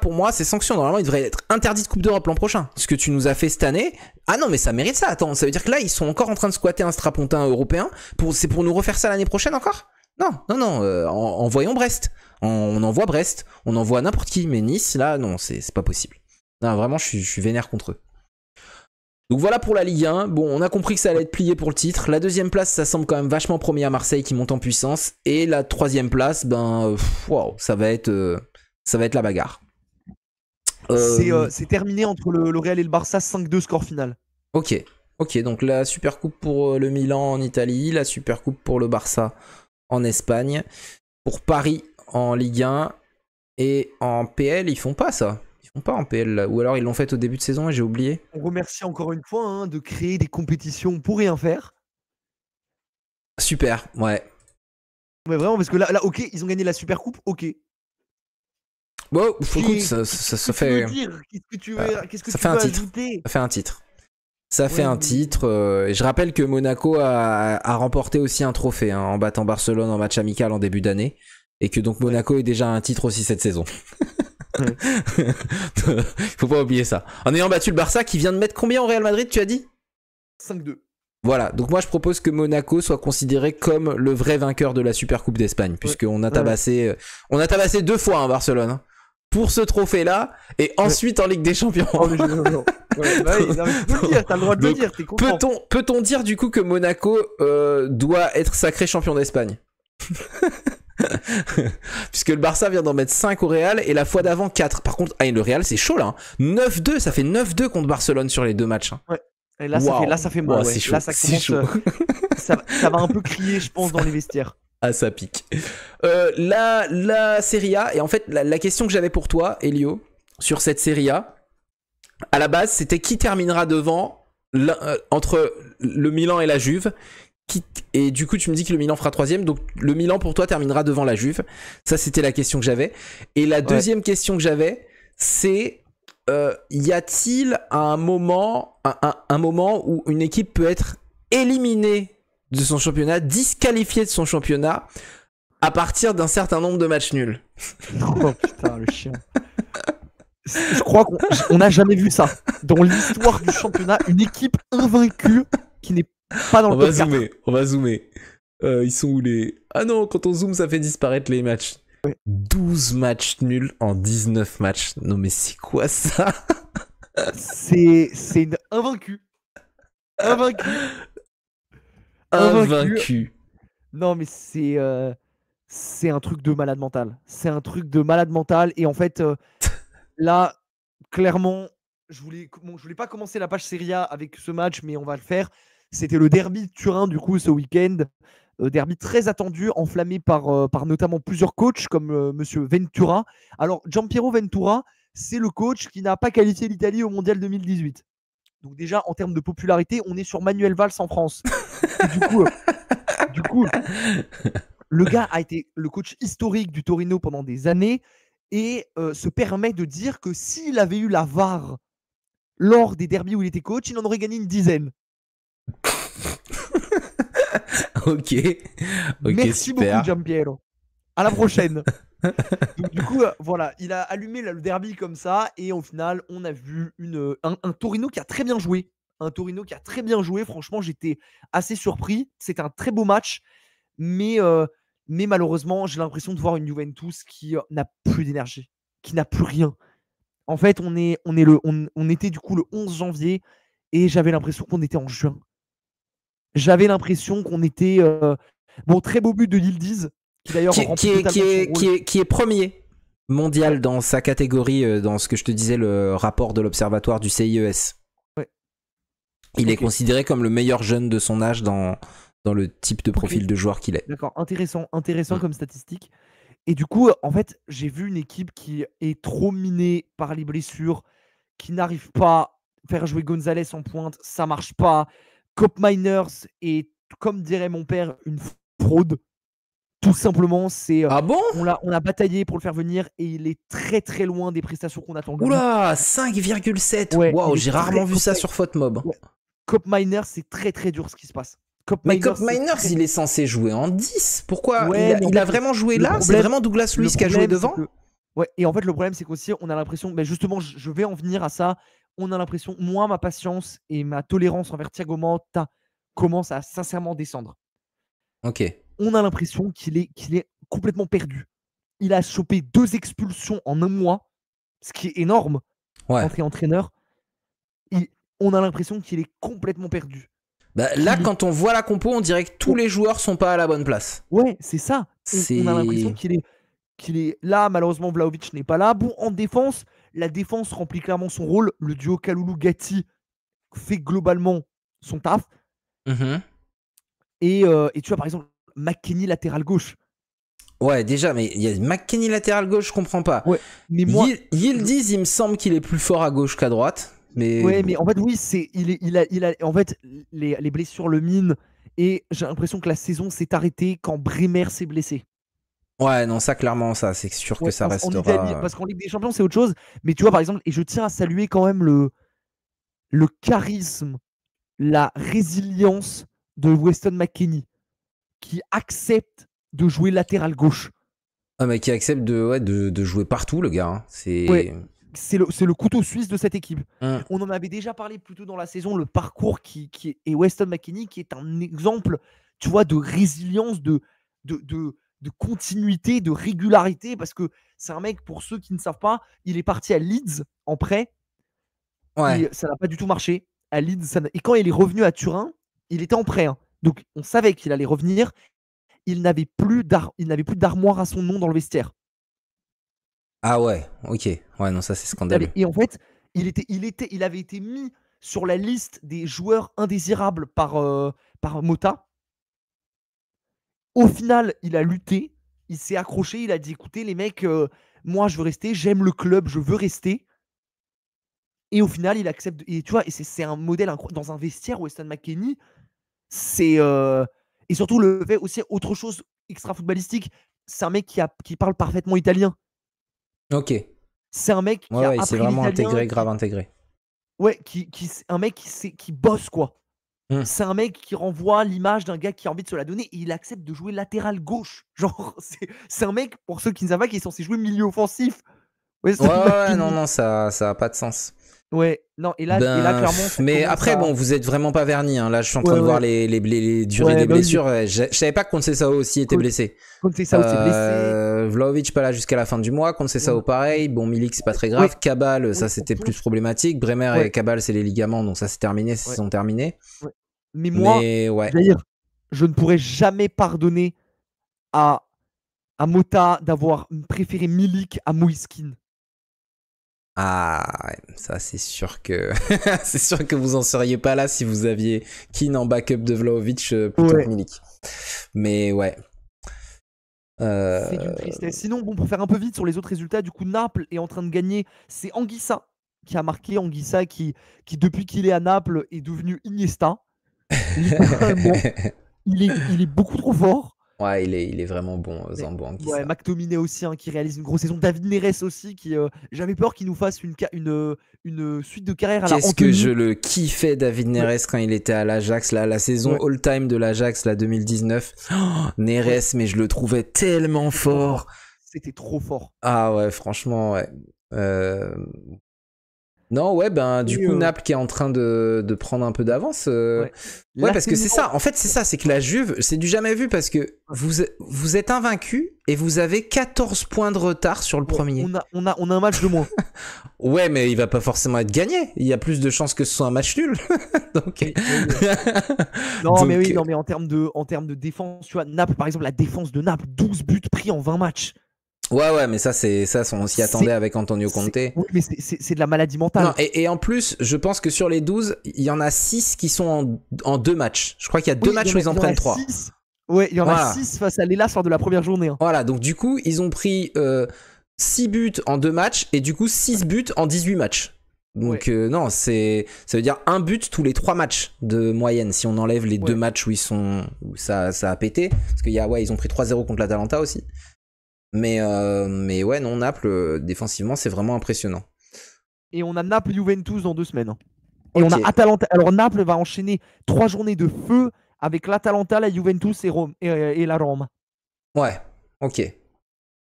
pour moi c'est sanction. Normalement il devrait être interdit de Coupe d'Europe l'an prochain. Ce que tu nous as fait cette année, non mais ça mérite ça. Attends, ça veut dire que là ils sont encore en train de squatter un strapontin européen. C'est pour nous refaire ça l'année prochaine encore ? Non, envoyons Brest. On envoie Brest, on envoie n'importe qui, mais Nice là non, c'est pas possible. Non, vraiment je suis vénère contre eux. Donc voilà pour la Ligue 1. Bon, on a compris que ça allait être plié pour le titre. La 2e place, ça semble quand même vachement promis à Marseille qui monte en puissance. Et la 3e place, ça va être la bagarre. C'est terminé entre le Real et le Barça, 5-2 score final. Ok, donc la Supercoupe pour le Milan en Italie, la Supercoupe pour le Barça en Espagne, pour Paris en Ligue 1 et en PL, ils font pas ça. Pas en PL là. Ou alors ils l'ont fait au début de saison et j'ai oublié. On remercie encore une fois de créer des compétitions pour rien faire. Super, ouais. Mais vraiment, parce que là ok, ils ont gagné la Super Coupe, ok. Bon, écoute, ça fait. Qu'est-ce que tu veux ajouter ? Ça fait un titre. Ça fait un titre. Et je rappelle que Monaco a remporté aussi un trophée en battant Barcelone en match amical en début d'année. Et que donc Monaco est déjà un titre aussi cette saison. Faut pas oublier ça. En ayant battu le Barça qui vient de mettre combien au Real Madrid, tu as dit ? 5-2. Voilà, donc moi je propose que Monaco soit considéré comme le vrai vainqueur de la Supercoupe d'Espagne, puisqu'on a tabassé 2 fois Barcelone pour ce trophée-là, et ensuite en Ligue des Champions. Tu peux le dire, t'as le droit de le dire, t'es content. Peut-on dire du coup que Monaco doit être sacré champion d'Espagne ? Puisque le Barça vient d'en mettre 5 au Real et la fois d'avant 4. Par contre, le Real c'est chaud là. 9-2, ça fait 9-2 contre Barcelone sur les 2 matchs. Ouais. Et là, ça fait mal. C'est chaud. Là, ça commence. Ça va un peu crier, je pense, dans les vestiaires. Ah, ça pique. La Serie A, et en fait, la question que j'avais pour toi, Elio, sur cette Serie A, à la base, c'était qui terminera devant entre le Milan et la Juve. Et du coup tu me dis que le Milan fera 3ème, donc le Milan pour toi terminera devant la Juve. Ça c'était la question que j'avais. Et la deuxième question que j'avais, c'est y a-t-il un moment où une équipe peut être éliminée de son championnat, disqualifiée de son championnat à partir d'un certain nombre de matchs nuls? Oh putain, le chien. Je crois qu'on n'a jamais vu ça dans l'histoire du championnat, une équipe invaincue qui n'est pas dans le top 4. On va zoomer. Ils sont où les... Ah non, quand on zoome, ça fait disparaître les matchs. Ouais. 12 matchs nuls en 19 matchs. Non mais c'est quoi ça? C'est une invaincue. Invaincu. Non mais c'est un truc de malade mental. C'est un truc de malade mental. Et en fait, là, clairement, je voulais pas commencer la page Serie A avec ce match, mais on va le faire. C'était le derby de Turin, du coup, ce week-end. Derby très attendu, enflammé par notamment plusieurs coachs, comme monsieur Ventura. Alors, Giampiero Ventura, c'est le coach qui n'a pas qualifié l'Italie au Mondial 2018. Donc déjà, en termes de popularité, on est sur Manuel Valls en France. Et du coup, le gars a été le coach historique du Torino pendant des années et se permet de dire que s'il avait eu la VAR lors des derbys où il était coach, il en aurait gagné une dizaine. Ok, Merci super. beaucoup, Giampiero. À la prochaine. Donc, du coup, voilà, il a allumé le derby comme ça, et au final, on a vu un Torino qui a très bien joué. Un Torino qui a très bien joué. Franchement, j'étais assez surpris. C'était un très beau match, mais, mais malheureusement, j'ai l'impression de voir une Juventus qui n'a plus d'énergie, qui n'a plus rien. En fait, on était du coup le 11 janvier, et j'avais l'impression qu'on était en juin. J'avais l'impression qu'on était. Bon, très beau but de Yildiz, qui d'ailleurs remplit totalement son rôle. Qui est premier mondial Ouais, dans sa catégorie, dans ce que je te disais, le rapport de l'observatoire du CIES. ouais, Il est ok, considéré comme le meilleur jeune de son âge dans le type de ok. profil de joueur qu'il est. D'accord, intéressant Mm. comme statistique. Et du coup, en fait, j'ai vu une équipe qui est trop minée par les blessures, qui n'arrive pas à faire jouer Gonzalez en pointe, ça marche pas. Cop Miners est, comme dirait mon père, une fraude. Tout simplement, Ah bon? on a bataillé pour le faire venir, et il est très très loin des prestations qu'on attend de lui. Oula, 5,7. Ouais, Waouh, il j'ai est rarement vu Cop ça sur FotMob. Ouais. Cop Miners, c'est très très dur ce qui se passe. Cop Mais Miners, Cop Miners, il est censé jouer en 10. Pourquoi? Ouais, mais en Il a fait, vraiment joué le là? C'est problème, vraiment Douglas le Luiz qui a joué problème, c'est devant? que. Ouais, et en fait, le problème, c'est qu'aussi, on a l'impression. Mais justement, je vais en venir à ça. On a l'impression, moi, ma patience et ma tolérance envers Thiago Motta commence à sincèrement descendre. Ok. On a l'impression qu'il est complètement perdu. Il a chopé 2 expulsions en un mois, ce qui est énorme Ouais. quand tu es entraîneur. On a l'impression qu'il est complètement perdu. Bah, là, Qu'il est. quand on voit la compo, on dirait que tous les joueurs sont pas à la bonne place. Ouais, c'est ça. On a l'impression C'est. qu'il est là. Malheureusement, Vlahovic n'est pas là. Bon, en défense, la défense remplit clairement son rôle. Le duo Kalulu-Gatti fait globalement son taf. Mhm. Et tu vois, par exemple, McKennie latéral gauche. Ouais, déjà, mais il y a McKennie latéral gauche, je comprends pas. Ouais, mais moi. Yildiz, il me semble qu'il est plus fort à gauche qu'à droite. Mais Ouais, bon. mais en fait, oui, il a. En fait, les blessures le minent. Et j'ai l'impression que la saison s'est arrêtée quand Bremer s'est blessé. Ouais, non, ça, clairement, ça, c'est sûr que Ouais, ça en Italie, restera. parce qu'en Ligue des Champions, c'est autre chose. Mais tu vois, par exemple, et je tiens à saluer quand même le charisme, la résilience de Weston McKennie, qui accepte de jouer latéral gauche. Ah, mais qui accepte de jouer partout, le gars. Hein. Ouais, C'est. c'est le couteau suisse de cette équipe. Hum. On en avait déjà parlé plus tôt dans la saison, le parcours et Weston McKennie, qui est un exemple, tu vois, de résilience, de continuité, de régularité, parce que c'est un mec, pour ceux qui ne savent pas, il est parti à Leeds en prêt, Ouais. et ça n'a pas du tout marché. À Leeds, et quand il est revenu à Turin, il était en prêt. Hein. Donc on savait qu'il allait revenir. Il n'avait plus d'armoire à son nom dans le vestiaire. Ah ouais, ok. Ouais, non, ça, c'est scandaleux. Et en fait, il avait été mis sur la liste des joueurs indésirables par Motta. Au final, il a lutté, il s'est accroché, il a dit écoutez, les mecs, moi je veux rester, j'aime le club, je veux rester. Et au final, il accepte. Et tu vois, et c'est un modèle incroyable. Dans un vestiaire, Weston McKennie, c'est. Et surtout, le fait aussi, autre chose extra-footballistique, c'est un mec qui parle parfaitement italien. Ok. C'est un mec qui Ouais, a ouais, il s'est appris vraiment l'italien. intégré, grave intégré. Ouais, un mec qui bosse, quoi. Hum. C'est un mec qui renvoie l'image d'un gars qui a envie de se la donner, et il accepte de jouer latéral gauche. Genre, c'est un mec, pour ceux qui ne savent pas, qui est censé jouer milieu offensif. Ouais, Weston ouais, non, McKennie. non, ça a pas de sens. Ouais, non, et là clairement, ça Mais commence après, à. bon, vous êtes vraiment pas vernis. Hein. Là, je suis en train Ouais, de voir ouais. les durées Ouais, des bah oui. blessures. Je savais pas que Conceição aussi était blessé. Conceição s'est blessé. Vlahovic pas là jusqu'à la fin du mois. Conceição Ouais. pareil. Bon, Milik, c'est pas très Ouais. grave. Cabal, ça Oui, c'était en plus plus. problématique. Bremer Ouais. et Cabal, c'est les ligaments, donc ça c'est terminé, Ouais. c'est sont terminés. Ouais. Mais moi, Mais ouais. Jair, je ne pourrais jamais pardonner à Motta d'avoir préféré Milik à Moïskine. Ah, ouais, ça c'est sûr que c'est sûr que vous en seriez pas là si vous aviez Keane en backup de Vlahovic plutôt que Milik. Mais ouais. C'est d'une tristesse. Sinon, bon, pour faire un peu vite sur les autres résultats, du coup, Naples est en train de gagner. C'est Anguissa qui a marqué. Anguissa qui depuis qu'il est à Naples, est devenu Iniesta. Littéralement, il est beaucoup trop fort. Ouais, il est vraiment bon, Zambo Anguissa. Ouais, McTominay aussi, hein, qui réalise une grosse saison. David Neres aussi, qui j'avais peur qu'il nous fasse une suite de carrière à la Qu'est-ce que Anthony. je le kiffais, David Neres, quand il était à l'Ajax, là, la saison all-time de l'Ajax, là, 2019. Oh, Neres, mais je le trouvais tellement fort. C'était trop fort. Ah ouais, franchement, ouais. Non, ouais, ben du coup, Naples qui est en train de prendre un peu d'avance. Ouais, parce que c'est ça. En fait, c'est ça, c'est que la Juve, c'est du jamais vu parce que vous êtes invaincu et vous avez 14 points de retard sur le premier. On a un match de moins. Ouais, mais il va pas forcément être gagné. Il y a plus de chances que ce soit un match nul. Donc... non, donc... mais oui, non, mais en termes de défense, tu vois, Naples, par exemple, la défense de Naples, 12 buts pris en 20 matchs. Ouais, mais ça, on s'y attendait avec Antonio Conte. Oui, mais c'est de la maladie mentale. Non, et en plus, je pense que sur les 12, il y en a 6 qui sont en 2 matchs. Je crois qu'il y a 2 matchs où ils en prennent 3. Ouais, il y en a 6 face à l'Hellas lors de la première journée. Hein. Voilà, donc du coup, ils ont pris 6 buts en 2 matchs et du coup 6 buts en 18 matchs. Donc non, ça veut dire 1 but tous les 3 matchs de moyenne si on enlève les 2 matchs où ça a pété. Parce qu'ils ils ont pris 3-0 contre l'Atalanta aussi. Mais ouais, non, Naples, défensivement, c'est vraiment impressionnant. Et on a Naples-Juventus dans 2 semaines. Et on a Atalanta. Alors Naples va enchaîner 3 journées de feu avec l'Atalanta, la Juventus et la Rome. Ouais, ok.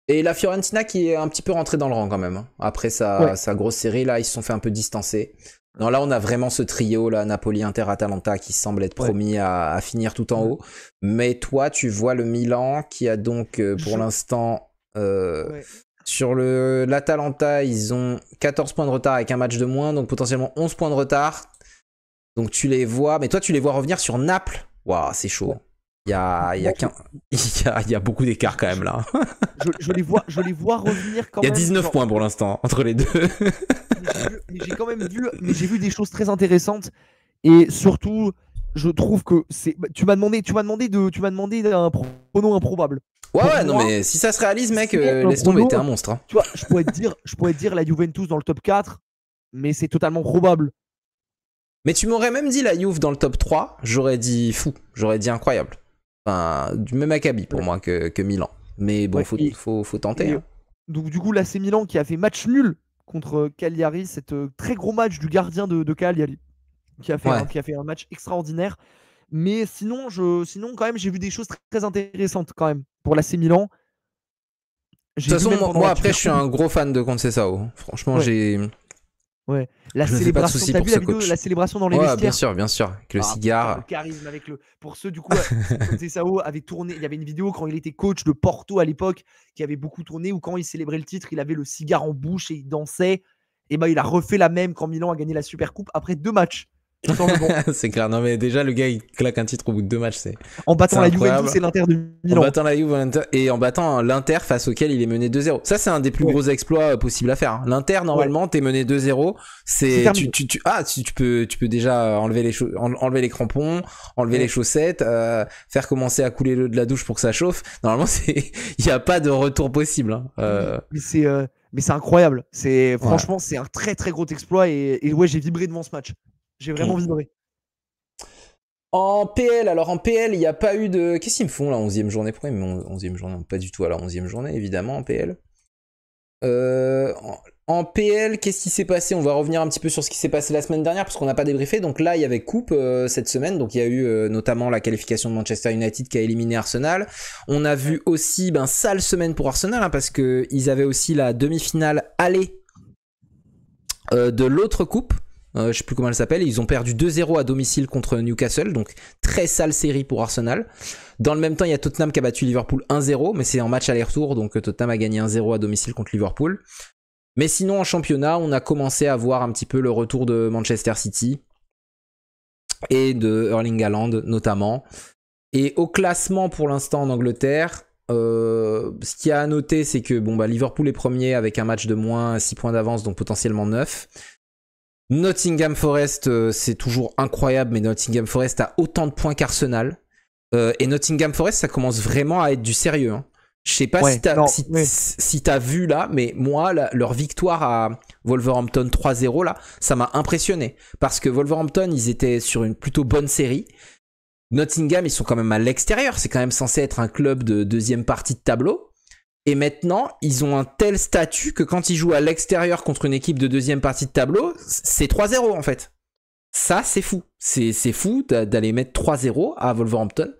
Et la Fiorentina qui est un petit peu rentrée dans le rang quand même. Hein. Après sa grosse série, là, ils se sont fait un peu distancer. Non, là, on a vraiment ce trio, là, Napoli, Inter, Atalanta, qui semble être promis à finir tout en haut. Mais toi, tu vois le Milan qui a donc, pour l'instant... Sur l'Atalanta, ils ont 14 points de retard avec un match de moins, donc potentiellement 11 points de retard. Donc tu les vois, mais toi tu les vois revenir sur Naples. Waouh, c'est chaud. Il y a beaucoup d'écart quand même là. je les vois revenir quand même. Il y a 19 points pour l'instant entre les deux. mais j'ai quand même j'ai vu des choses très intéressantes et surtout je trouve que tu m'as demandé d'un pronom improbable. Ouais, non, mais si ça se réalise, mec, laisse tomber, t'es un monstre. Hein. Tu vois, je pourrais te dire la Juventus dans le top 4, mais c'est totalement probable. Mais tu m'aurais même dit la Juve dans le top 3, j'aurais dit fou, j'aurais dit incroyable. Enfin, du même acabit pour moi que Milan. Mais bon, faut tenter. Hein. Donc du coup, là, c'est Milan qui a fait match nul contre Cagliari, cet très gros match du gardien de Cagliari, qui a fait un match extraordinaire. Mais sinon, quand même, j'ai vu des choses très intéressantes quand même pour l'AC Milan. De toute façon, moi après, je suis un gros fan de Conceição. Franchement, j'ai... Ouais. La célébration, t'as vu la vidéo de la célébration dans les vestiaires? Bien sûr, avec le cigare. Le charisme avec le... Pour ceux, du coup, Conceição avait tourné, il y avait une vidéo quand il était coach de Porto à l'époque, qui avait beaucoup tourné, où quand il célébrait le titre, il avait le cigare en bouche et il dansait. Et il a refait la même quand Milan a gagné la Supercoupe après 2 matchs. C'est clair, non mais déjà le gars il claque un titre au bout de 2 matchs, en battant la Juventus et l'Inter de Milan. En battant la Juve et en battant l'Inter face auquel il est mené 2-0. Ça c'est un des plus gros exploits possibles à faire. Hein. L'Inter normalement t'es mené 2-0, tu peux déjà enlever les crampons, enlever les chaussettes, faire commencer à couler l'eau de la douche pour que ça chauffe. Normalement il y a pas de retour possible. Hein. Mais c'est incroyable. Franchement c'est un très très gros exploit et j'ai vibré devant ce match. J'ai vraiment vibré. En PL, il n'y a pas eu de... Qu'est-ce qu'ils me font là, 11e journée? Pourquoi ils me font 11e journée? Pas du tout à la 11e journée, évidemment, en PL. En PL, qu'est-ce qui s'est passé? On va revenir un petit peu sur ce qui s'est passé la semaine dernière, parce qu'on n'a pas débriefé. Donc là, il y avait coupe cette semaine. Donc il y a eu notamment la qualification de Manchester United qui a éliminé Arsenal. On a vu aussi, sale semaine pour Arsenal, hein, parce qu'ils avaient aussi la demi-finale aller de l'autre coupe. Je sais plus comment elle s'appelle, ils ont perdu 2-0 à domicile contre Newcastle, donc très sale série pour Arsenal. Dans le même temps, il y a Tottenham qui a battu Liverpool 1-0, mais c'est en match aller-retour, donc Tottenham a gagné 1-0 à domicile contre Liverpool. Mais sinon, en championnat, on a commencé à voir un petit peu le retour de Manchester City et de Erling Haaland notamment. Et au classement pour l'instant en Angleterre, ce qu'il y a à noter, c'est que Liverpool est premier avec un match de moins 6 points d'avance, donc potentiellement 9. Nottingham Forest, c'est toujours incroyable, mais Nottingham Forest a autant de points qu'Arsenal. Et Nottingham Forest, ça commence vraiment à être du sérieux. Hein. Je sais pas si t'as vu là, mais moi, leur victoire à Wolverhampton 3-0, là, ça m'a impressionné. Parce que Wolverhampton, ils étaient sur une plutôt bonne série. Nottingham, ils sont quand même à l'extérieur. C'est quand même censé être un club de deuxième partie de tableau. Et maintenant, ils ont un tel statut que quand ils jouent à l'extérieur contre une équipe de deuxième partie de tableau, c'est 3-0 en fait. Ça, c'est fou. C'est fou d'aller mettre 3-0 à Wolverhampton.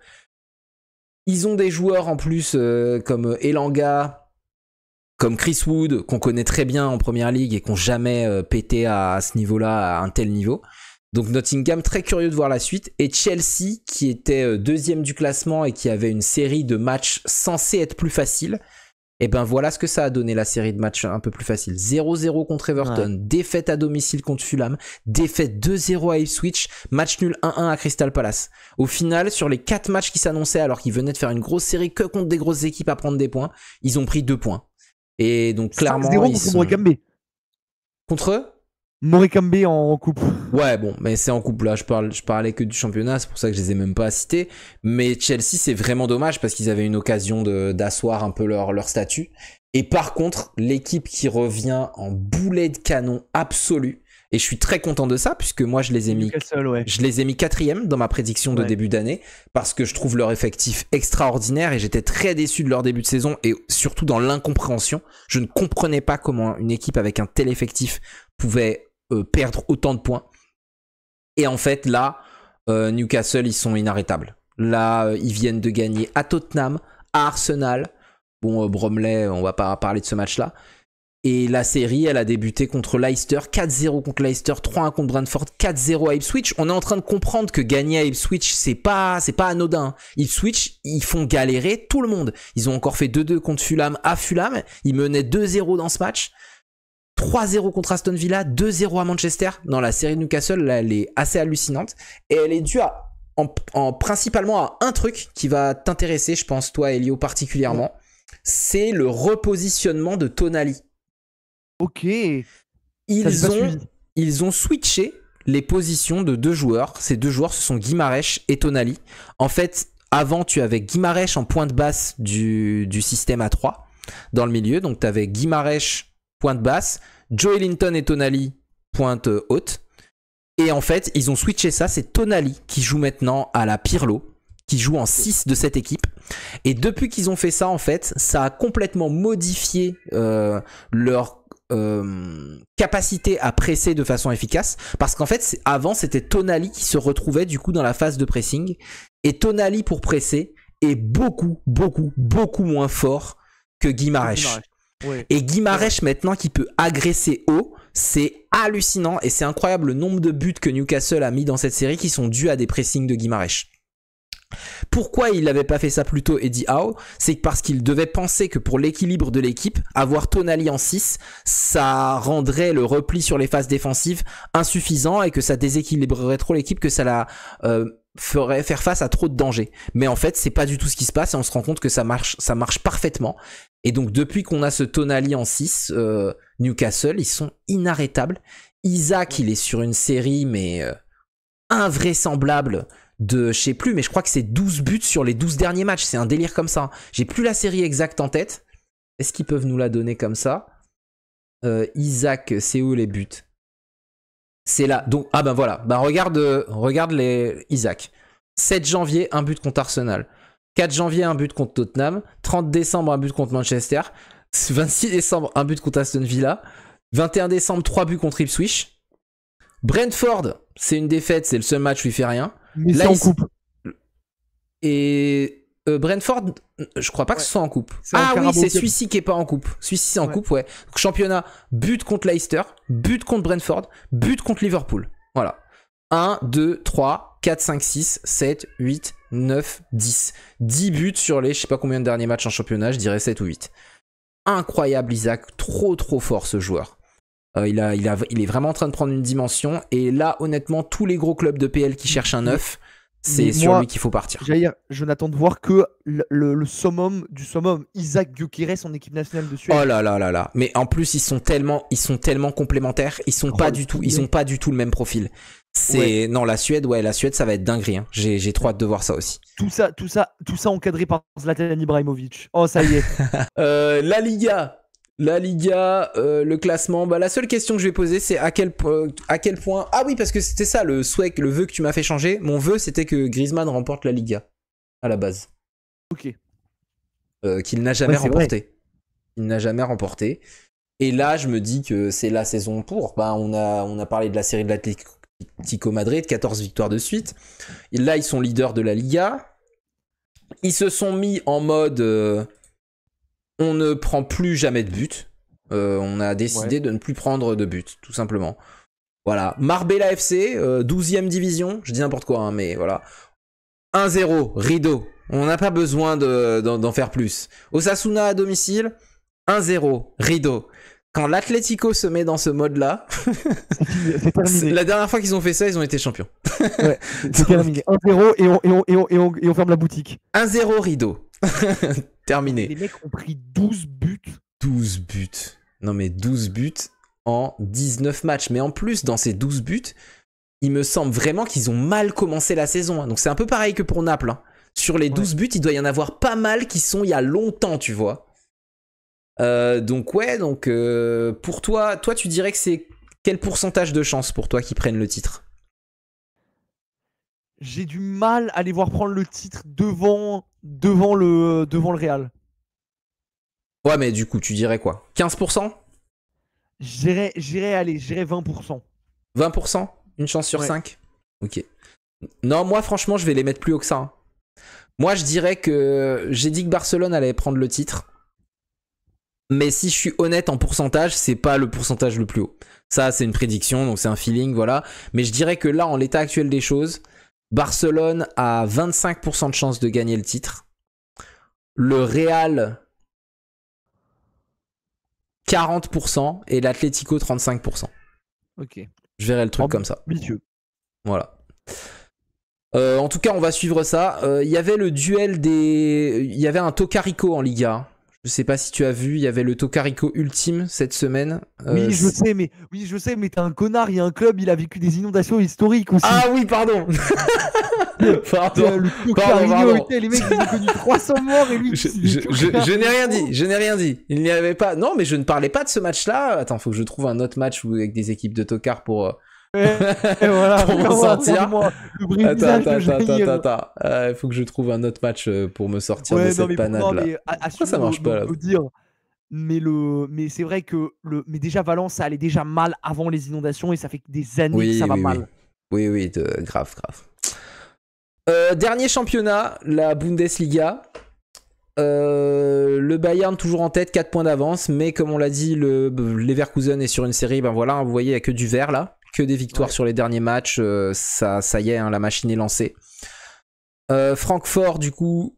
Ils ont des joueurs en plus comme Elanga, comme Chris Wood, qu'on connaît très bien en première ligue et qui n'ont jamais pété à ce niveau-là, à un tel niveau. Donc Nottingham, très curieux de voir la suite. Et Chelsea, qui était deuxième du classement et qui avait une série de matchs censés être plus faciles. Et ben voilà ce que ça a donné, la série de matchs un peu plus facile. 0-0 contre Everton, défaite à domicile contre Fulham, défaite 2-0 à Ipswich, match nul 1-1 à Crystal Palace. Au final, sur les 4 matchs qui s'annonçaient alors qu'ils venaient de faire une grosse série que contre des grosses équipes à prendre des points, ils ont pris 2 points. Et donc clairement, 5-0 ils contre sont... Morecambe. Contre eux Morecambe en coupe. Ouais, bon, mais c'est en coupe là, je parlais que du championnat, c'est pour ça que je les ai même pas cités. Mais Chelsea, c'est vraiment dommage parce qu'ils avaient une occasion d'asseoir un peu leur statut. Et par contre, l'équipe qui revient en boulet de canon absolu, et je suis très content de ça puisque moi je les ai mis 4e dans ma prédiction de début d'année parce que je trouve leur effectif extraordinaire et j'étais très déçu de leur début de saison et surtout dans l'incompréhension. Je ne comprenais pas comment une équipe avec un tel effectif pouvait perdre autant de points. Et en fait, là, Newcastle, ils sont inarrêtables. Là, ils viennent de gagner à Tottenham, à Arsenal. Bon, Bromley, on va pas parler de ce match-là. Et la série, elle a débuté contre Leicester, 4-0 contre Leicester, 3-1 contre Brentford, 4-0 à Ipswich. On est en train de comprendre que gagner à Ipswich, c'est pas anodin. Ipswich, ils font galérer tout le monde. Ils ont encore fait 2-2 contre Fulham à Fulham. Ils menaient 2-0 dans ce match. 3-0 contre Aston Villa, 2-0 à Manchester. Non, la série de Newcastle, là, elle est assez hallucinante. Et elle est due principalement à un truc qui va t'intéresser, je pense, toi, Elio, particulièrement. C'est le repositionnement de Tonali. Ok. Ils ont switché les positions de 2 joueurs. Ces 2 joueurs, ce sont Guimarães et Tonali. En fait, avant, tu avais Guimarães en pointe basse du système A3 dans le milieu. Donc, tu avais Guimarães pointe basse, Joelinton et Tonali pointe haute. Et en fait, ils ont switché ça. C'est Tonali qui joue maintenant à la Pirlo, qui joue en 6 de cette équipe. Et depuis qu'ils ont fait ça, en fait, ça a complètement modifié leur capacité à presser de façon efficace. Parce qu'en fait, avant, c'était Tonali qui se retrouvait du coup dans la phase de pressing. Et Tonali, pour presser, est beaucoup moins fort que Guimarães. Ouais. Et Guimarães maintenant qui peut agresser haut, c'est hallucinant et c'est incroyable le nombre de buts que Newcastle a mis dans cette série qui sont dus à des pressings de Guimarães. Pourquoi il n'avait pas fait ça plus tôt, Eddie Howe? C'est parce qu'il devait penser que pour l'équilibre de l'équipe, avoir Tonali en 6, ça rendrait le repli sur les phases défensives insuffisant et que ça déséquilibrerait trop l'équipe, que ça la ferait faire face à trop de dangers. Mais en fait, c'est pas du tout ce qui se passe et on se rend compte que ça marche parfaitement. Et donc, depuis qu'on a ce Tonali en 6, Newcastle, ils sont inarrêtables. Isaac, il est sur une série, mais invraisemblable de, je sais plus, mais je crois que c'est 12 buts sur les 12 derniers matchs. C'est un délire comme ça. J'ai plus la série exacte en tête. Est-ce qu'ils peuvent nous la donner comme ça? Isaac, c'est où les buts? C'est là. Donc, ah ben voilà. Ben regarde les Isaac. 7 janvier, un but contre Arsenal. 4 janvier, un but contre Tottenham. 30 décembre, un but contre Manchester. 26 décembre, un but contre Aston Villa. 21 décembre, 3 buts contre Ipswich. Brentford, c'est une défaite, c'est le seul match où il fait rien. Mais là, c'est en coupe. Et Brentford, je crois pas que ce soit en coupe. Ah oui, c'est celui-ci qui est pas en coupe. Celui-ci c'est en coupe, ouais. Donc, championnat, but contre Leicester, but contre Brentford, but contre Liverpool. Voilà. 1, 2, 3, 4, 5, 6, 7, 8, 9, 10. 10 buts sur les je sais pas combien de derniers matchs en championnat, je dirais 7 ou 8. Incroyable Isaac, trop fort ce joueur. Il est vraiment en train de prendre une dimension et là honnêtement tous les gros clubs de PL qui cherchent un 9, c'est sur lui qu'il faut partir. J'allais dire, je n'attends de voir que le summum du summum, Isaac Gyökeres en équipe nationale de Suède. Oh là là là là. Mais en plus ils sont tellement complémentaires, ils ont pas du tout le même profil. Non, la Suède ça va être dinguerie. Hein. J'ai trop hâte de voir ça aussi. Tout ça encadré par Zlatan Ibrahimovic. Oh ça y est. La Liga. La Liga, le classement, bah la seule question que je vais poser c'est à quel point... Ah oui, parce que c'était ça le souhait, le vœu que tu m'as fait changer. Mon vœu c'était que Griezmann remporte la Liga, à la base. Ok. Qu'il n'a jamais remporté. Vrai. Il n'a jamais remporté. Et là, je me dis que c'est la saison pour. Bah, on a parlé de la série de l'Atlético Madrid, 14 victoires de suite. Et là, ils sont leaders de la Liga. Ils se sont mis en mode... on ne prend plus jamais de but. On a décidé de ne plus prendre de but, tout simplement. Voilà. Marbella FC, 12e division. Je dis n'importe quoi, hein, mais voilà. 1-0, rideau. On n'a pas besoin d'en faire plus. Osasuna à domicile, 1-0, rideau. Quand l'Atlético se met dans ce mode-là, c'est terminé. La dernière fois qu'ils ont fait ça, ils ont été champions. Ouais, c'est terminé. 1-0 et on ferme la boutique. 1-0, rideau. Terminé. Les mecs ont pris 12 buts. 12 buts. Non mais 12 buts en 19 matchs. Mais en plus, dans ces 12 buts, il me semble vraiment qu'ils ont mal commencé la saison. Donc c'est un peu pareil que pour Naples. Hein. Sur les 12 buts, il doit y en avoir pas mal qui sont il y a longtemps, tu vois. Donc pour toi tu dirais que c'est quel pourcentage de chance pour toi qu'ils prennent le titre? J'ai du mal à les voir prendre le titre devant le Real. Ouais, mais du coup, tu dirais quoi? 15%? J'irais 20%. 20%? Une chance sur 5? Ok. Non, moi, franchement, je vais les mettre plus haut que ça. Hein. Moi, je dirais que j'ai dit que Barcelone allait prendre le titre. Mais si je suis honnête en pourcentage, c'est pas le pourcentage le plus haut. Ça, c'est une prédiction, donc c'est un feeling, voilà. Mais je dirais que là, en l'état actuel des choses, Barcelone a 25% de chance de gagner le titre. Le Real, 40% et l'Atlético, 35%. Ok. Je verrai le truc comme ça. Ambitieux. Voilà. En tout cas, on va suivre ça. Il y avait le duel des... Il y avait un Tocarico en Liga. Je sais pas si tu as vu, il y avait le Tocarico ultime cette semaine. Oui, je sais, mais t'es un connard, il y a un club, il a vécu des inondations historiques aussi. Ah oui, pardon. Pardon. Pardon. Les mecs, ils ont connu 300 morts et lui... Je n'ai rien dit, je n'ai rien dit. Il n'y avait pas... Non, mais je ne parlais pas de ce match-là. Attends, faut que je trouve un autre match avec des équipes de tocards pour... Et voilà, pour m'en sortir. Attends. Il faut que je trouve un autre match pour me sortir de cette panade-là. Pourquoi ça marche pas, là dire, mais c'est vrai que... Mais déjà, Valence, ça allait déjà mal avant les inondations et ça fait des années que ça va mal. Oui, grave. Dernier championnat, la Bundesliga. Le Bayern toujours en tête, 4 points d'avance, mais comme on l'a dit, le Leverkusen est sur une série, ben voilà, vous voyez, il n'y a que du vert là, que des victoires sur les derniers matchs, ça y est, hein, la machine est lancée. Francfort, du coup,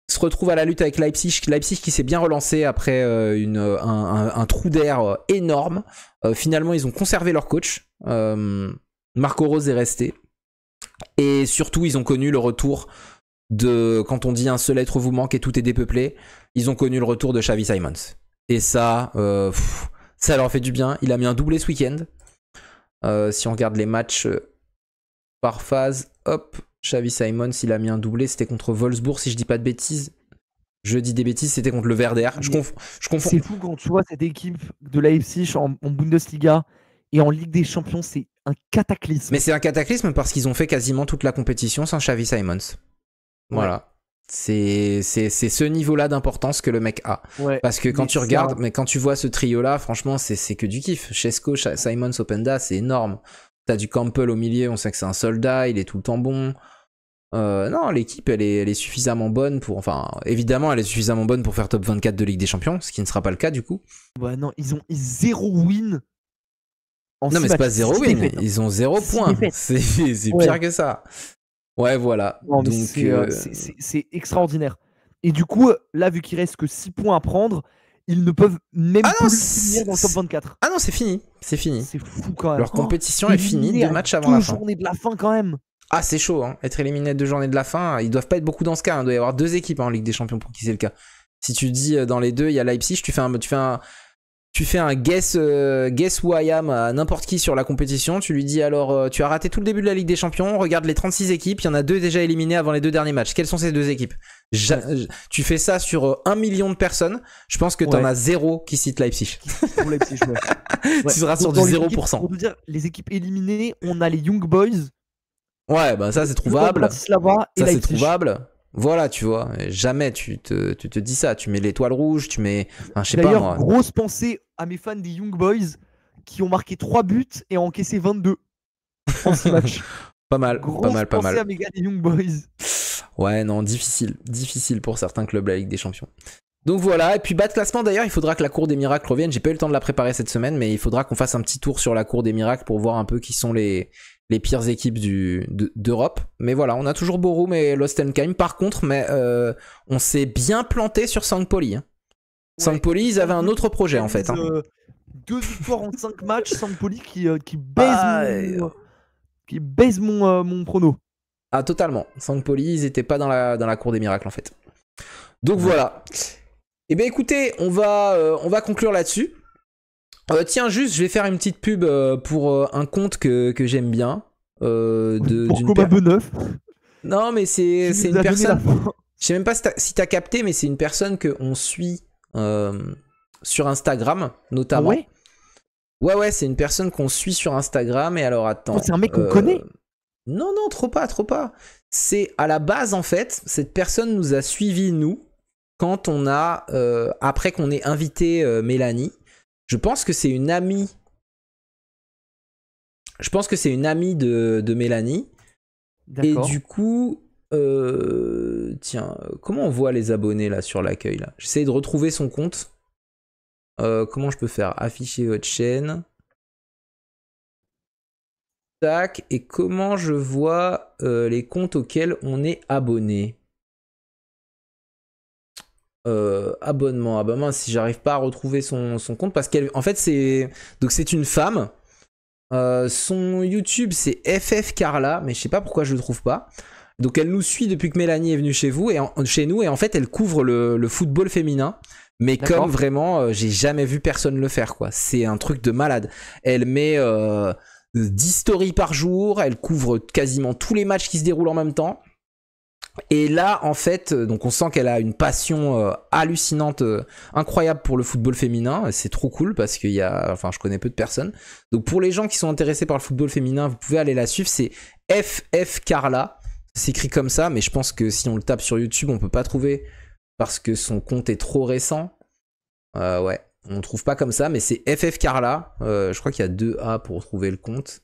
se retrouve à la lutte avec Leipzig qui s'est bien relancé après un trou d'air énorme. Finalement, ils ont conservé leur coach. Marco Rose est resté. Et surtout, ils ont connu le retour de... Quand on dit un seul être vous manque et tout est dépeuplé, ils ont connu le retour de Xavi Simons. Et ça, ça leur fait du bien. Il a mis un doublé ce week-end. Si on regarde les matchs par phase, hop, Xavi Simons, il a mis un doublé. C'était contre Wolfsburg, si je dis pas de bêtises. Je dis des bêtises, c'était contre le Werder. Je confonds. C'est fou quand tu vois cette équipe de Leipzig en Bundesliga et en Ligue des Champions, c'est un cataclysme. Mais c'est un cataclysme parce qu'ils ont fait quasiment toute la compétition sans Xavi Simons. Voilà. C'est ce niveau-là d'importance que le mec a. Parce que quand tu regardes, mais quand tu vois ce trio-là, franchement, c'est que du kiff. Chesko, Simons, Openda, c'est énorme. T'as du Campbell au milieu, on sait que c'est un soldat, il est tout le temps bon. Non, l'équipe, elle est suffisamment bonne pour... Enfin, évidemment, elle est suffisamment bonne pour faire top 24 de Ligue des Champions, ce qui ne sera pas le cas du coup. Ouais, non, ils ont 0 win. Non, mais c'est pas 0 win, défaites, ils ont 0 points. C'est pire que ça. Ouais, voilà. Non, donc c'est extraordinaire. Et du coup, là, vu qu'il reste que 6 points à prendre, ils ne peuvent même plus finir dans le top 24. Ah non, c'est fini. C'est fini. C'est fou quand même. Leur compétition est finie 2 matchs avant la fin. 2 journées de la fin quand même. Ah, c'est chaud, hein. Être éliminé 2 journées de la fin, ils doivent pas être beaucoup dans ce cas. Hein. Il doit y avoir 2 équipes en Ligue des Champions pour qui c'est le cas. Si tu dis dans les deux, il y a Leipzig, tu fais tu fais un guess who I am à n'importe qui sur la compétition. Tu lui dis alors, tu as raté tout le début de la Ligue des Champions. Regarde les 36 équipes. Il y en a 2 déjà éliminées avant les 2 derniers matchs. Quelles sont ces 2 équipes? Tu fais ça sur 1 million de personnes. Je pense que t'en as 0 qui citent Leipzig. Pour Leipzig, Tu seras sur du 0%. Pour vous dire, les équipes éliminées, on a les Young Boys. Ouais, bah ça c'est trouvable. Bratislava et ça Leipzig. C'est trouvable. Voilà, tu vois, jamais tu te dis ça. Tu mets l'étoile rouge, tu mets. Enfin, je sais pas moi. Grosse pensée à mes fans des Young Boys qui ont marqué 3 buts et ont encaissé 22 en 6 matchs. Pas mal, pas mal. Grosse pensée à mes gars des Young Boys. Ouais, non, difficile pour certains clubs la Ligue des Champions. Donc voilà, et puis bas de classement d'ailleurs, il faudra que la Cour des Miracles revienne. J'ai pas eu le temps de la préparer cette semaine, mais il faudra qu'on fasse un petit tour sur la Cour des Miracles pour voir un peu qui sont les pires équipes d'Europe. Mais voilà, on a toujours Borum et Lostenkheim. Par contre, on s'est bien planté sur St. Pauli. Hein. Ouais, St. Pauli, ils avaient un autre projet en fait. 2 victoires en 5 matchs, St. Pauli qui baise mon prono. Ah, totalement. St. Pauli, ils étaient pas dans la Cour des Miracles en fait. Donc voilà. Eh bien écoutez, on va conclure là-dessus. Tiens, juste, je vais faire une petite pub pour un compte que j'aime bien. Pour Comabeu 9. Non, mais c'est une personne. Je sais même pas si t'as capté, mais c'est une personne qu'on suit sur Instagram, notamment. Ah ouais, ouais, c'est une personne qu'on suit sur Instagram. Et alors, attends. Oh, c'est un mec qu'on connaît? Non, trop pas. C'est à la base, en fait, cette personne nous a suivis, nous, quand on a. Après qu'on ait invité Mélanie. Je pense que c'est une amie. Je pense que c'est une amie de Mélanie. D'accord. Et du coup, tiens, comment on voit les abonnés là sur l'accueil là? J'essaie de retrouver son compte. Comment je peux faire? Afficher votre chaîne. Tac. Et comment je vois les comptes auxquels on est abonné? Abonnement, si j'arrive pas à retrouver son compte, parce qu'en fait c'est une femme. Son YouTube c'est FF Carla, mais je sais pas pourquoi je le trouve pas. Donc elle nous suit depuis que Mélanie est venue chez nous, et en fait elle couvre le football féminin, mais comme vraiment j'ai jamais vu personne le faire quoi. C'est un truc de malade. Elle met 10 stories par jour, elle couvre quasiment tous les matchs qui se déroulent en même temps. Et là, en fait, donc on sent qu'elle a une passion hallucinante, incroyable pour le football féminin. C'est trop cool parce qu'il y a, enfin, je connais peu de personnes. Donc pour les gens qui sont intéressés par le football féminin, vous pouvez aller la suivre. C'est FF Carla. Ça s'écrit comme ça, mais je pense que si on le tape sur YouTube, on peut pas trouver parce que son compte est trop récent. Ouais, on trouve pas comme ça, mais c'est FF Carla. Je crois qu'il y a 2 A pour trouver le compte.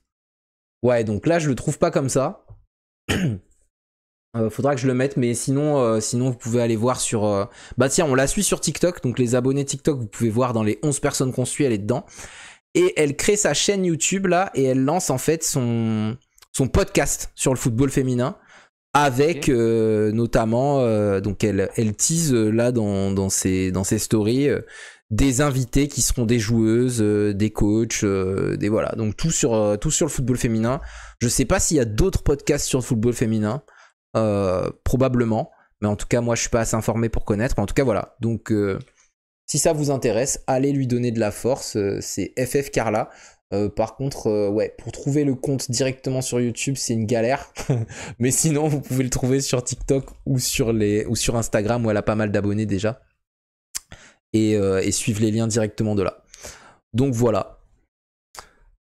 Ouais, donc là, je le trouve pas comme ça. Faudra que je le mette, mais sinon vous pouvez aller voir sur... Bah tiens, on la suit sur TikTok, donc les abonnés TikTok, vous pouvez voir dans les 11 personnes qu'on suit, elle est dedans. Et elle crée sa chaîne YouTube là, et elle lance en fait son podcast sur le football féminin, avec notamment, donc elle tease là dans ses stories, des invités qui seront des joueuses, des coachs, des voilà, donc tout sur le football féminin. Je sais pas s'il y a d'autres podcasts sur le football féminin. Probablement, mais en tout cas moi je suis pas assez informé pour connaître, mais en tout cas voilà, donc si ça vous intéresse, allez lui donner de la force. C'est FF Carla. Par contre, ouais, pour trouver le compte directement sur YouTube, c'est une galère. Mais sinon, vous pouvez le trouver sur TikTok ou sur Instagram, où elle a pas mal d'abonnés déjà. Et suivre les liens directement de là. Donc voilà.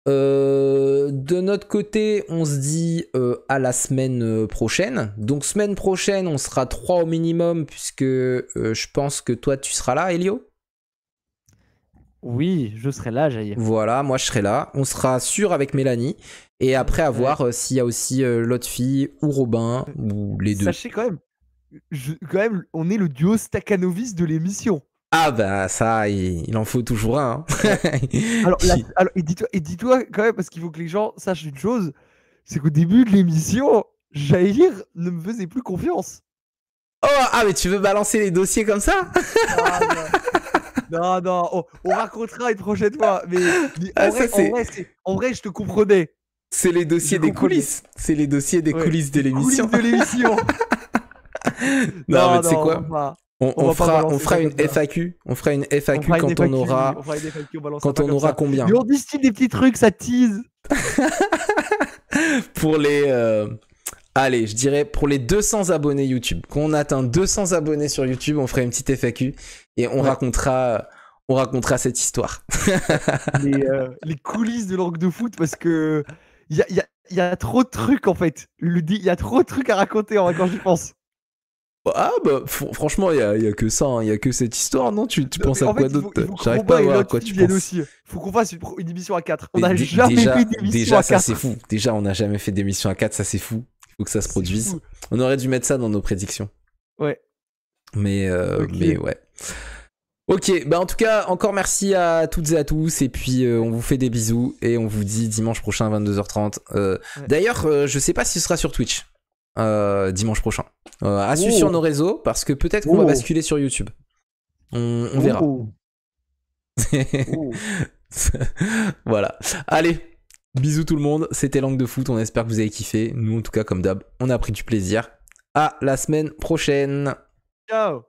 De notre côté, on se dit à la semaine prochaine. Donc semaine prochaine, on sera 3 au minimum, puisque je pense que toi tu seras là, Elio. Oui, je serai là, Jair. Voilà, moi je serai là. On sera sûr avec Mélanie. Et après, à voir s'il y a aussi l'autre fille ou Robin ou les deux. Sachez quand même, on est le duo Stakhanovis de l'émission. Ah bah ça, il en faut toujours un. Hein. Alors, dis-toi quand même, parce qu'il faut que les gens sachent une chose, c'est qu'au début de l'émission, Jair ne me faisait plus confiance. Oh, ah mais tu veux balancer les dossiers comme ça? Non, on racontera une prochaine fois. Mais en vrai, je te comprenais. C'est les dossiers des coulisses. C'est les dossiers des coulisses de l'émission. Coulisses de l'émission. Non, mais tu sais quoi? On va pas fera balancer une ça comme ça. FAQ. On fera une FAQ fera une quand on FAQ, aura, on fera une FAQ, on balance quand ça on comme aura ça. combien. Mais on distille des petits trucs, ça tease. Pour les... allez, je dirais pour les 200 abonnés YouTube. Quand on atteint 200 abonnés sur YouTube, on fera une petite FAQ et on racontera cette histoire. Les coulisses de l'orgue de foot, parce que il y a trop de trucs en fait. Il y a trop de trucs à raconter en vrai, quand j'y pense. Ah bah franchement, il y a que ça, hein. Il y a que cette histoire, non? Tu penses à En quoi fait, d'autre? il faut J'arrive que pas à Romain voir et à quoi Lotfi tu viennent penses. aussi. Faut qu'on fasse une émission à 4. On Mais n'a jamais fait d'émission déjà à ça 4. c'est fou. Déjà on n'a jamais fait d'émission à 4, ça c'est fou. Il faut que ça se C'est produise. fou. On aurait dû mettre ça dans nos prédictions. Ouais. Mais Ok. ouais. Ok, bah en tout cas, encore merci à toutes et à tous. Et puis on vous fait des bisous. Et on vous dit dimanche prochain à 22h30. D'ailleurs, je sais pas si ce sera sur Twitch dimanche prochain. À suivre sur nos réseaux, parce que peut-être qu'on va basculer sur YouTube. On verra. Voilà. Allez, bisous tout le monde. C'était Langue de Foot. On espère que vous avez kiffé. Nous, en tout cas, comme d'hab, on a pris du plaisir. À la semaine prochaine. Ciao.